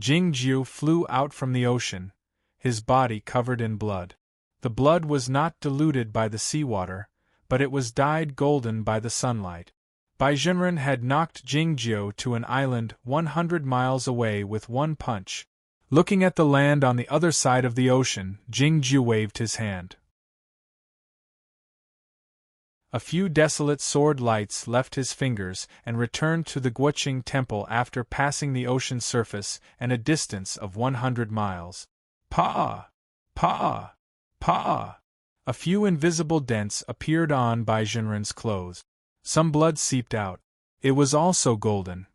Jingjiu flew out from the ocean, his body covered in blood. The blood was not diluted by the seawater, but it was dyed golden by the sunlight. Bai Zhenren had knocked Jingjiu to an island 100 miles away with one punch. Looking at the land on the other side of the ocean, Jingjiu waved his hand. A few desolate sword lights left his fingers and returned to the Guoqing temple after passing the ocean surface and a distance of 100 miles. Pa! Pa! Pa! A few invisible dents appeared on Bai Zhenren's clothes. Some blood seeped out. It was also golden.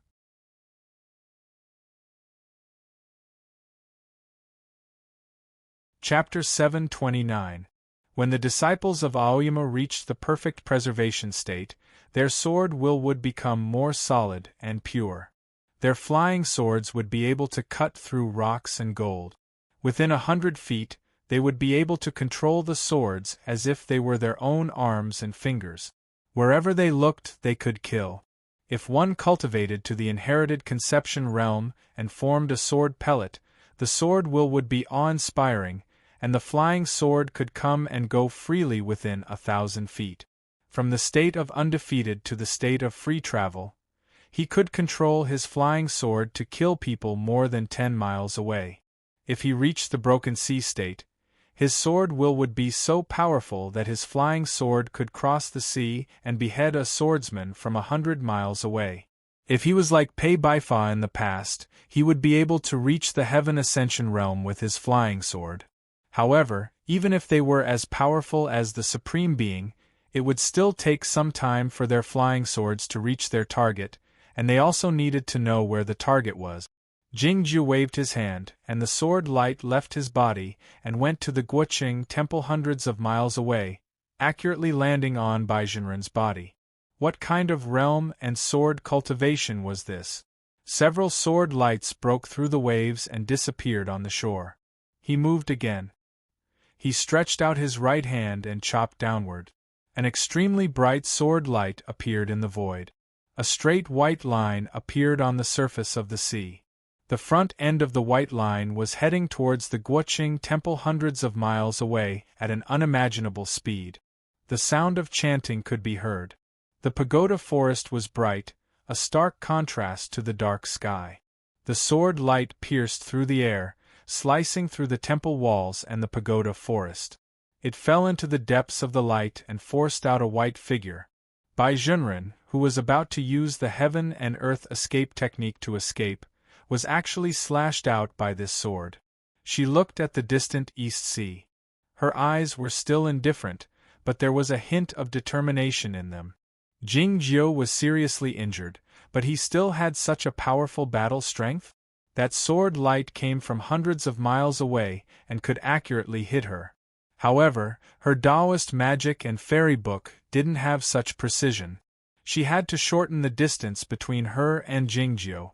Chapter 729. When the disciples of Aoyama reached the perfect preservation state, their sword will would become more solid and pure. Their flying swords would be able to cut through rocks and gold. Within 100 feet, they would be able to control the swords as if they were their own arms and fingers. Wherever they looked, they could kill. If one cultivated to the inherited conception realm and formed a sword pellet, the sword will would be awe-inspiring, and the flying sword could come and go freely within 1,000 feet. From the state of undefeated to the state of free travel, he could control his flying sword to kill people more than 10 miles away. If he reached the broken sea state, his sword will would be so powerful that his flying sword could cross the sea and behead a swordsman from 100 miles away. If he was like Pei Baifa in the past, he would be able to reach the heaven ascension realm with his flying sword. However, even if they were as powerful as the Supreme Being, it would still take some time for their flying swords to reach their target, and they also needed to know where the target was. Jingjiu waved his hand, and the sword light left his body and went to the Guoqing temple hundreds of miles away, accurately landing on Baijianren's body. What kind of realm and sword cultivation was this? Several sword lights broke through the waves and disappeared on the shore. He moved again. He stretched out his right hand and chopped downward. An extremely bright sword light appeared in the void. A straight white line appeared on the surface of the sea. The front end of the white line was heading towards the Guoqing temple hundreds of miles away at an unimaginable speed. The sound of chanting could be heard. The pagoda forest was bright, a stark contrast to the dark sky. The sword light pierced through the air, slicing through the temple walls and the pagoda forest. It fell into the depths of the light and forced out a white figure. Baijianren, who was about to use the heaven and earth escape technique to escape, was actually slashed out by this sword. She looked at the distant East Sea. Her eyes were still indifferent, but there was a hint of determination in them. Jingjiu was seriously injured, but he still had such a powerful battle strength? That sword light came from hundreds of miles away and could accurately hit her. However, her Taoist magic and fairy book didn't have such precision. She had to shorten the distance between her and Jingjiu.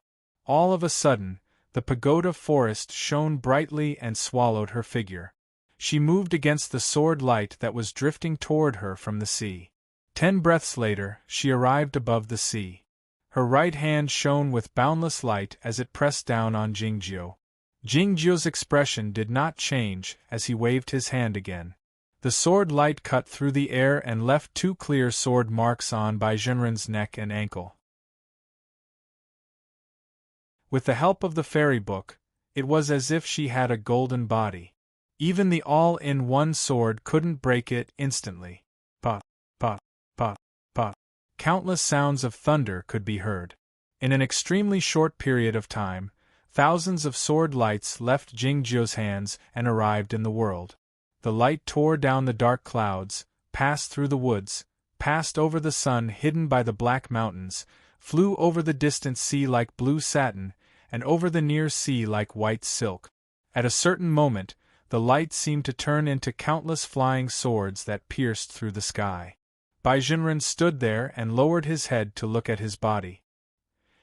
All of a sudden, the pagoda forest shone brightly and swallowed her figure. She moved against the sword light that was drifting toward her from the sea. 10 breaths later, she arrived above the sea. Her right hand shone with boundless light as it pressed down on Jingjiu. Jingjiu's expression did not change as he waved his hand again. The sword light cut through the air and left 2 clear sword marks on Baijianren's neck and ankle. With the help of the fairy book, it was as if she had a golden body. Even the all-in-one sword couldn't break it instantly. Pa, pa, pa, pa. Countless sounds of thunder could be heard. In an extremely short period of time, thousands of sword lights left Jingjiu's hands and arrived in the world. The light tore down the dark clouds, passed through the woods, passed over the sun hidden by the black mountains, flew over the distant sea like blue satin, and over the near sea like white silk. At a certain moment, the light seemed to turn into countless flying swords that pierced through the sky. Baijianren stood there and lowered his head to look at his body.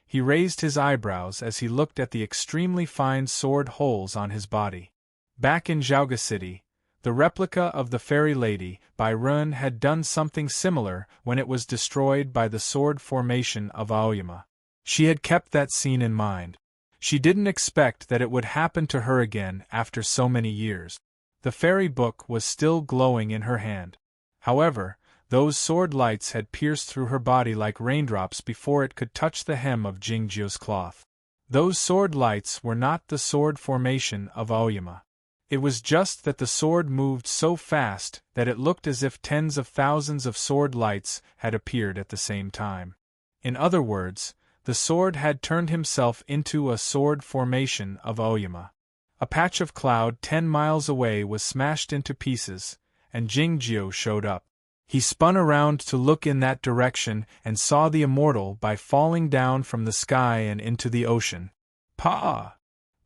He raised his eyebrows as he looked at the extremely fine sword holes on his body. Back in Zhaoga City, the replica of the fairy lady, Bairen, had done something similar when it was destroyed by the sword formation of Aoyama. She had kept that scene in mind. She didn't expect that it would happen to her again after so many years. The fairy book was still glowing in her hand. However, those sword lights had pierced through her body like raindrops before it could touch the hem of Jingjiu's cloth. Those sword lights were not the sword formation of Aoyama. It was just that the sword moved so fast that it looked as if tens of thousands of sword lights had appeared at the same time. In other words, the sword had turned himself into a sword formation of Aoyama. A patch of cloud 10 miles away was smashed into pieces, and Jingjiu showed up. He spun around to look in that direction and saw the immortal by falling down from the sky and into the ocean. Pa!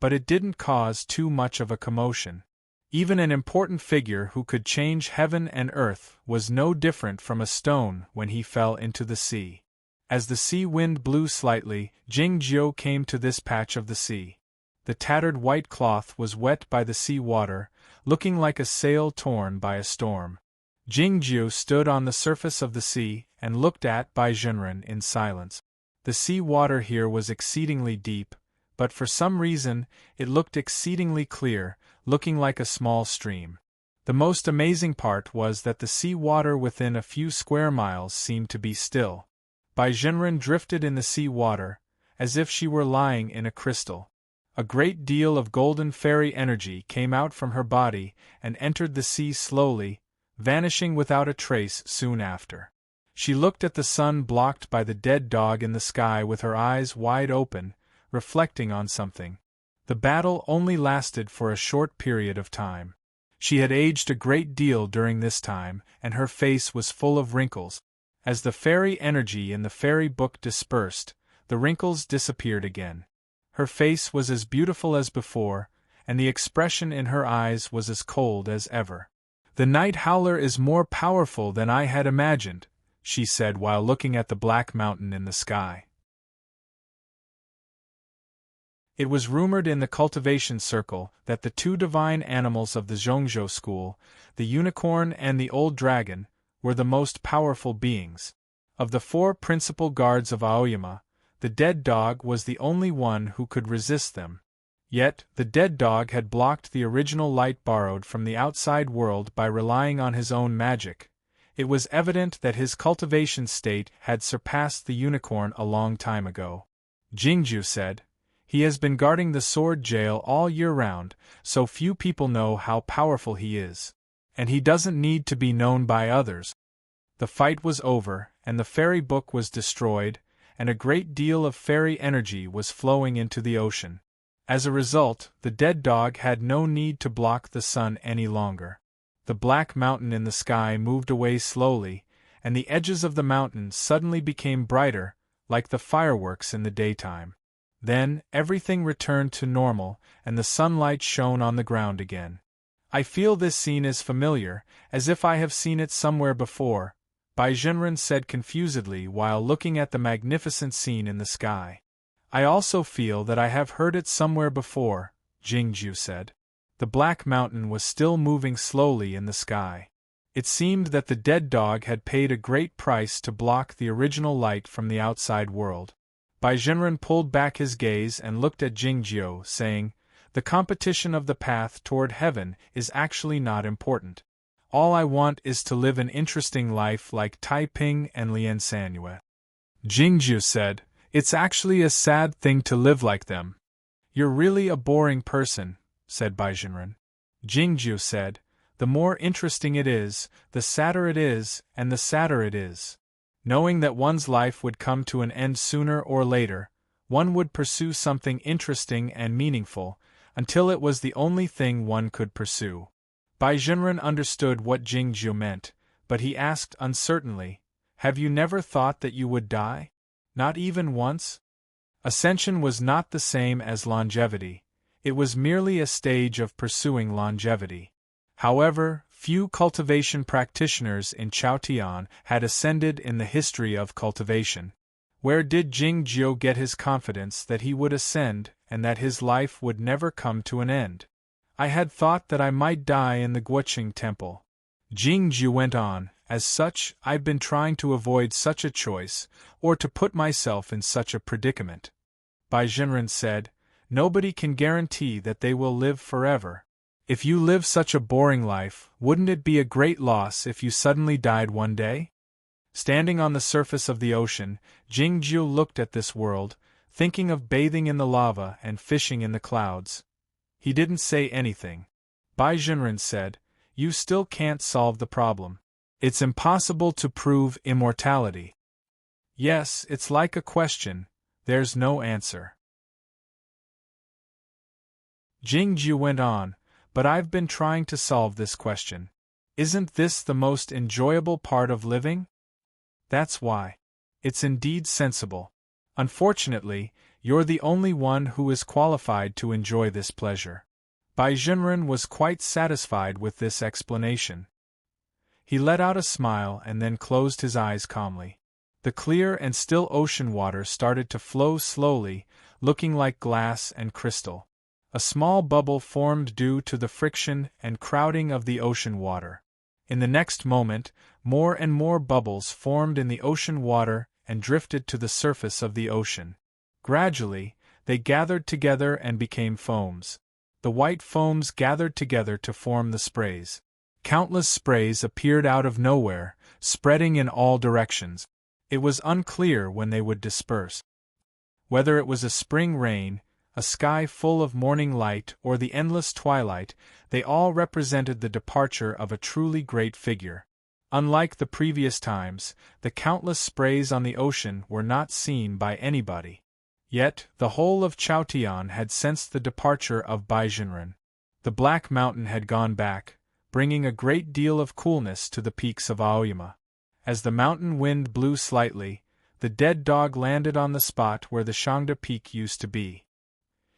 But it didn't cause too much of a commotion. Even an important figure who could change heaven and earth was no different from a stone when he fell into the sea. As the sea wind blew slightly, Jingjiu came to this patch of the sea. The tattered white cloth was wet by the sea water, looking like a sail torn by a storm. Jingjiu stood on the surface of the sea and looked at Bai Junren in silence. The sea water here was exceedingly deep, but for some reason it looked exceedingly clear, looking like a small stream. The most amazing part was that the sea water within a few square miles seemed to be still. Bai Junren drifted in the sea water, as if she were lying in a crystal. A great deal of golden fairy energy came out from her body and entered the sea slowly, vanishing without a trace soon after. She looked at the sun blocked by the dead dog in the sky with her eyes wide open, reflecting on something. The battle only lasted for a short period of time. She had aged a great deal during this time, and her face was full of wrinkles. As the fairy energy in the fairy book dispersed, the wrinkles disappeared again. Her face was as beautiful as before, and the expression in her eyes was as cold as ever. "The night howler is more powerful than I had imagined," she said while looking at the black mountain in the sky. It was rumored in the cultivation circle that the two divine animals of the Zhongzhou school, the unicorn and the old dragon, were the most powerful beings. Of the four principal guards of Aoyama, the dead dog was the only one who could resist them. Yet, the dead dog had blocked the original light borrowed from the outside world by relying on his own magic. It was evident that his cultivation state had surpassed the unicorn a long time ago. Jingju said, "He has been guarding the sword jail all year round, so few people know how powerful he is. And he doesn't need to be known by others." The fight was over, and the fairy book was destroyed, and a great deal of fairy energy was flowing into the ocean. As a result, the dead dog had no need to block the sun any longer. The black mountain in the sky moved away slowly, and the edges of the mountain suddenly became brighter, like the fireworks in the daytime. Then, everything returned to normal, and the sunlight shone on the ground again. "I feel this scene is familiar, as if I have seen it somewhere before," Bai Junren said confusedly while looking at the magnificent scene in the sky. "I also feel that I have heard it somewhere before," Jingju said. The black mountain was still moving slowly in the sky. It seemed that the dead dog had paid a great price to block the original light from the outside world. Bai Junren pulled back his gaze and looked at Jingjiu, saying, "The competition of the path toward heaven is actually not important. All I want is to live an interesting life like Taiping and Lian Sanyue." Jingjiu said, "It's actually a sad thing to live like them." "You're really a boring person," said Bai Junren. Jingjiu said, "The more interesting it is, the sadder it is, and the sadder it is. Knowing that one's life would come to an end sooner or later, one would pursue something interesting and meaningful, until it was the only thing one could pursue." Bai Junren understood what Jingjiu meant, but he asked uncertainly, "Have you never thought that you would die? Not even once?" Ascension was not the same as longevity. It was merely a stage of pursuing longevity. However, few cultivation practitioners in Chaotian had ascended in the history of cultivation. Where did Jingjiu get his confidence that he would ascend and that his life would never come to an end? "I had thought that I might die in the Guoqing temple," Jingjiu went on. "As such, I've been trying to avoid such a choice, or to put myself in such a predicament." Bai Junren said, "Nobody can guarantee that they will live forever. If you live such a boring life, wouldn't it be a great loss if you suddenly died one day?" Standing on the surface of the ocean, Jingjiu looked at this world, thinking of bathing in the lava and fishing in the clouds. He didn't say anything. Bai Junren said, "You still can't solve the problem. It's impossible to prove immortality." "Yes, it's like a question. There's no answer." Jingjiu went on, "But I've been trying to solve this question. Isn't this the most enjoyable part of living? That's why. It's indeed sensible. Unfortunately, you're the only one who is qualified to enjoy this pleasure." Bai Junren was quite satisfied with this explanation. He let out a smile and then closed his eyes calmly. The clear and still ocean water started to flow slowly, looking like glass and crystal. A small bubble formed due to the friction and crowding of the ocean water. In the next moment, more and more bubbles formed in the ocean water and drifted to the surface of the ocean. Gradually, they gathered together and became foams. The white foams gathered together to form the sprays. Countless sprays appeared out of nowhere, spreading in all directions. It was unclear when they would disperse. Whether it was a spring rain, a sky full of morning light, or the endless twilight, they all represented the departure of a truly great figure. Unlike the previous times, the countless sprays on the ocean were not seen by anybody. Yet, the whole of Chaotian had sensed the departure of Bai Junren. The Black Mountain had gone back, bringing a great deal of coolness to the peaks of Aoyama. As the mountain wind blew slightly, the dead dog landed on the spot where the Shangda Peak used to be.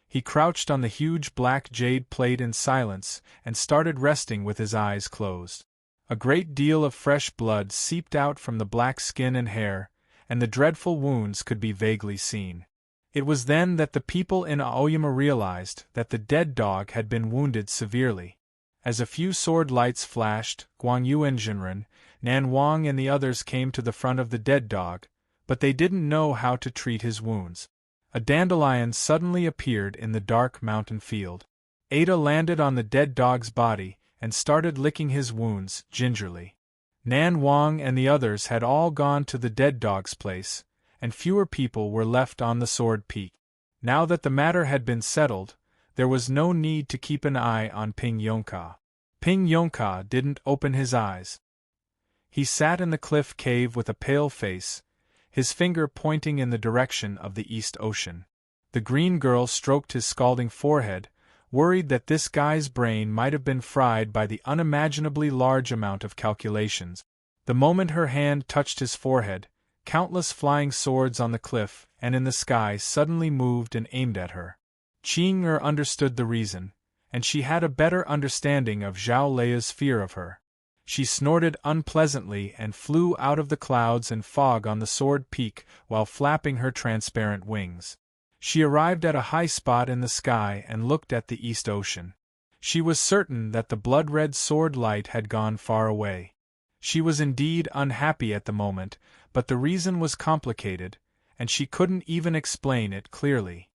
He crouched on the huge black jade plate in silence and started resting with his eyes closed. A great deal of fresh blood seeped out from the black skin and hair, and the dreadful wounds could be vaguely seen. It was then that the people in Aoyama realized that the dead dog had been wounded severely. As a few sword lights flashed, Guangyu and Junren, Nan Wang and the others came to the front of the dead dog, but they didn't know how to treat his wounds. A dandelion suddenly appeared in the dark mountain field. Ada landed on the dead dog's body and started licking his wounds gingerly. Nan Wang and the others had all gone to the dead dog's place, and fewer people were left on the Sword Peak. Now that the matter had been settled, there was no need to keep an eye on Ping Yongka. Ping Yongka didn't open his eyes. He sat in the cliff cave with a pale face, his finger pointing in the direction of the East Ocean. The green girl stroked his scalding forehead, worried that this guy's brain might have been fried by the unimaginably large amount of calculations. The moment her hand touched his forehead, countless flying swords on the cliff and in the sky suddenly moved and aimed at her. Qing understood the reason, and she had a better understanding of Zhao Leia's fear of her. She snorted unpleasantly and flew out of the clouds and fog on the Sword Peak while flapping her transparent wings. She arrived at a high spot in the sky and looked at the East Ocean. She was certain that the blood-red sword light had gone far away. She was indeed unhappy at the moment, but the reason was complicated, and she couldn't even explain it clearly.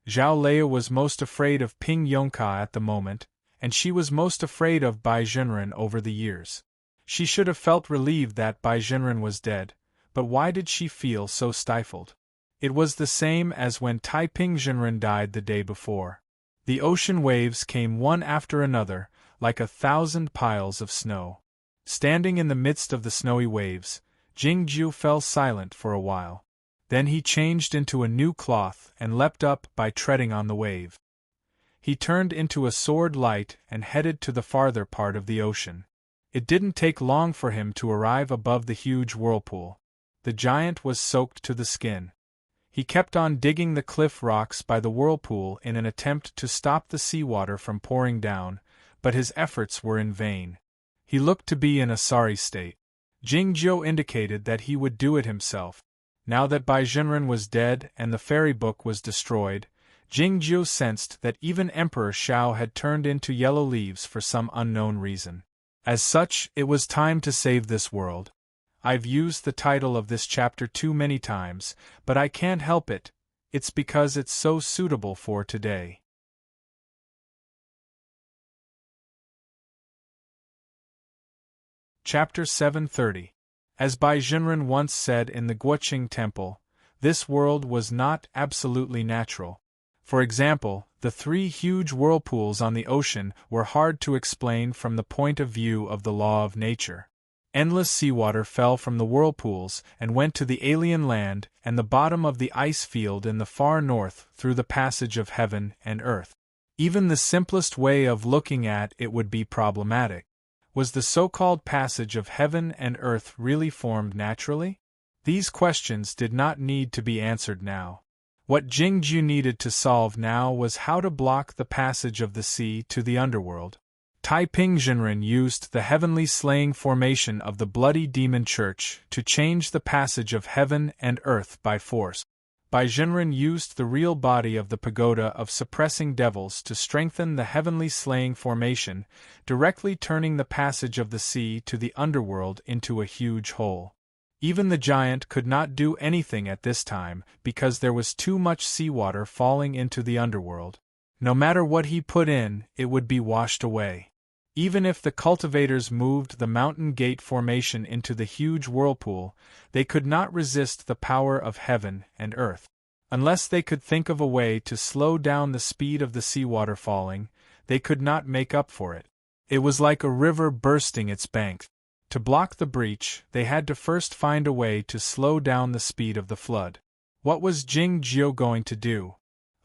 Zhao Leia was most afraid of Ping Yongka at the moment, and she was most afraid of Bai Junren over the years. She should have felt relieved that Bai Junren was dead, but why did she feel so stifled? It was the same as when Taiping Junren died the day before. The ocean waves came one after another, like 1,000 piles of snow. Standing in the midst of the snowy waves, Jingju fell silent for a while. Then he changed into a new cloth and leapt up by treading on the wave. He turned into a sword light and headed to the farther part of the ocean. It didn't take long for him to arrive above the huge whirlpool. The giant was soaked to the skin. He kept on digging the cliff rocks by the whirlpool in an attempt to stop the seawater from pouring down, but his efforts were in vain. He looked to be in a sorry state. Jingzhou indicated that he would do it himself. Now that Bai Junren was dead and the fairy book was destroyed, Jingzhou sensed that even Emperor Shao had turned into yellow leaves for some unknown reason. As such, it was time to save this world. I've used the title of this chapter too many times, but I can't help it. It's because it's so suitable for today. Chapter 730. As Bai Junren once said in the Guoqing Temple, this world was not absolutely natural. For example, the 3 huge whirlpools on the ocean were hard to explain from the point of view of the law of nature. Endless seawater fell from the whirlpools and went to the alien land and the bottom of the ice field in the far north through the passage of heaven and earth. Even the simplest way of looking at it would be problematic. Was the so-called passage of heaven and earth really formed naturally? These questions did not need to be answered now. What Jingju needed to solve now was how to block the passage of the sea to the underworld. Taiping-Jinren used the heavenly slaying formation of the Bloody Demon Church to change the passage of heaven and earth by force. Jinren used the real body of the pagoda of suppressing devils to strengthen the heavenly slaying formation, directly turning the passage of the sea to the underworld into a huge hole. Even the giant could not do anything at this time because there was too much seawater falling into the underworld. No matter what he put in, it would be washed away. Even if the cultivators moved the mountain gate formation into the huge whirlpool, they could not resist the power of heaven and earth. Unless they could think of a way to slow down the speed of the seawater falling, they could not make up for it. It was like a river bursting its banks. To block the breach, they had to first find a way to slow down the speed of the flood. What was Jingjiu going to do?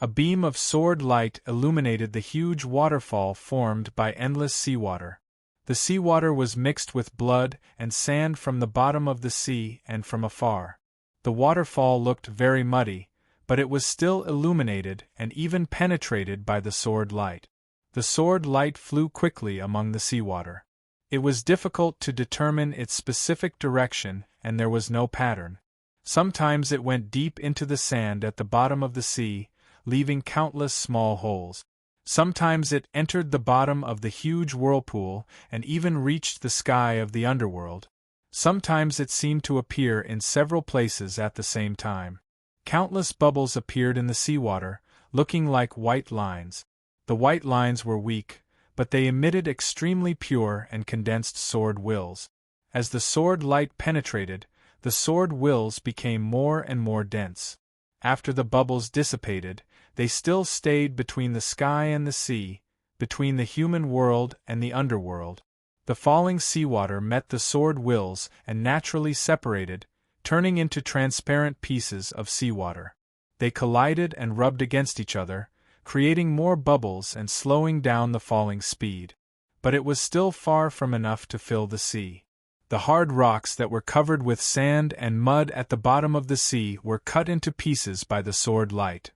A beam of sword light illuminated the huge waterfall formed by endless seawater. The seawater was mixed with blood and sand from the bottom of the sea and from afar. The waterfall looked very muddy, but it was still illuminated and even penetrated by the sword light. The sword light flew quickly among the seawater. It was difficult to determine its specific direction, and there was no pattern. Sometimes it went deep into the sand at the bottom of the sea, leaving countless small holes. Sometimes it entered the bottom of the huge whirlpool and even reached the sky of the underworld. Sometimes it seemed to appear in several places at the same time. Countless bubbles appeared in the seawater, looking like white lines. The white lines were weak, but they emitted extremely pure and condensed sword wills. As the sword light penetrated, the sword wills became more and more dense. After the bubbles dissipated, they still stayed between the sky and the sea, between the human world and the underworld. The falling seawater met the sword wills and naturally separated, turning into transparent pieces of seawater. They collided and rubbed against each other, creating more bubbles and slowing down the falling speed. But it was still far from enough to fill the sea. The hard rocks that were covered with sand and mud at the bottom of the sea were cut into pieces by the sword light.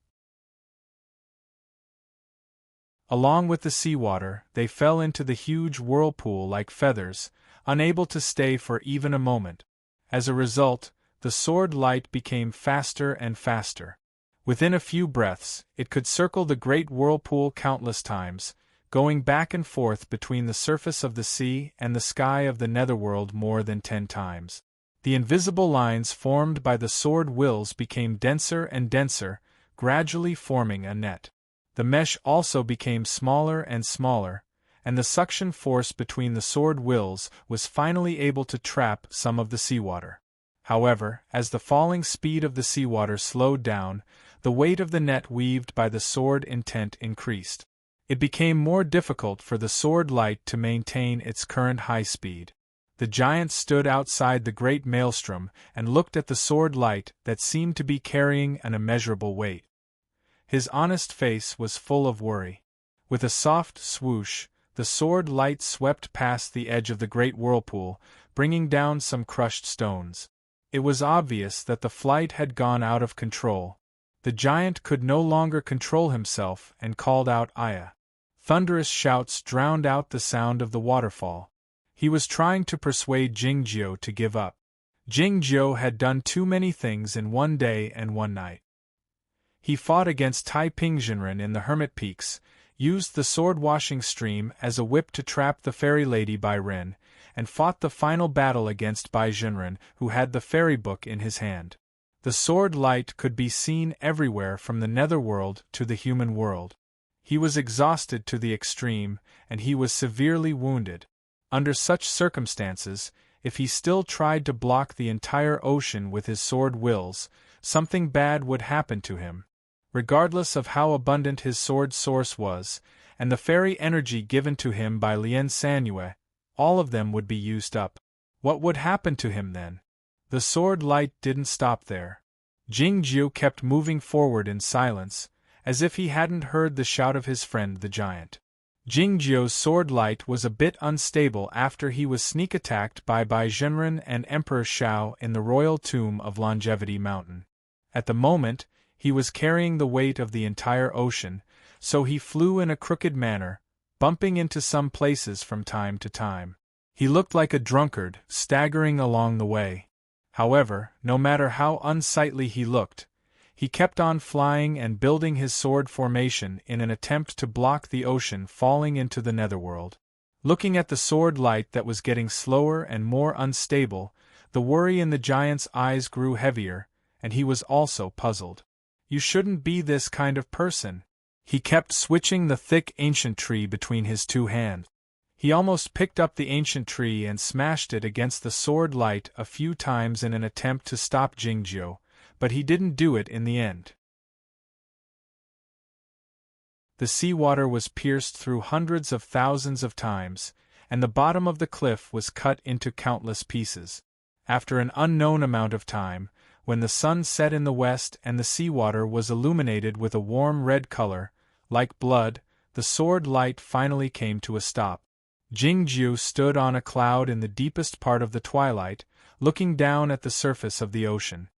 Along with the seawater, they fell into the huge whirlpool like feathers, unable to stay for even a moment. As a result, the sword light became faster and faster. Within a few breaths, it could circle the great whirlpool countless times, going back and forth between the surface of the sea and the sky of the netherworld more than 10 times. The invisible lines formed by the sword wills became denser and denser, gradually forming a net. The mesh also became smaller and smaller, and the suction force between the sword wills was finally able to trap some of the seawater. However, as the falling speed of the seawater slowed down, the weight of the net weaved by the sword intent increased. It became more difficult for the sword light to maintain its current high speed. The giant stood outside the great maelstrom and looked at the sword light that seemed to be carrying an immeasurable weight. His honest face was full of worry. With a soft swoosh, the sword light swept past the edge of the great whirlpool, bringing down some crushed stones. It was obvious that the flight had gone out of control. The giant could no longer control himself and called out Aya. Thunderous shouts drowned out the sound of the waterfall. He was trying to persuade Jingjiu to give up. Jingjiu had done too many things in one day and one night. He fought against Taiping-Jinren in the Hermit Peaks, used the sword-washing stream as a whip to trap the fairy lady Bai Ren, and fought the final battle against Bai Jinren, who had the fairy book in his hand. The sword light could be seen everywhere from the netherworld to the human world. He was exhausted to the extreme, and he was severely wounded. Under such circumstances, if he still tried to block the entire ocean with his sword wills, something bad would happen to him. Regardless of how abundant his sword source was, and the fairy energy given to him by Lien Sanyue, all of them would be used up. What would happen to him then? The sword light didn't stop there. Jingjiu kept moving forward in silence, as if he hadn't heard the shout of his friend the giant. Jingjiu's sword light was a bit unstable after he was sneak attacked by Bai Jinren and Emperor Shao in the royal tomb of Longevity Mountain. At the moment, He was carrying the weight of the entire ocean, so he flew in a crooked manner, bumping into some places from time to time. He looked like a drunkard, staggering along the way. However, no matter how unsightly he looked, he kept on flying and building his sword formation in an attempt to block the ocean falling into the netherworld. Looking at the sword light that was getting slower and more unstable, the worry in the giant's eyes grew heavier, and he was also puzzled. You shouldn't be this kind of person. He kept switching the thick ancient tree between his two hands. He almost picked up the ancient tree and smashed it against the sword light a few times in an attempt to stop Jingjiu, but he didn't do it in the end. The seawater was pierced through hundreds of thousands of times, and the bottom of the cliff was cut into countless pieces. After an unknown amount of time, when the sun set in the west and the seawater was illuminated with a warm red color, like blood, the sword light finally came to a stop. Jingjiu stood on a cloud in the deepest part of the twilight, looking down at the surface of the ocean.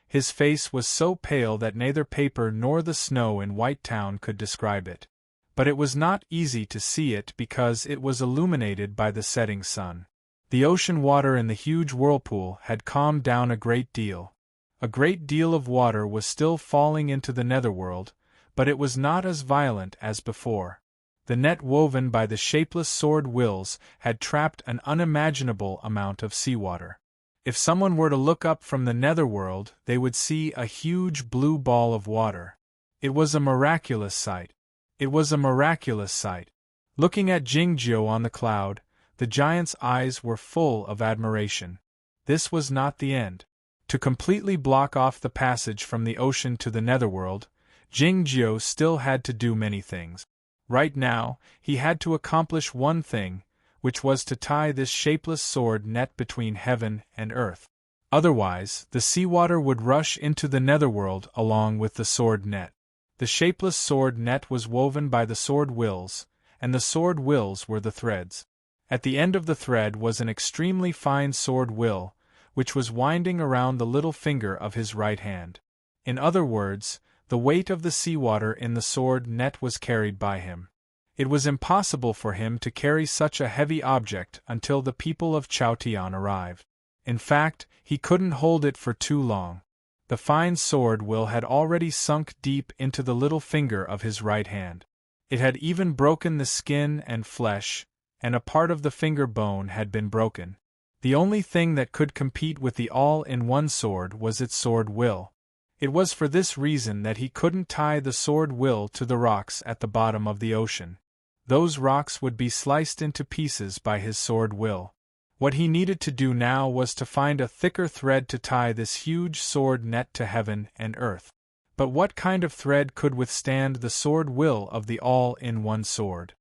His face was so pale that neither paper nor the snow in White Town could describe it. But it was not easy to see it because it was illuminated by the setting sun. The ocean water in the huge whirlpool had calmed down a great deal. A great deal of water was still falling into the netherworld, but it was not as violent as before. The net woven by the shapeless sword wills had trapped an unimaginable amount of seawater. If someone were to look up from the netherworld, they would see a huge blue ball of water. It was a miraculous sight. It was a miraculous sight. Looking at Jingjiu on the cloud, the giant's eyes were full of admiration. This was not the end. To completely block off the passage from the ocean to the netherworld, Jingjiu still had to do many things. Right now, he had to accomplish one thing, which was to tie this shapeless sword net between heaven and earth. Otherwise, the seawater would rush into the netherworld along with the sword net. The shapeless sword net was woven by the sword wills, and the sword wills were the threads. At the end of the thread was an extremely fine sword will, which was winding around the little finger of his right hand. In other words, the weight of the seawater in the sword net was carried by him. It was impossible for him to carry such a heavy object until the people of Chaotian arrived. In fact, he couldn't hold it for too long. The fine sword will had already sunk deep into the little finger of his right hand. It had even broken the skin and flesh, and a part of the finger bone had been broken. The only thing that could compete with the all-in-one sword was its sword will. It was for this reason that he couldn't tie the sword will to the rocks at the bottom of the ocean. Those rocks would be sliced into pieces by his sword will. What he needed to do now was to find a thicker thread to tie this huge sword net to heaven and earth. But what kind of thread could withstand the sword will of the all-in-one sword?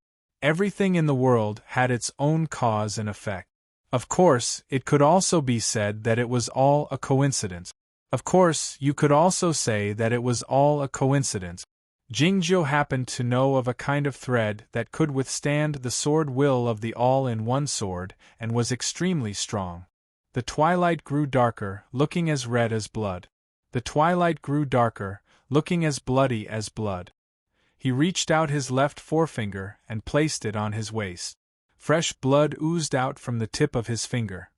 Everything in the world had its own cause and effect. Of course, it could also be said that it was all a coincidence. Of course, you could also say that it was all a coincidence. Jingjiu happened to know of a kind of thread that could withstand the sword will of the all-in-one sword and was extremely strong. The twilight grew darker, looking as red as blood. The twilight grew darker, looking as bloody as blood. He reached out his left forefinger and placed it on his waist. Fresh blood oozed out from the tip of his finger.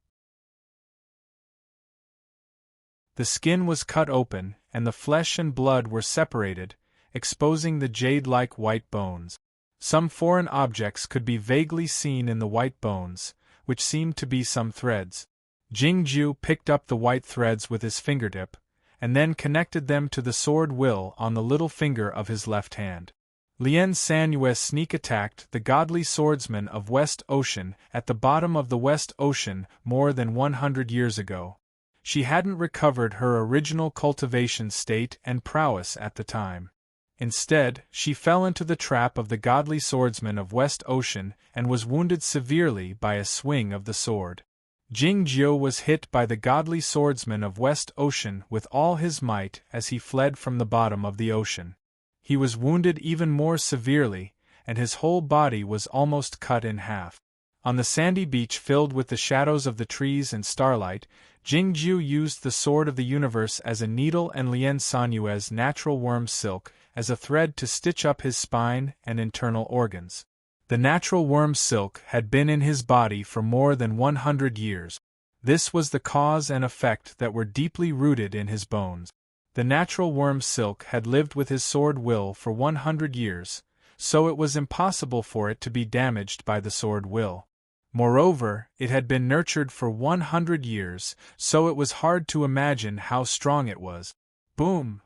The skin was cut open, and the flesh and blood were separated, exposing the jade-like white bones. Some foreign objects could be vaguely seen in the white bones, which seemed to be some threads. Jingjiu picked up the white threads with his fingertip, and then connected them to the sword will on the little finger of his left hand. Lian Sanyue sneak attacked the godly swordsman of West Ocean at the bottom of the West Ocean more than 100 years ago. She hadn't recovered her original cultivation state and prowess at the time. Instead, she fell into the trap of the godly swordsman of West Ocean and was wounded severely by a swing of the sword. Jingjiu was hit by the godly swordsman of West Ocean with all his might as he fled from the bottom of the ocean. He was wounded even more severely, and his whole body was almost cut in half. On the sandy beach filled with the shadows of the trees and starlight, Jingjiu used the sword of the universe as a needle and Lian Sanyue's natural worm silk as a thread to stitch up his spine and internal organs. The natural worm silk had been in his body for more than 100 years. This was the cause and effect that were deeply rooted in his bones. The natural worm silk had lived with his sword will for 100 years, so it was impossible for it to be damaged by the sword will. Moreover, it had been nurtured for 100 years, so it was hard to imagine how strong it was. Boom!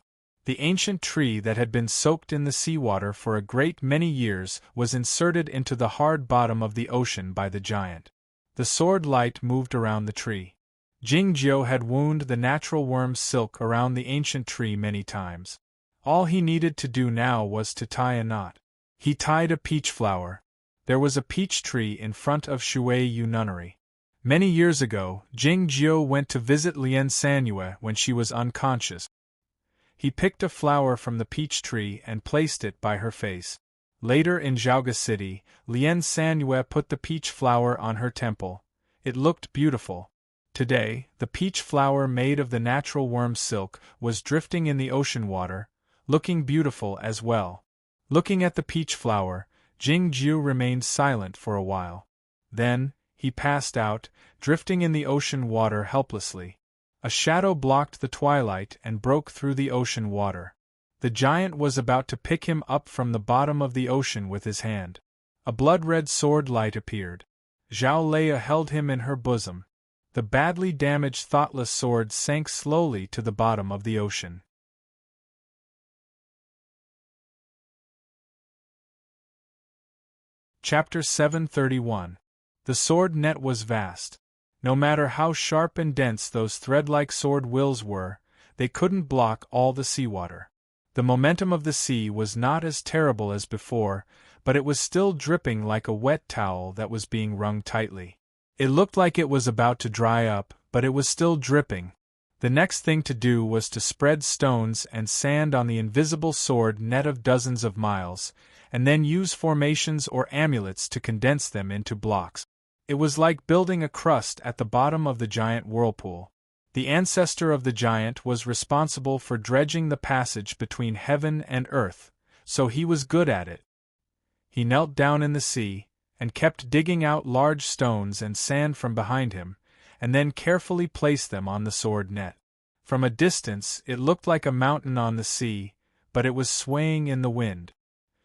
The ancient tree that had been soaked in the seawater for a great many years was inserted into the hard bottom of the ocean by the giant. The sword light moved around the tree. Jingjiu had wound the natural worm silk around the ancient tree many times. All he needed to do now was to tie a knot. He tied a peach flower. There was a peach tree in front of Shuiyu Nunnery. Many years ago, Jingjiu went to visit Lian Sanyue when she was unconscious. He picked a flower from the peach tree and placed it by her face. Later in Zhaoga City, Lian Sanyue put the peach flower on her temple. It looked beautiful. Today, the peach flower made of the natural worm silk was drifting in the ocean water, looking beautiful as well. Looking at the peach flower, Jingjiu remained silent for a while. Then, he passed out, drifting in the ocean water helplessly. A shadow blocked the twilight and broke through the ocean water. The giant was about to pick him up from the bottom of the ocean with his hand. A blood-red sword light appeared. Zhao Leia held him in her bosom. The badly damaged thoughtless sword sank slowly to the bottom of the ocean. Chapter 731. The sword net was vast. No matter how sharp and dense those thread-like sword wills were, they couldn't block all the seawater. The momentum of the sea was not as terrible as before, but it was still dripping like a wet towel that was being wrung tightly. It looked like it was about to dry up, but it was still dripping. The next thing to do was to spread stones and sand on the invisible sword net of dozens of miles, and then use formations or amulets to condense them into blocks. It was like building a crust at the bottom of the giant whirlpool. The ancestor of the giant was responsible for dredging the passage between heaven and earth, so he was good at it. He knelt down in the sea, and kept digging out large stones and sand from behind him, and then carefully placed them on the sword net. From a distance it looked like a mountain on the sea, but it was swaying in the wind.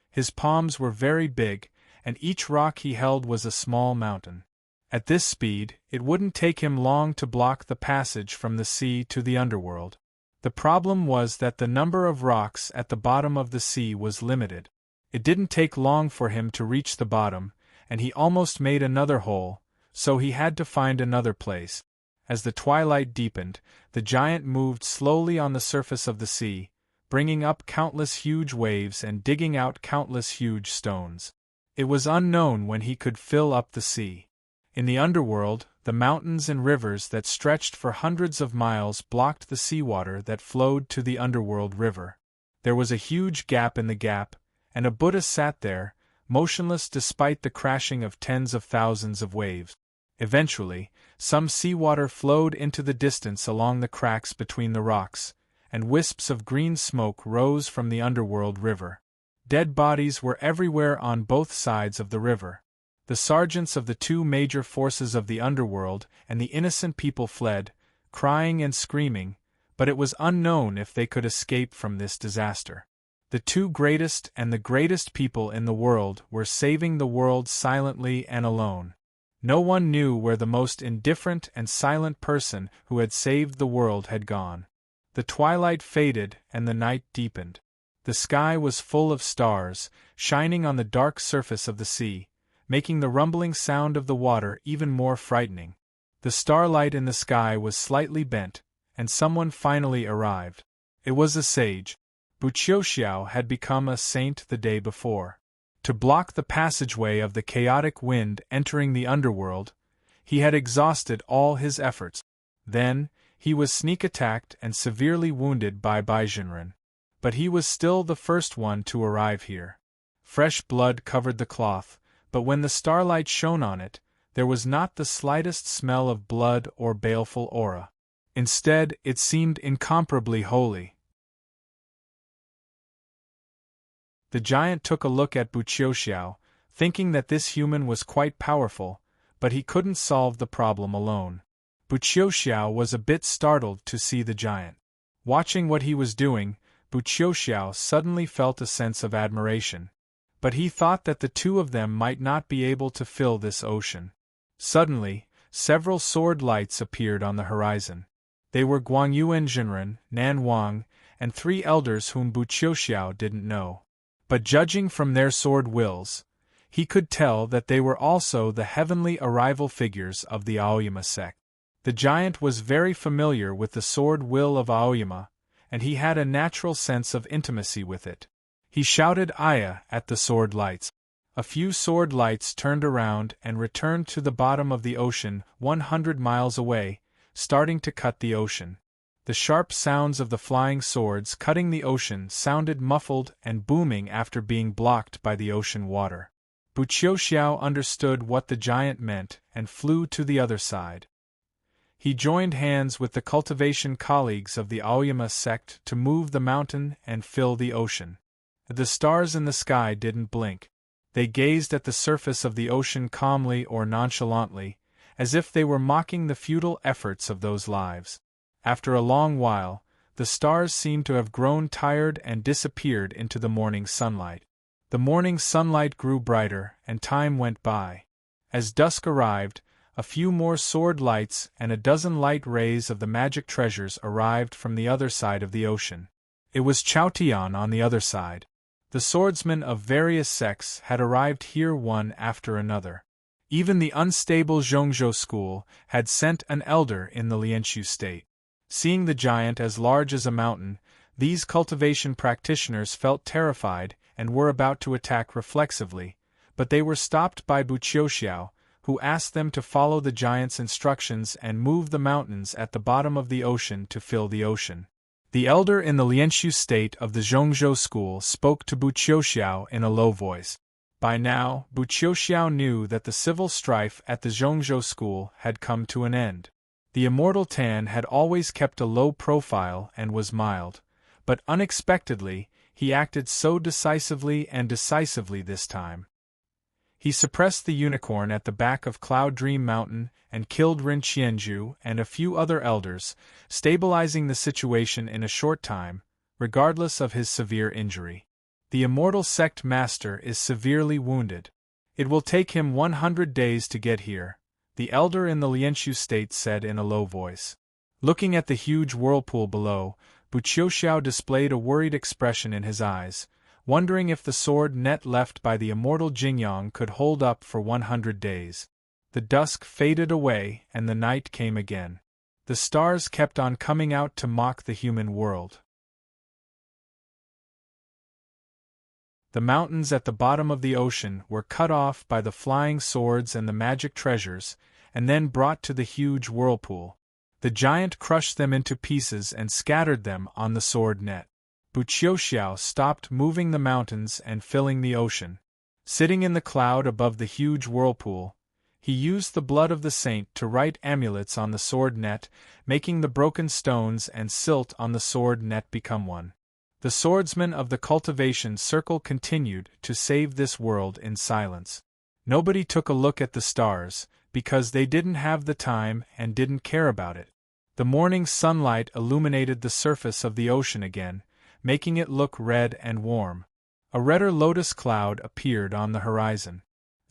His palms were very big, and each rock he held was a small mountain. At this speed, it wouldn't take him long to block the passage from the sea to the underworld. The problem was that the number of rocks at the bottom of the sea was limited. It didn't take long for him to reach the bottom, and he almost made another hole, so he had to find another place. As the twilight deepened, the giant moved slowly on the surface of the sea, bringing up countless huge waves and digging out countless huge stones. It was unknown when he could fill up the sea. In the underworld, the mountains and rivers that stretched for hundreds of miles blocked the seawater that flowed to the underworld river. There was a huge gap in the gap, and a Buddha sat there, motionless despite the crashing of tens of thousands of waves. Eventually, some seawater flowed into the distance along the cracks between the rocks, and wisps of green smoke rose from the underworld river. Dead bodies were everywhere on both sides of the river. The sergeants of the two major forces of the underworld and the innocent people fled, crying and screaming, but it was unknown if they could escape from this disaster. The two greatest and the greatest people in the world were saving the world silently and alone. No one knew where the most indifferent and silent person who had saved the world had gone. The twilight faded and the night deepened. The sky was full of stars, shining on the dark surface of the sea, making the rumbling sound of the water even more frightening. The starlight in the sky was slightly bent, and someone finally arrived. It was a sage. Buqiuxiao had become a saint the day before. To block the passageway of the chaotic wind entering the underworld, he had exhausted all his efforts. Then, he was sneak-attacked and severely wounded by Baizhenren. But he was still the first one to arrive here. Fresh blood covered the cloth, but when the starlight shone on it, There was not the slightest smell of blood or baleful aura. Instead, it seemed incomparably holy. The giant took a look at Buqiuxiao, thinking that this human was quite powerful, but he couldn't solve the problem alone. Buqiuxiao was a bit startled to see the giant. Watching what he was doing, Buqiuxiao suddenly felt a sense of admiration. But he thought that the two of them might not be able to fill this ocean. Suddenly, several sword lights appeared on the horizon. They were Guangyuan Jinren, Nan Wang, and 3 elders whom Buqiuxiao didn't know. But judging from their sword wills, he could tell that they were also the heavenly arrival figures of the Aoyama sect. The giant was very familiar with the sword will of Aoyama, and he had a natural sense of intimacy with it. He shouted "Aya" at the sword lights. A few sword lights turned around and returned to the bottom of the ocean 100 miles away, starting to cut the ocean. The sharp sounds of the flying swords cutting the ocean sounded muffled and booming after being blocked by the ocean water. Buqiuxiao understood what the giant meant and flew to the other side. He joined hands with the cultivation colleagues of the Aoyama sect to move the mountain and fill the ocean. The stars in the sky didn't blink. They gazed at the surface of the ocean calmly or nonchalantly, as if they were mocking the futile efforts of those lives. After a long while, the stars seemed to have grown tired and disappeared into the morning sunlight. The morning sunlight grew brighter, and time went by. As dusk arrived, a few more sword lights and a dozen light rays of the magic treasures arrived from the other side of the ocean. It was Chaotian on the other side. The swordsmen of various sects had arrived here one after another. Even the unstable Zhongzhou school had sent an elder in the Lianshu state. Seeing the giant as large as a mountain, these cultivation practitioners felt terrified and were about to attack reflexively, but they were stopped by Buqiuxiao, who asked them to follow the giant's instructions and move the mountains at the bottom of the ocean to fill the ocean. The elder in the Lianshu state of the Zhongzhou school spoke to Buqiuxiao in a low voice. By now, Buqiuxiao knew that the civil strife at the Zhongzhou school had come to an end. The immortal Tan had always kept a low profile and was mild, but unexpectedly, he acted so decisively this time. He suppressed the unicorn at the back of Cloud Dream Mountain and killed Rin Qianju and a few other elders, stabilizing the situation in a short time, regardless of his severe injury. The immortal sect master is severely wounded. It will take him 100 days to get here, the elder in the Lianshu state said in a low voice. Looking at the huge whirlpool below, Buqiuxiao displayed a worried expression in his eyes, wondering if the sword net left by the immortal Jingyang could hold up for 100 days. The dusk faded away and the night came again. The stars kept on coming out to mock the human world. The mountains at the bottom of the ocean were cut off by the flying swords and the magic treasures, and then brought to the huge whirlpool. The giant crushed them into pieces and scattered them on the sword net. Buqiuxiao stopped moving the mountains and filling the ocean. Sitting in the cloud above the huge whirlpool, he used the blood of the saint to write amulets on the sword net, making the broken stones and silt on the sword net become one. The swordsmen of the cultivation circle continued to save this world in silence. Nobody took a look at the stars, because they didn't have the time and didn't care about it. The morning sunlight illuminated the surface of the ocean again, making it look red and warm. A redder lotus cloud appeared on the horizon.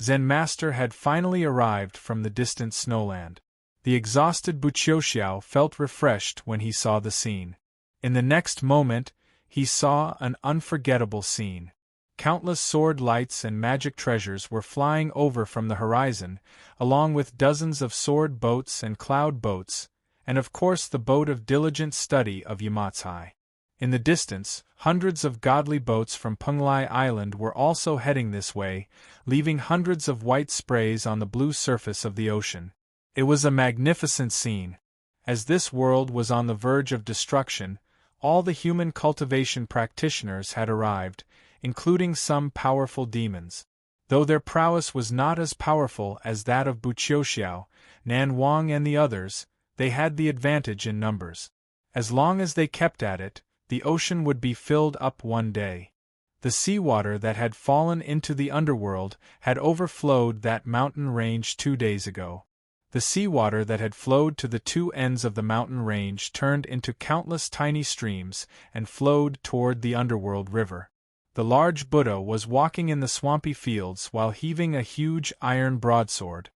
Zen Master had finally arrived from the distant snowland. The exhausted Buqiuxiao felt refreshed when he saw the scene. In the next moment, he saw an unforgettable scene. Countless sword lights and magic treasures were flying over from the horizon, along with dozens of sword boats and cloud boats, and of course the boat of diligent study of Yamatsai. In the distance, hundreds of godly boats from Penglai Island were also heading this way, leaving hundreds of white sprays on the blue surface of the ocean. It was a magnificent scene. As this world was on the verge of destruction, all the human cultivation practitioners had arrived, including some powerful demons. Though their prowess was not as powerful as that of Buqiuxiao, Nan Wang and the others, they had the advantage in numbers. As long as they kept at it, the ocean would be filled up one day. The seawater that had fallen into the underworld had overflowed that mountain range 2 days ago. The seawater that had flowed to the two ends of the mountain range turned into countless tiny streams and flowed toward the underworld river. The large Buddha was walking in the swampy fields while heaving a huge iron broadsword.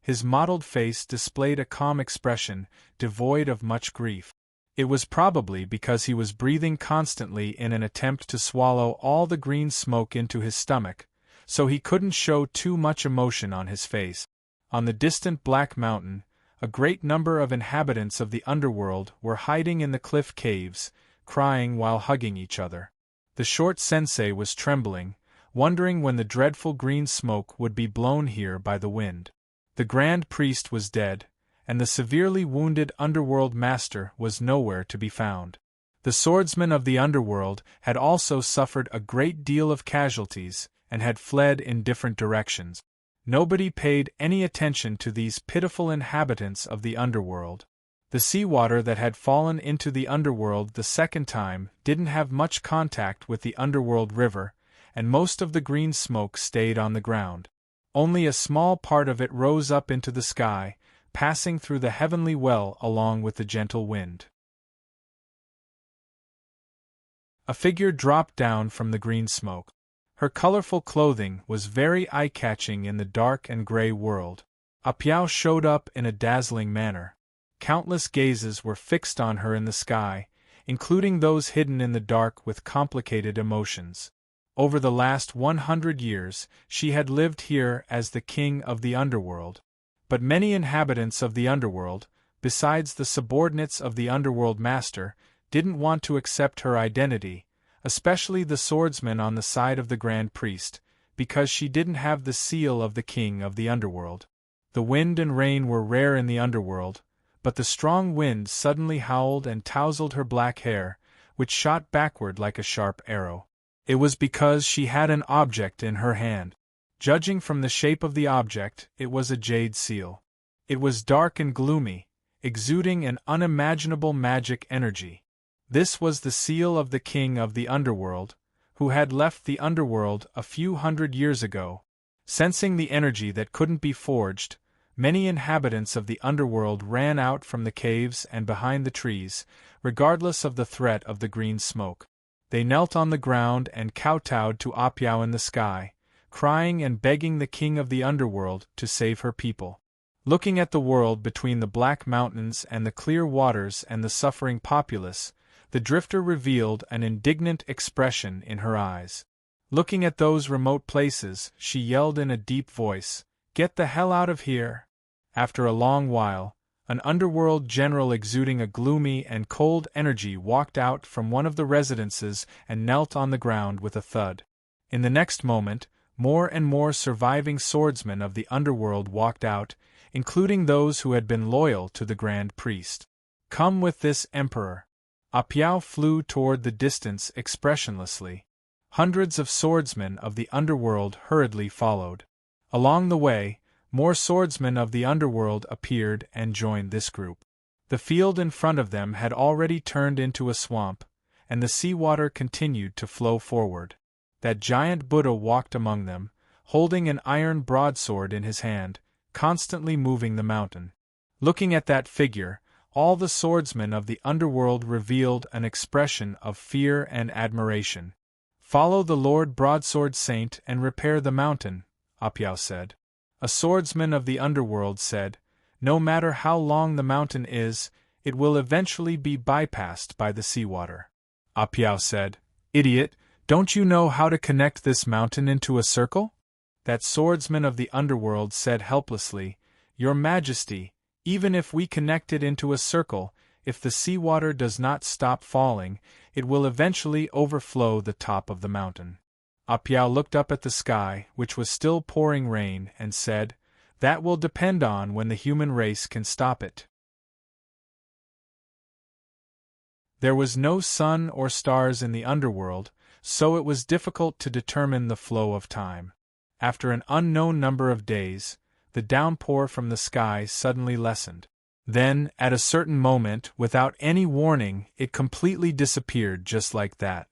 His mottled face displayed a calm expression, devoid of much grief. It was probably because he was breathing constantly in an attempt to swallow all the green smoke into his stomach, so he couldn't show too much emotion on his face. On the distant Black Mountain, a great number of inhabitants of the underworld were hiding in the cliff caves, crying while hugging each other. The short sensei was trembling, wondering when the dreadful green smoke would be blown here by the wind. The Grand Priest was dead, and the severely wounded underworld master was nowhere to be found. The swordsmen of the underworld had also suffered a great deal of casualties and had fled in different directions. Nobody paid any attention to these pitiful inhabitants of the underworld. The seawater that had fallen into the underworld the second time didn't have much contact with the underworld river, and most of the green smoke stayed on the ground. Only a small part of it rose up into the sky, passing through the heavenly well along with the gentle wind. A figure dropped down from the green smoke. Her colorful clothing was very eye-catching in the dark and gray world. Apiao showed up in a dazzling manner. Countless gazes were fixed on her in the sky, including those hidden in the dark with complicated emotions. Over the last 100 years, she had lived here as the king of the underworld. But many inhabitants of the underworld, besides the subordinates of the underworld master, didn't want to accept her identity, especially the swordsmen on the side of the Grand Priest, because she didn't have the seal of the king of the underworld. The wind and rain were rare in the underworld, but the strong wind suddenly howled and tousled her black hair, which shot backward like a sharp arrow. It was because she had an object in her hand. Judging from the shape of the object, it was a jade seal. It was dark and gloomy, exuding an unimaginable magic energy. This was the seal of the king of the underworld, who had left the underworld a few hundred years ago. Sensing the energy that couldn't be forged, many inhabitants of the underworld ran out from the caves and behind the trees, regardless of the threat of the green smoke. They knelt on the ground and kowtowed to Apiao in the sky, crying and begging the king of the underworld to save her people. Looking at the world between the Black Mountains and the clear waters and the suffering populace, the drifter revealed an indignant expression in her eyes. Looking at those remote places, she yelled in a deep voice, "Get the hell out of here!" After a long while, an underworld general exuding a gloomy and cold energy walked out from one of the residences and knelt on the ground with a thud. In the next moment, more and more surviving swordsmen of the underworld walked out, including those who had been loyal to the Grand Priest. "Come with this Emperor." Apiao flew toward the distance expressionlessly. Hundreds of swordsmen of the underworld hurriedly followed. Along the way, more swordsmen of the underworld appeared and joined this group. The field in front of them had already turned into a swamp, and the seawater continued to flow forward. That giant Buddha walked among them, holding an iron broadsword in his hand, constantly moving the mountain. Looking at that figure, all the swordsmen of the underworld revealed an expression of fear and admiration. "Follow the Lord Broadsword Saint and repair the mountain," Apiao said. A swordsman of the underworld said, "No matter how long the mountain is, it will eventually be bypassed by the seawater." Apiao said, "Idiot, don't you know how to connect this mountain into a circle?" That swordsman of the underworld said helplessly, "Your Majesty, even if we connect it into a circle, if the seawater does not stop falling, it will eventually overflow the top of the mountain." Apiao looked up at the sky, which was still pouring rain, and said, "That will depend on when the human race can stop it." There was no sun or stars in the underworld, so it was difficult to determine the flow of time. After an unknown number of days, the downpour from the sky suddenly lessened. Then, at a certain moment, without any warning, it completely disappeared just like that.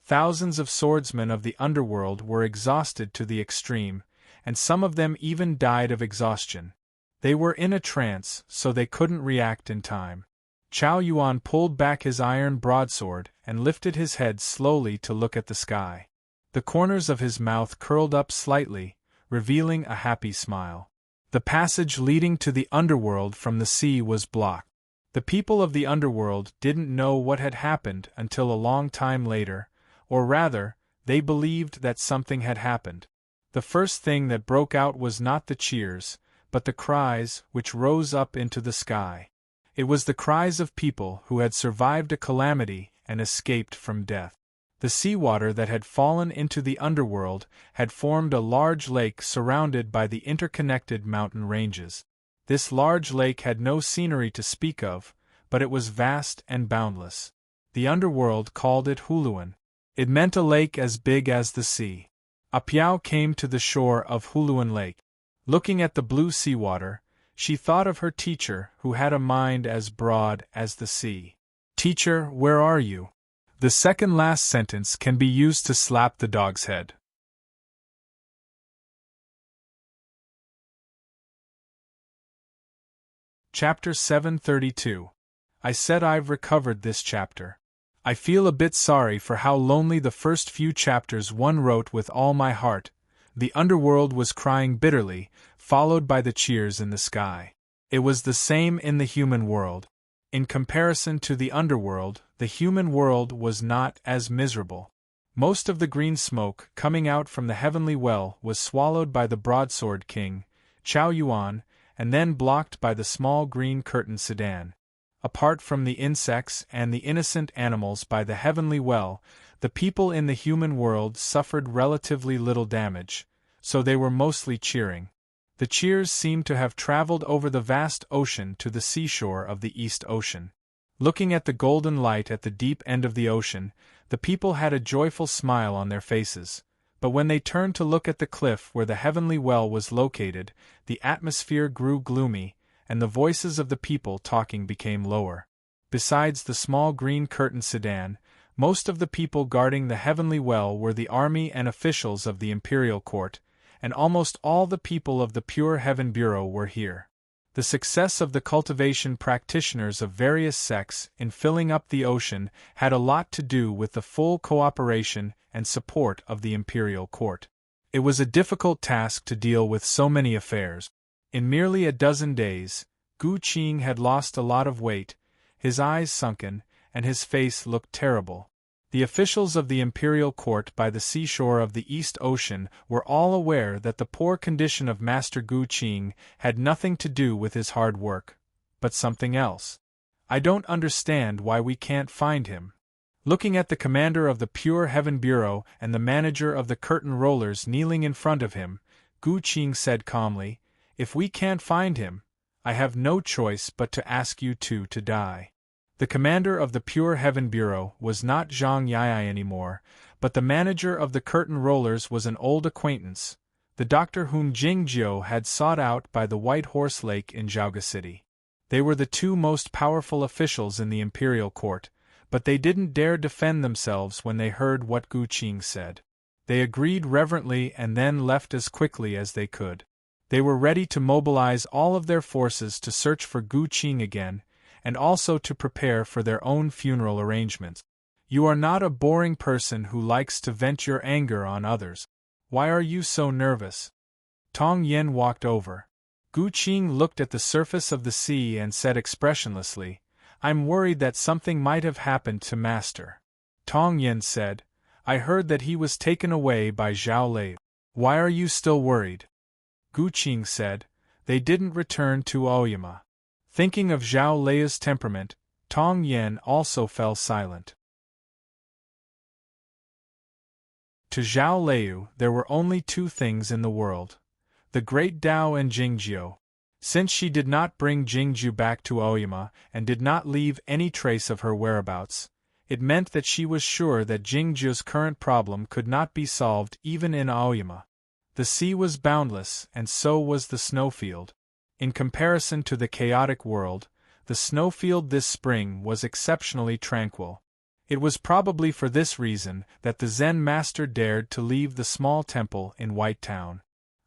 Thousands of swordsmen of the underworld were exhausted to the extreme, and some of them even died of exhaustion. They were in a trance, so they couldn't react in time. Chao Yuan pulled back his iron broadsword and lifted his head slowly to look at the sky. The corners of his mouth curled up slightly, revealing a happy smile. The passage leading to the underworld from the sea was blocked. The people of the underworld didn't know what had happened until a long time later, or rather, they believed that something had happened. The first thing that broke out was not the cheers, but the cries which rose up into the sky. It was the cries of people who had survived a calamity and escaped from death. The seawater that had fallen into the underworld had formed a large lake surrounded by the interconnected mountain ranges. This large lake had no scenery to speak of, but it was vast and boundless. The underworld called it Huluan. It meant a lake as big as the sea. Apiao came to the shore of Huluan Lake. Looking at the blue seawater, she thought of her teacher who had a mind as broad as the sea. "Teacher, where are you?" The second last sentence can be used to slap the dog's head. Chapter 732. I said I've recovered this chapter. I feel a bit sorry for how lonely the first few chapters one wrote with all my heart. The underworld was crying bitterly, followed by the cheers in the sky. It was the same in the human world. In comparison to the underworld, the human world was not as miserable. Most of the green smoke coming out from the heavenly well was swallowed by the broadsword king, Chao Yuan, and then blocked by the small green curtain sedan. Apart from the insects and the innocent animals by the heavenly well, the people in the human world suffered relatively little damage, so they were mostly cheering. The cheers seemed to have traveled over the vast ocean to the seashore of the East Ocean. Looking at the golden light at the deep end of the ocean, the people had a joyful smile on their faces, but when they turned to look at the cliff where the heavenly well was located, the atmosphere grew gloomy, and the voices of the people talking became lower. Besides the small green curtain sedan, most of the people guarding the heavenly well were the army and officials of the imperial court, and almost all the people of the Pure Heaven Bureau were here. The success of the cultivation practitioners of various sects in filling up the ocean had a lot to do with the full cooperation and support of the imperial court. It was a difficult task to deal with so many affairs. In merely a dozen days, Gu Qing had lost a lot of weight, his eyes sunken, and his face looked terrible. The officials of the imperial court by the seashore of the East Ocean were all aware that the poor condition of Master Gu Qing had nothing to do with his hard work, but something else. "I don't understand why we can't find him." Looking at the commander of the Pure Heaven Bureau and the manager of the curtain rollers kneeling in front of him, Gu Qing said calmly, "If we can't find him, I have no choice but to ask you two to die." The commander of the Pure Heaven Bureau was not Zhang Yai anymore, but the manager of the curtain rollers was an old acquaintance, the doctor whom Jingjiu had sought out by the White Horse Lake in Zhaoga City. They were the two most powerful officials in the imperial court, but they didn't dare defend themselves when they heard what Gu Qing said. They agreed reverently and then left as quickly as they could. They were ready to mobilize all of their forces to search for Gu Qing again, and also to prepare for their own funeral arrangements. "You are not a boring person who likes to vent your anger on others. Why are you so nervous?" Tong Yen walked over. Gu Qing looked at the surface of the sea and said expressionlessly, "I'm worried that something might have happened to Master." Tong Yen said, "I heard that he was taken away by Zhao Lei. Why are you still worried?" Gu Qing said, "They didn't return to Aoyama." Thinking of Zhao Lei's temperament, Tong Yen also fell silent. To Zhao Lei, there were only two things in the world: the Great Tao and Jingjiu. Since she did not bring Jingjiu back to Aoyama and did not leave any trace of her whereabouts, it meant that she was sure that Jingjiu's current problem could not be solved even in Aoyama. The sea was boundless, and so was the snowfield. In comparison to the chaotic world, the snowfield this spring was exceptionally tranquil. It was probably for this reason that the Zen master dared to leave the small temple in White Town.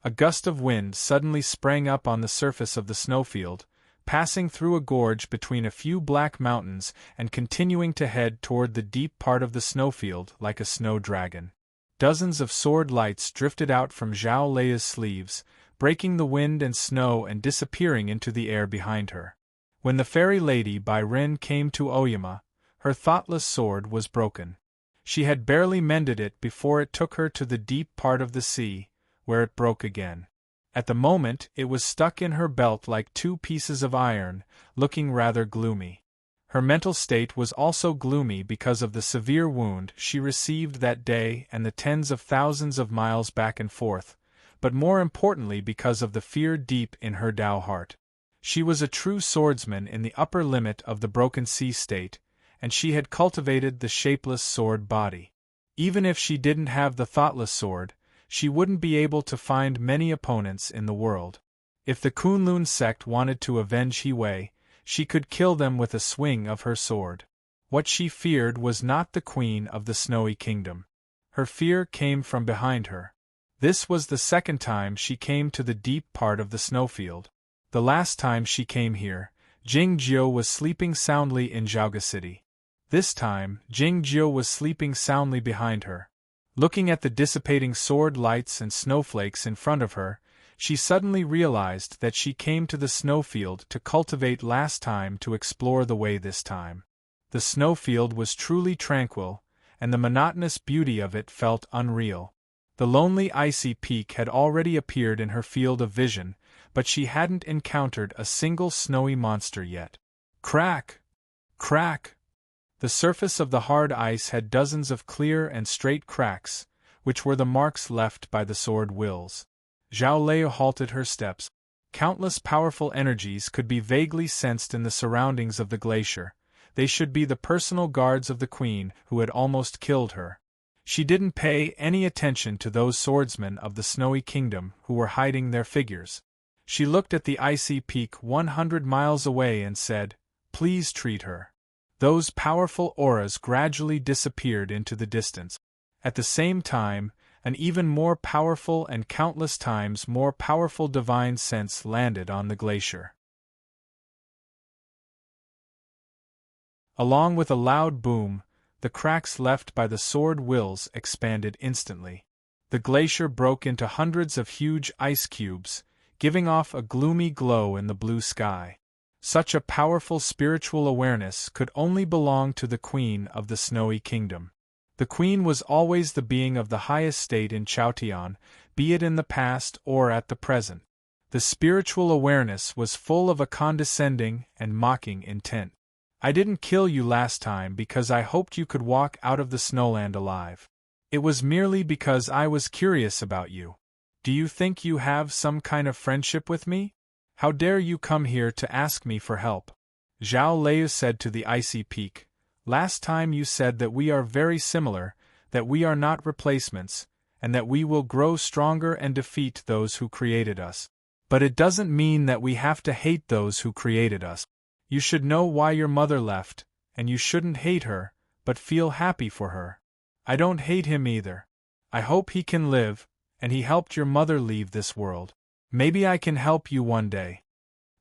A gust of wind suddenly sprang up on the surface of the snowfield, passing through a gorge between a few black mountains and continuing to head toward the deep part of the snowfield like a snow dragon. Dozens of sword lights drifted out from Zhao Leia's sleeves, breaking the wind and snow and disappearing into the air behind her. When the fairy lady Bai Ren came to Oyama, her thoughtless sword was broken. She had barely mended it before it took her to the deep part of the sea, where it broke again. At the moment it was stuck in her belt like two pieces of iron, looking rather gloomy. Her mental state was also gloomy because of the severe wound she received that day and the tens of thousands of miles back and forth, but more importantly because of the fear deep in her Tao heart. She was a true swordsman in the upper limit of the broken sea state, and she had cultivated the shapeless sword body. Even if she didn't have the thoughtless sword, she wouldn't be able to find many opponents in the world. If the Kunlun sect wanted to avenge He Wei, she could kill them with a swing of her sword. What she feared was not the queen of the Snowy Kingdom. Her fear came from behind her. This was the second time she came to the deep part of the snowfield. The last time she came here, Jing Jiu was sleeping soundly in Zhaoga City. This time, Jing Jiu was sleeping soundly behind her. Looking at the dissipating sword lights and snowflakes in front of her, she suddenly realized that she came to the snowfield to cultivate last time to explore the way this time. The snowfield was truly tranquil, and the monotonous beauty of it felt unreal. The lonely icy peak had already appeared in her field of vision, but she hadn't encountered a single snowy monster yet. Crack! Crack! The surface of the hard ice had dozens of clear and straight cracks, which were the marks left by the sword wills. Zhao Lei halted her steps. Countless powerful energies could be vaguely sensed in the surroundings of the glacier. They should be the personal guards of the queen who had almost killed her. She didn't pay any attention to those swordsmen of the Snowy Kingdom who were hiding their figures. She looked at the icy peak 100 miles away and said, "Please treat her." Those powerful auras gradually disappeared into the distance. At the same time, an even more powerful and countless times more powerful divine sense landed on the glacier. Along with a loud boom, the cracks left by the sword wills expanded instantly. The glacier broke into hundreds of huge ice cubes, giving off a gloomy glow in the blue sky. Such a powerful spiritual awareness could only belong to the Queen of the Snowy Kingdom. The Queen was always the being of the highest state in Chaotian, be it in the past or at the present. The spiritual awareness was full of a condescending and mocking intent. "I didn't kill you last time because I hoped you could walk out of the snowland alive. It was merely because I was curious about you. Do you think you have some kind of friendship with me? How dare you come here to ask me for help?" Zhao Lei said to the icy peak, "Last time you said that we are very similar, that we are not replacements, and that we will grow stronger and defeat those who created us. But it doesn't mean that we have to hate those who created us. You should know why your mother left, and you shouldn't hate her, but feel happy for her. I don't hate him either. I hope he can live, and he helped your mother leave this world. Maybe I can help you one day."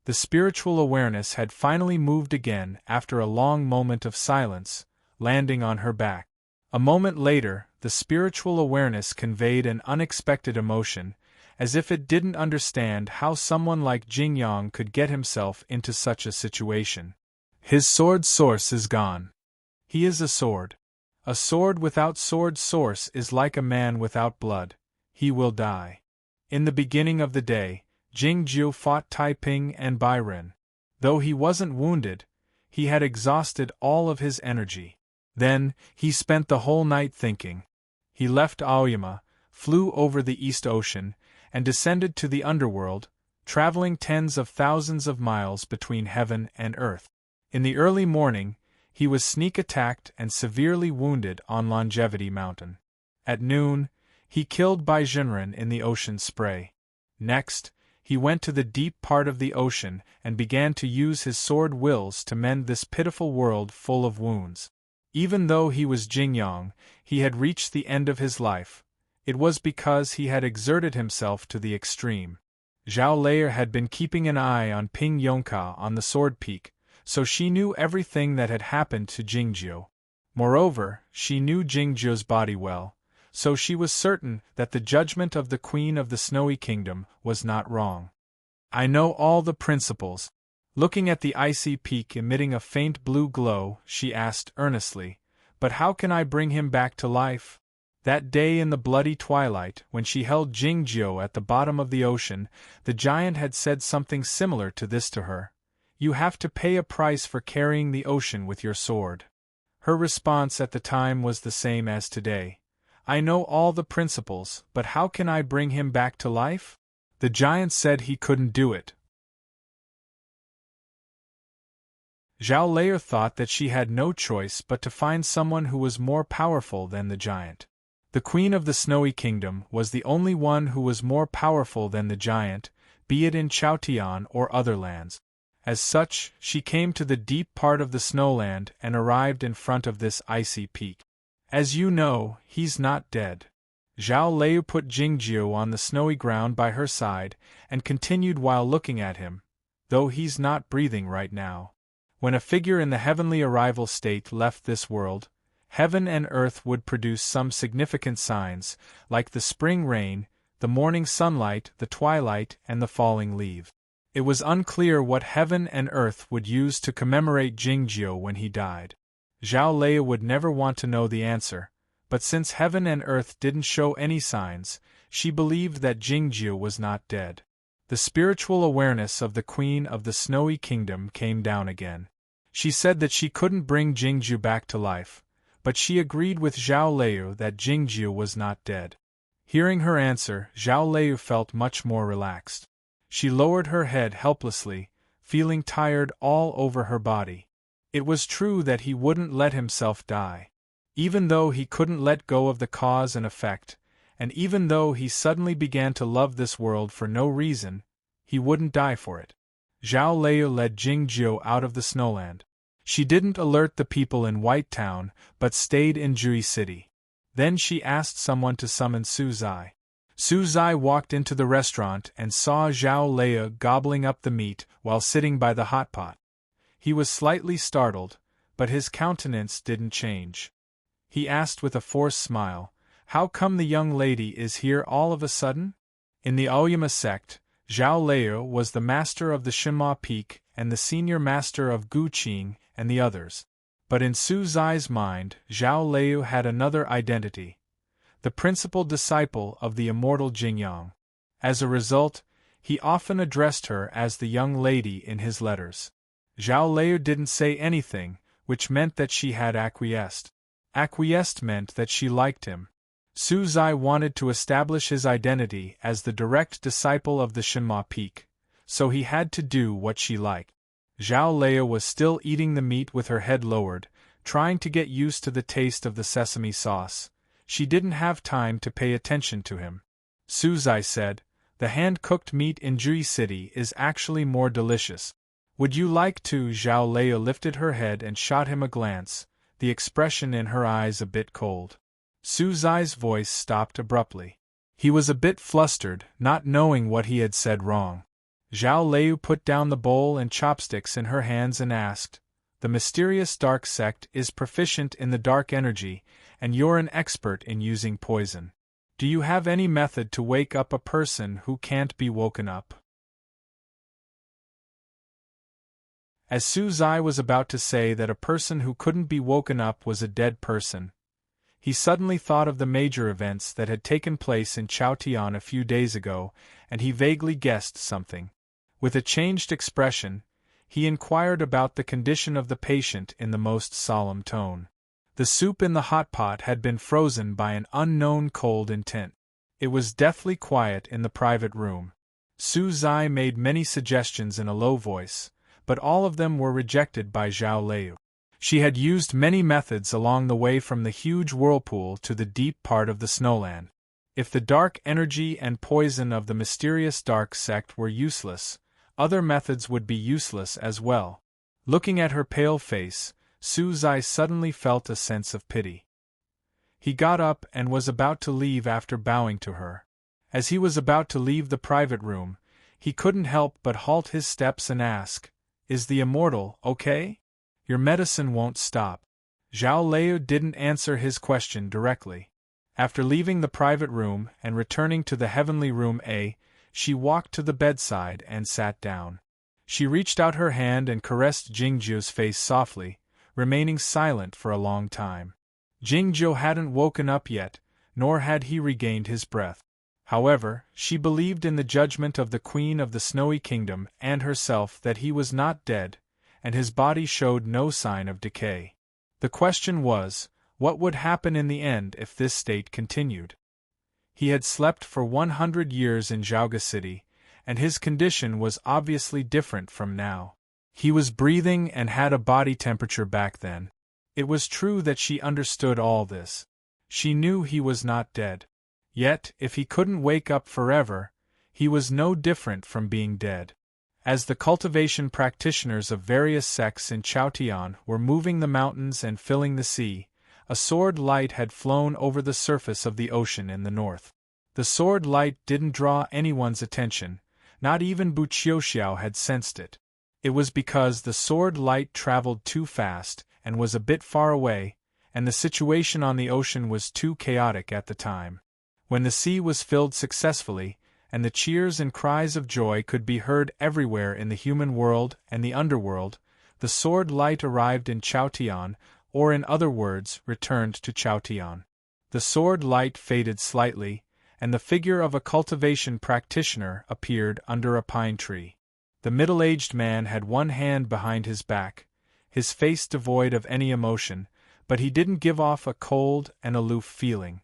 The spiritual awareness had finally moved again after a long moment of silence, landing on her back. A moment later, the spiritual awareness conveyed an unexpected emotion, as if it didn't understand how someone like Jingyang could get himself into such a situation. "His sword source is gone. He is a sword. A sword without sword source is like a man without blood. He will die." In the beginning of the day, Jing Jiu fought Taiping and Bai Ren. Though he wasn't wounded, he had exhausted all of his energy. Then, he spent the whole night thinking. He left Aoyama, flew over the East Ocean, and descended to the underworld, traveling tens of thousands of miles between heaven and earth. In the early morning, he was sneak attacked and severely wounded on Longevity Mountain. At noon, He killed Baijianren in the ocean spray. Next, he went to the deep part of the ocean and began to use his sword wills to mend this pitiful world full of wounds. Even though he was Jingyang, he had reached the end of his life. It was because he had exerted himself to the extreme. Zhao Lei had been keeping an eye on Ping Yongka on the sword peak, so she knew everything that had happened to Jingjiu. Moreover, she knew Jingjiu's body well, so she was certain that the judgment of the Queen of the Snowy Kingdom was not wrong. I know all the principles. Looking at the icy peak emitting a faint blue glow, she asked earnestly, "But how can I bring him back to life?" That day in the bloody twilight, when she held Jingjiu at the bottom of the ocean, the giant had said something similar to this to her. "You have to pay a price for carrying the ocean with your sword." Her response at the time was the same as today. "I know all the principles, but how can I bring him back to life?" The giant said he couldn't do it. Zhao Lei thought that she had no choice but to find someone who was more powerful than the giant. The Queen of the Snowy Kingdom was the only one who was more powerful than the giant, be it in Chaotian or other lands. As such, she came to the deep part of the snowland and arrived in front of this icy peak. "As you know, he's not dead." Zhao Lei put Jingjiu on the snowy ground by her side and continued while looking at him, "Though he's not breathing right now. When a figure in the heavenly arrival state left this world, heaven and earth would produce some significant signs, like the spring rain, the morning sunlight, the twilight, and the falling leaf. It was unclear what heaven and earth would use to commemorate Jingjiu when he died. Zhao Lei would never want to know the answer, but since heaven and earth didn't show any signs, she believed that Jingjiu was not dead. The spiritual awareness of the Queen of the Snowy Kingdom came down again. She said that she couldn't bring Jingjiu back to life, but she agreed with Zhao Lei that Jingjiu was not dead. Hearing her answer, Zhao Lei felt much more relaxed. She lowered her head helplessly, feeling tired all over her body. It was true that he wouldn't let himself die. Even though he couldn't let go of the cause and effect, and even though he suddenly began to love this world for no reason, he wouldn't die for it. Zhao Lei led Jingjiu out of the snowland. She didn't alert the people in White Town, but stayed in Jui City. Then she asked someone to summon Su Zai. Su Zai walked into the restaurant and saw Zhao Lei gobbling up the meat while sitting by the hot pot. He was slightly startled, but his countenance didn't change. He asked with a forced smile, "How come the young lady is here all of a sudden?" In the Aoyama sect, Zhao Lei was the master of the Shinma Peak and the senior master of Guqing and the others. But in Su Zai's mind, Zhao Lei had another identity, the principal disciple of the immortal Jingyang. As a result, he often addressed her as the young lady in his letters. Zhao Lei didn't say anything, which meant that she had acquiesced. Acquiesced meant that she liked him. Su Zai wanted to establish his identity as the direct disciple of the Shinma Peak, so he had to do what she liked. Zhao Lei was still eating the meat with her head lowered, trying to get used to the taste of the sesame sauce. She didn't have time to pay attention to him. Su Zai said, "The hand-cooked meat in Jui City is actually more delicious. Would you like to?" Zhao Lei lifted her head and shot him a glance, the expression in her eyes a bit cold. Su Zai's voice stopped abruptly. He was a bit flustered, not knowing what he had said wrong. Zhao Lei put down the bowl and chopsticks in her hands and asked, "The mysterious dark sect is proficient in the dark energy, and you're an expert in using poison. Do you have any method to wake up a person who can't be woken up?" As Su Zai was about to say that a person who couldn't be woken up was a dead person, he suddenly thought of the major events that had taken place in Chaotian a few days ago, and he vaguely guessed something. With a changed expression, he inquired about the condition of the patient in the most solemn tone. The soup in the hot pot had been frozen by an unknown cold intent. It was deathly quiet in the private room. Su Zai made many suggestions in a low voice, but all of them were rejected by Zhao Lei. She had used many methods along the way from the huge whirlpool to the deep part of the snowland. If the dark energy and poison of the mysterious dark sect were useless, other methods would be useless as well. Looking at her pale face, Su Zai suddenly felt a sense of pity. He got up and was about to leave after bowing to her. As he was about to leave the private room, he couldn't help but halt his steps and ask, "Is the immortal okay? Your medicine won't stop." Zhao Lei didn't answer his question directly. After leaving the private room and returning to the heavenly room A, she walked to the bedside and sat down. She reached out her hand and caressed Jingzhou's face softly, remaining silent for a long time. Jingzhou hadn't woken up yet, nor had he regained his breath. However, she believed in the judgment of the Queen of the Snowy Kingdom and herself that he was not dead, and his body showed no sign of decay. The question was, what would happen in the end if this state continued? He had slept for 100 years in Zhaoga City, and his condition was obviously different from now. He was breathing and had a body temperature back then. It was true that she understood all this. She knew he was not dead. Yet, if he couldn't wake up forever, he was no different from being dead. As the cultivation practitioners of various sects in Chaotian were moving the mountains and filling the sea, a sword light had flown over the surface of the ocean in the north. The sword light didn't draw anyone's attention, not even Bu Qiuxiao had sensed it. It was because the sword light traveled too fast and was a bit far away, and the situation on the ocean was too chaotic at the time. When the sea was filled successfully, and the cheers and cries of joy could be heard everywhere in the human world and the underworld, the sword light arrived in Chaotian, or in other words, returned to Chaotian. The sword light faded slightly, and the figure of a cultivation practitioner appeared under a pine tree. The middle-aged man had one hand behind his back, his face devoid of any emotion, but he didn't give off a cold and aloof feeling.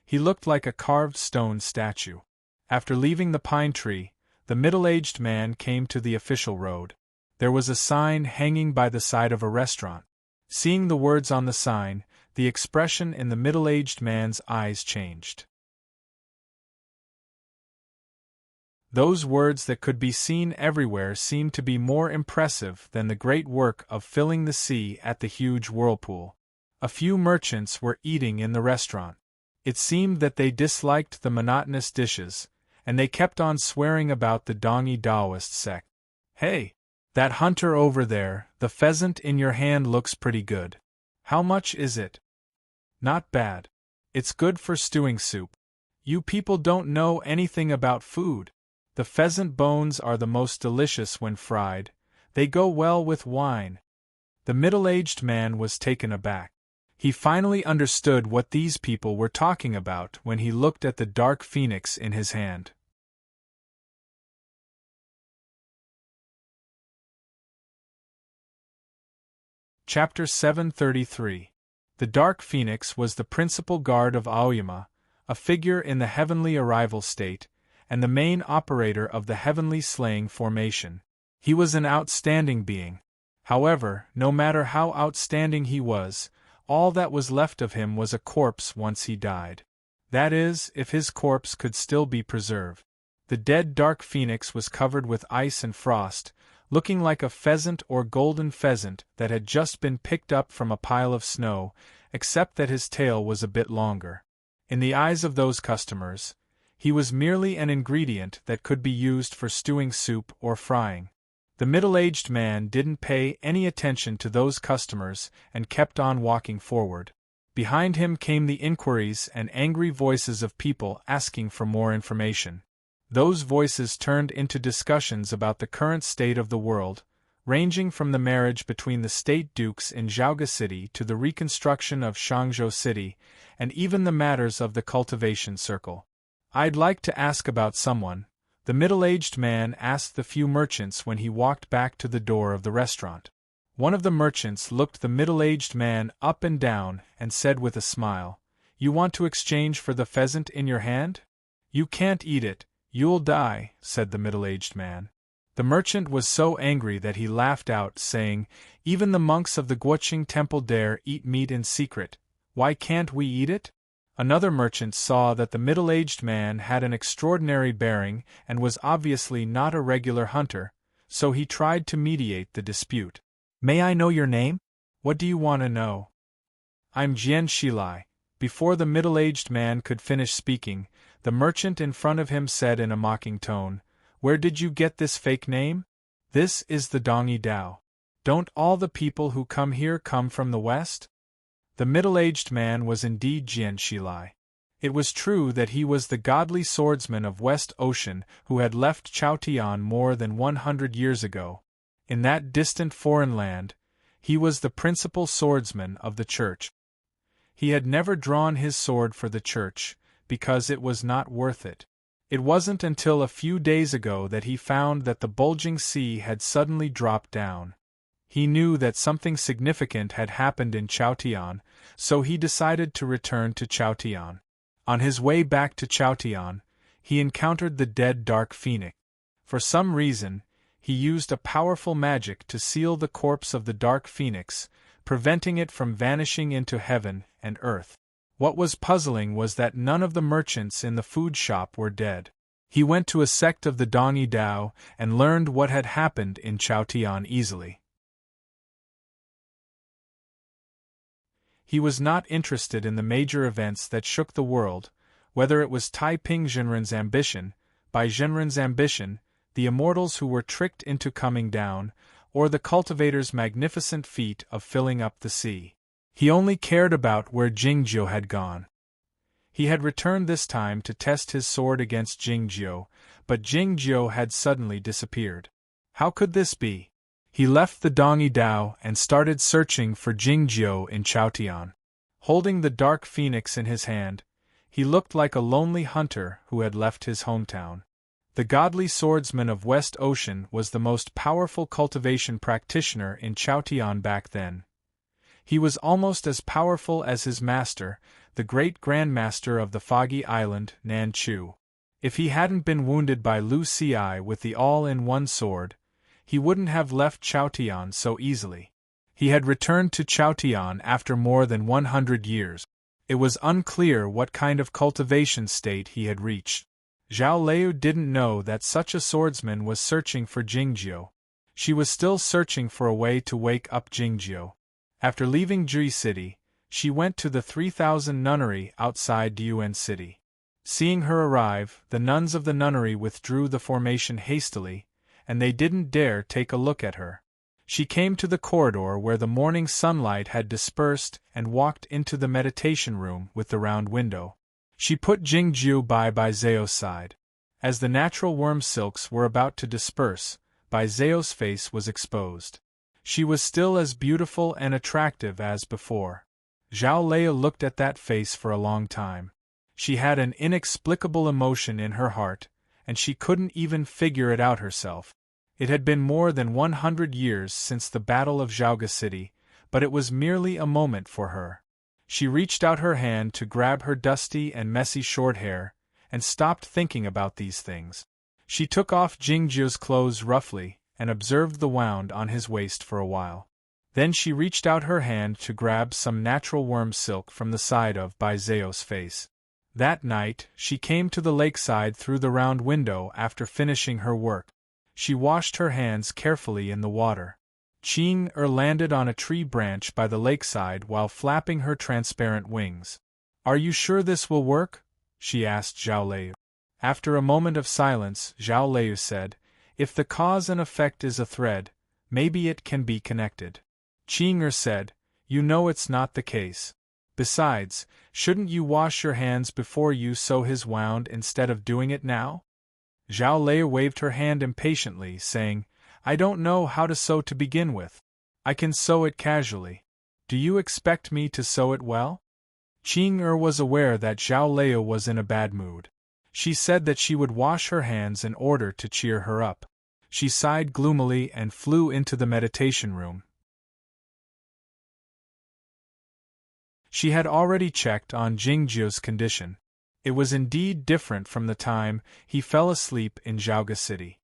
He looked like a carved stone statue. After leaving the pine tree, the middle-aged man came to the official road. There was a sign hanging by the side of a restaurant. Seeing the words on the sign, the expression in the middle-aged man's eyes changed. Those words that could be seen everywhere seemed to be more impressive than the great work of filling the sea at the huge whirlpool. A few merchants were eating in the restaurant. It seemed that they disliked the monotonous dishes, and they kept on swearing about the Dongi Daoist sect. "Hey! That hunter over there, the pheasant in your hand looks pretty good. How much is it?" "Not bad. It's good for stewing soup. You people don't know anything about food. The pheasant bones are the most delicious when fried. They go well with wine." The middle-aged man was taken aback. He finally understood what these people were talking about when he looked at the dark phoenix in his hand. Chapter 733. The Dark Phoenix was the principal guard of Aoyama, a figure in the heavenly arrival state, and the main operator of the heavenly slaying formation. He was an outstanding being. However, no matter how outstanding he was, all that was left of him was a corpse once he died. That is, if his corpse could still be preserved. The dead Dark Phoenix was covered with ice and frost, looking like a pheasant or golden pheasant that had just been picked up from a pile of snow, except that his tail was a bit longer. In the eyes of those customers, he was merely an ingredient that could be used for stewing soup or frying. The middle-aged man didn't pay any attention to those customers and kept on walking forward. Behind him came the inquiries and angry voices of people asking for more information. Those voices turned into discussions about the current state of the world, ranging from the marriage between the state dukes in Zhaoga City to the reconstruction of Shangzhou City, and even the matters of the cultivation circle. "I'd like to ask about someone," the middle-aged man asked the few merchants when he walked back to the door of the restaurant. One of the merchants looked the middle-aged man up and down and said with a smile, "You want to exchange for the pheasant in your hand? You can't eat it, you'll die," said the middle-aged man. The merchant was so angry that he laughed out, saying, "Even the monks of the Guoqing temple dare eat meat in secret. Why can't we eat it? Another merchant saw that the middle-aged man had an extraordinary bearing and was obviously not a regular hunter, so he tried to mediate the dispute. "May I know your name? What do you want to know?" "I'm Jian Shilai." Before the middle-aged man could finish speaking, the merchant in front of him said in a mocking tone, "Where did you get this fake name? This is the Dongyi Dao. Don't all the people who come here come from the West?" The middle-aged man was indeed Jian Shilai. It was true that he was the godly swordsman of West Ocean who had left Chaotian more than 100 years ago. In that distant foreign land, he was the principal swordsman of the church. He had never drawn his sword for the church, because it was not worth it. It wasn't until a few days ago that he found that the bulging sea had suddenly dropped down. He knew that something significant had happened in Chaotian, so he decided to return to Chaotian. On his way back to Chaotian, he encountered the dead Dark Phoenix. For some reason, he used a powerful magic to seal the corpse of the Dark Phoenix, preventing it from vanishing into heaven and earth. What was puzzling was that none of the merchants in the food shop were dead. He went to a sect of the Dongyi Dao and learned what had happened in Chaotian easily. He was not interested in the major events that shook the world, whether it was Taiping Zhenren's ambition, by Zhenren's ambition, the immortals who were tricked into coming down, or the cultivator's magnificent feat of filling up the sea. He only cared about where Jingjiu had gone. He had returned this time to test his sword against Jingjiu, but Jingjiu had suddenly disappeared. How could this be? He left the Dongyi Dao and started searching for Jingjiu in Chaotian. Holding the Dark Phoenix in his hand, he looked like a lonely hunter who had left his hometown. The godly swordsman of West Ocean was the most powerful cultivation practitioner in Chaotian back then. He was almost as powerful as his master, the great grandmaster of the foggy island, Nanchu. If he hadn't been wounded by Lu Ci with the all-in-one sword, he wouldn't have left Chaotian so easily. He had returned to Chaotian after more than 100 years. It was unclear what kind of cultivation state he had reached. Zhao Liu didn't know that such a swordsman was searching for Jingjiu. She was still searching for a way to wake up Jingjiu. After leaving Jui City, she went to the 3000 nunnery outside Diuan City. Seeing her arrive, the nuns of the nunnery withdrew the formation hastily, and they didn't dare take a look at her. She came to the corridor where the morning sunlight had dispersed and walked into the meditation room with the round window. She put Jingjiu by Zhao's side. As the natural worm silks were about to disperse, Zhao's face was exposed. She was still as beautiful and attractive as before. Zhao Liu looked at that face for a long time. She had an inexplicable emotion in her heart, and she couldn't even figure it out herself. It had been more than 100 years since the Battle of Zhaoga City, but it was merely a moment for her. She reached out her hand to grab her dusty and messy short hair, and stopped thinking about these things. She took off Jingjiu's clothes roughly, and observed the wound on his waist for a while. Then she reached out her hand to grab some natural worm silk from the side of Zhao's face. That night, she came to the lakeside through the round window after finishing her work. She washed her hands carefully in the water. Qing landed on a tree branch by the lakeside while flapping her transparent wings. "Are you sure this will work?" she asked Zhao Liu. After a moment of silence, Zhao Liu said, "If the cause and effect is a thread, maybe it can be connected." Qing said, "You know it's not the case. Besides, shouldn't you wash your hands before you sew his wound instead of doing it now?" Zhao Liu waved her hand impatiently, saying, "I don't know how to sew to begin with. I can sew it casually. Do you expect me to sew it well?" Qing was aware that Zhao Liu was in a bad mood. She said that she would wash her hands in order to cheer her up. She sighed gloomily and flew into the meditation room. She had already checked on Jingjiu's condition. It was indeed different from the time he fell asleep in Zhaoga City.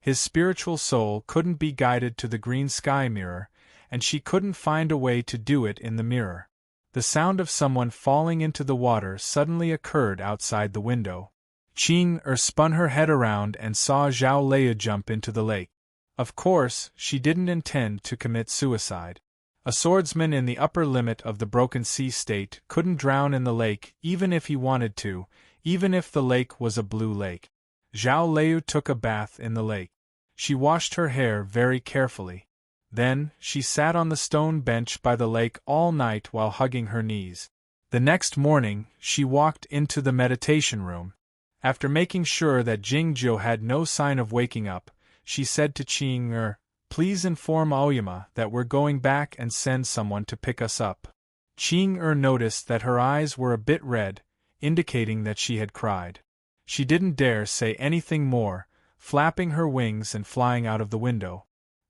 His spiritual soul couldn't be guided to the green sky mirror, and she couldn't find a way to do it in the mirror. The sound of someone falling into the water suddenly occurred outside the window. Qing spun her head around and saw Zhao Lei jump into the lake. Of course, she didn't intend to commit suicide. A swordsman in the upper limit of the Broken Sea state couldn't drown in the lake even if he wanted to, even if the lake was a blue lake. Zhao Lei took a bath in the lake. She washed her hair very carefully. Then, she sat on the stone bench by the lake all night while hugging her knees. The next morning, she walked into the meditation room. After making sure that Jingzhou had no sign of waking up, she said to Qing "Please inform Aoyama that we're going back and send someone to pick us up." Qing noticed that her eyes were a bit red, indicating that she had cried. She didn't dare say anything more, flapping her wings and flying out of the window.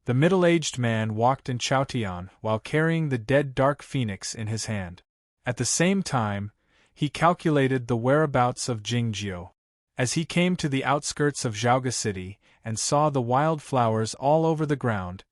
The middle-aged man walked in Chaotian while carrying the dead dark phoenix in his hand. At the same time, he calculated the whereabouts of Jingzhou. As he came to the outskirts of Zhaoga City and saw the wild flowers all over the ground,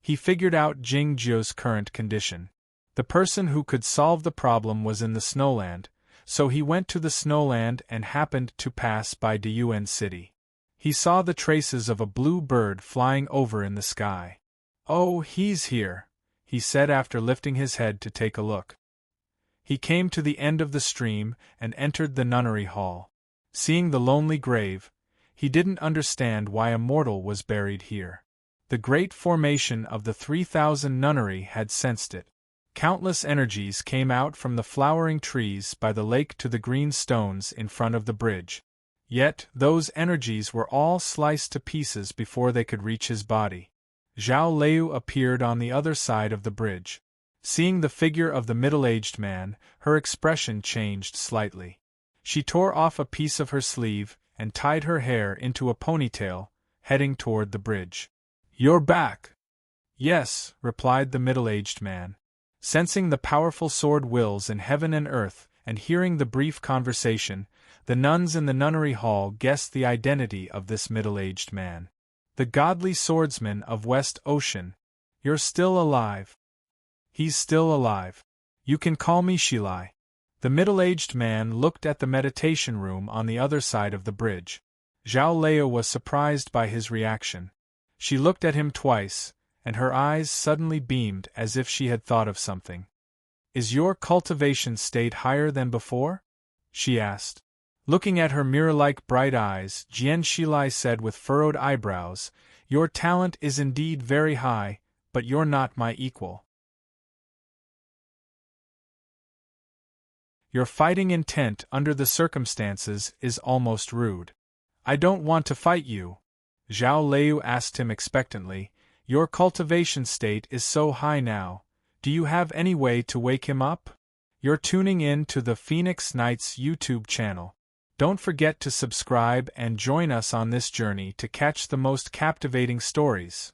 he figured out Jingzhou's current condition. The person who could solve the problem was in the snowland, so he went to the snowland and happened to pass by Diyuan City. He saw the traces of a blue bird flying over in the sky. "Oh, he's here," he said after lifting his head to take a look. He came to the end of the stream and entered the nunnery hall. Seeing the lonely grave, he didn't understand why a mortal was buried here. The great formation of the 3,000 nunnery had sensed it. Countless energies came out from the flowering trees by the lake to the green stones in front of the bridge. Yet, those energies were all sliced to pieces before they could reach his body. Zhao Lei appeared on the other side of the bridge. Seeing the figure of the middle-aged man, her expression changed slightly. She tore off a piece of her sleeve and tied her hair into a ponytail, heading toward the bridge. "You're back." "Yes," replied the middle-aged man. Sensing the powerful sword wills in heaven and earth, and hearing the brief conversation, the nuns in the nunnery hall guessed the identity of this middle-aged man. "The godly swordsman of West Ocean. You're still alive." "He's still alive. You can call me Shilai." The middle-aged man looked at the meditation room on the other side of the bridge. Zhao Lei was surprised by his reaction. She looked at him twice, and her eyes suddenly beamed as if she had thought of something. "Is your cultivation state higher than before?" she asked. Looking at her mirror-like bright eyes, Jian Shilai said with furrowed eyebrows, "Your talent is indeed very high, but you're not my equal. Your fighting intent under the circumstances is almost rude." "I don't want to fight you," Zhao Lei asked him expectantly. "Your cultivation state is so high now. Do you have any way to wake him up?" You're tuning in to the Phoenix Knights YouTube channel. Don't forget to subscribe and join us on this journey to catch the most captivating stories.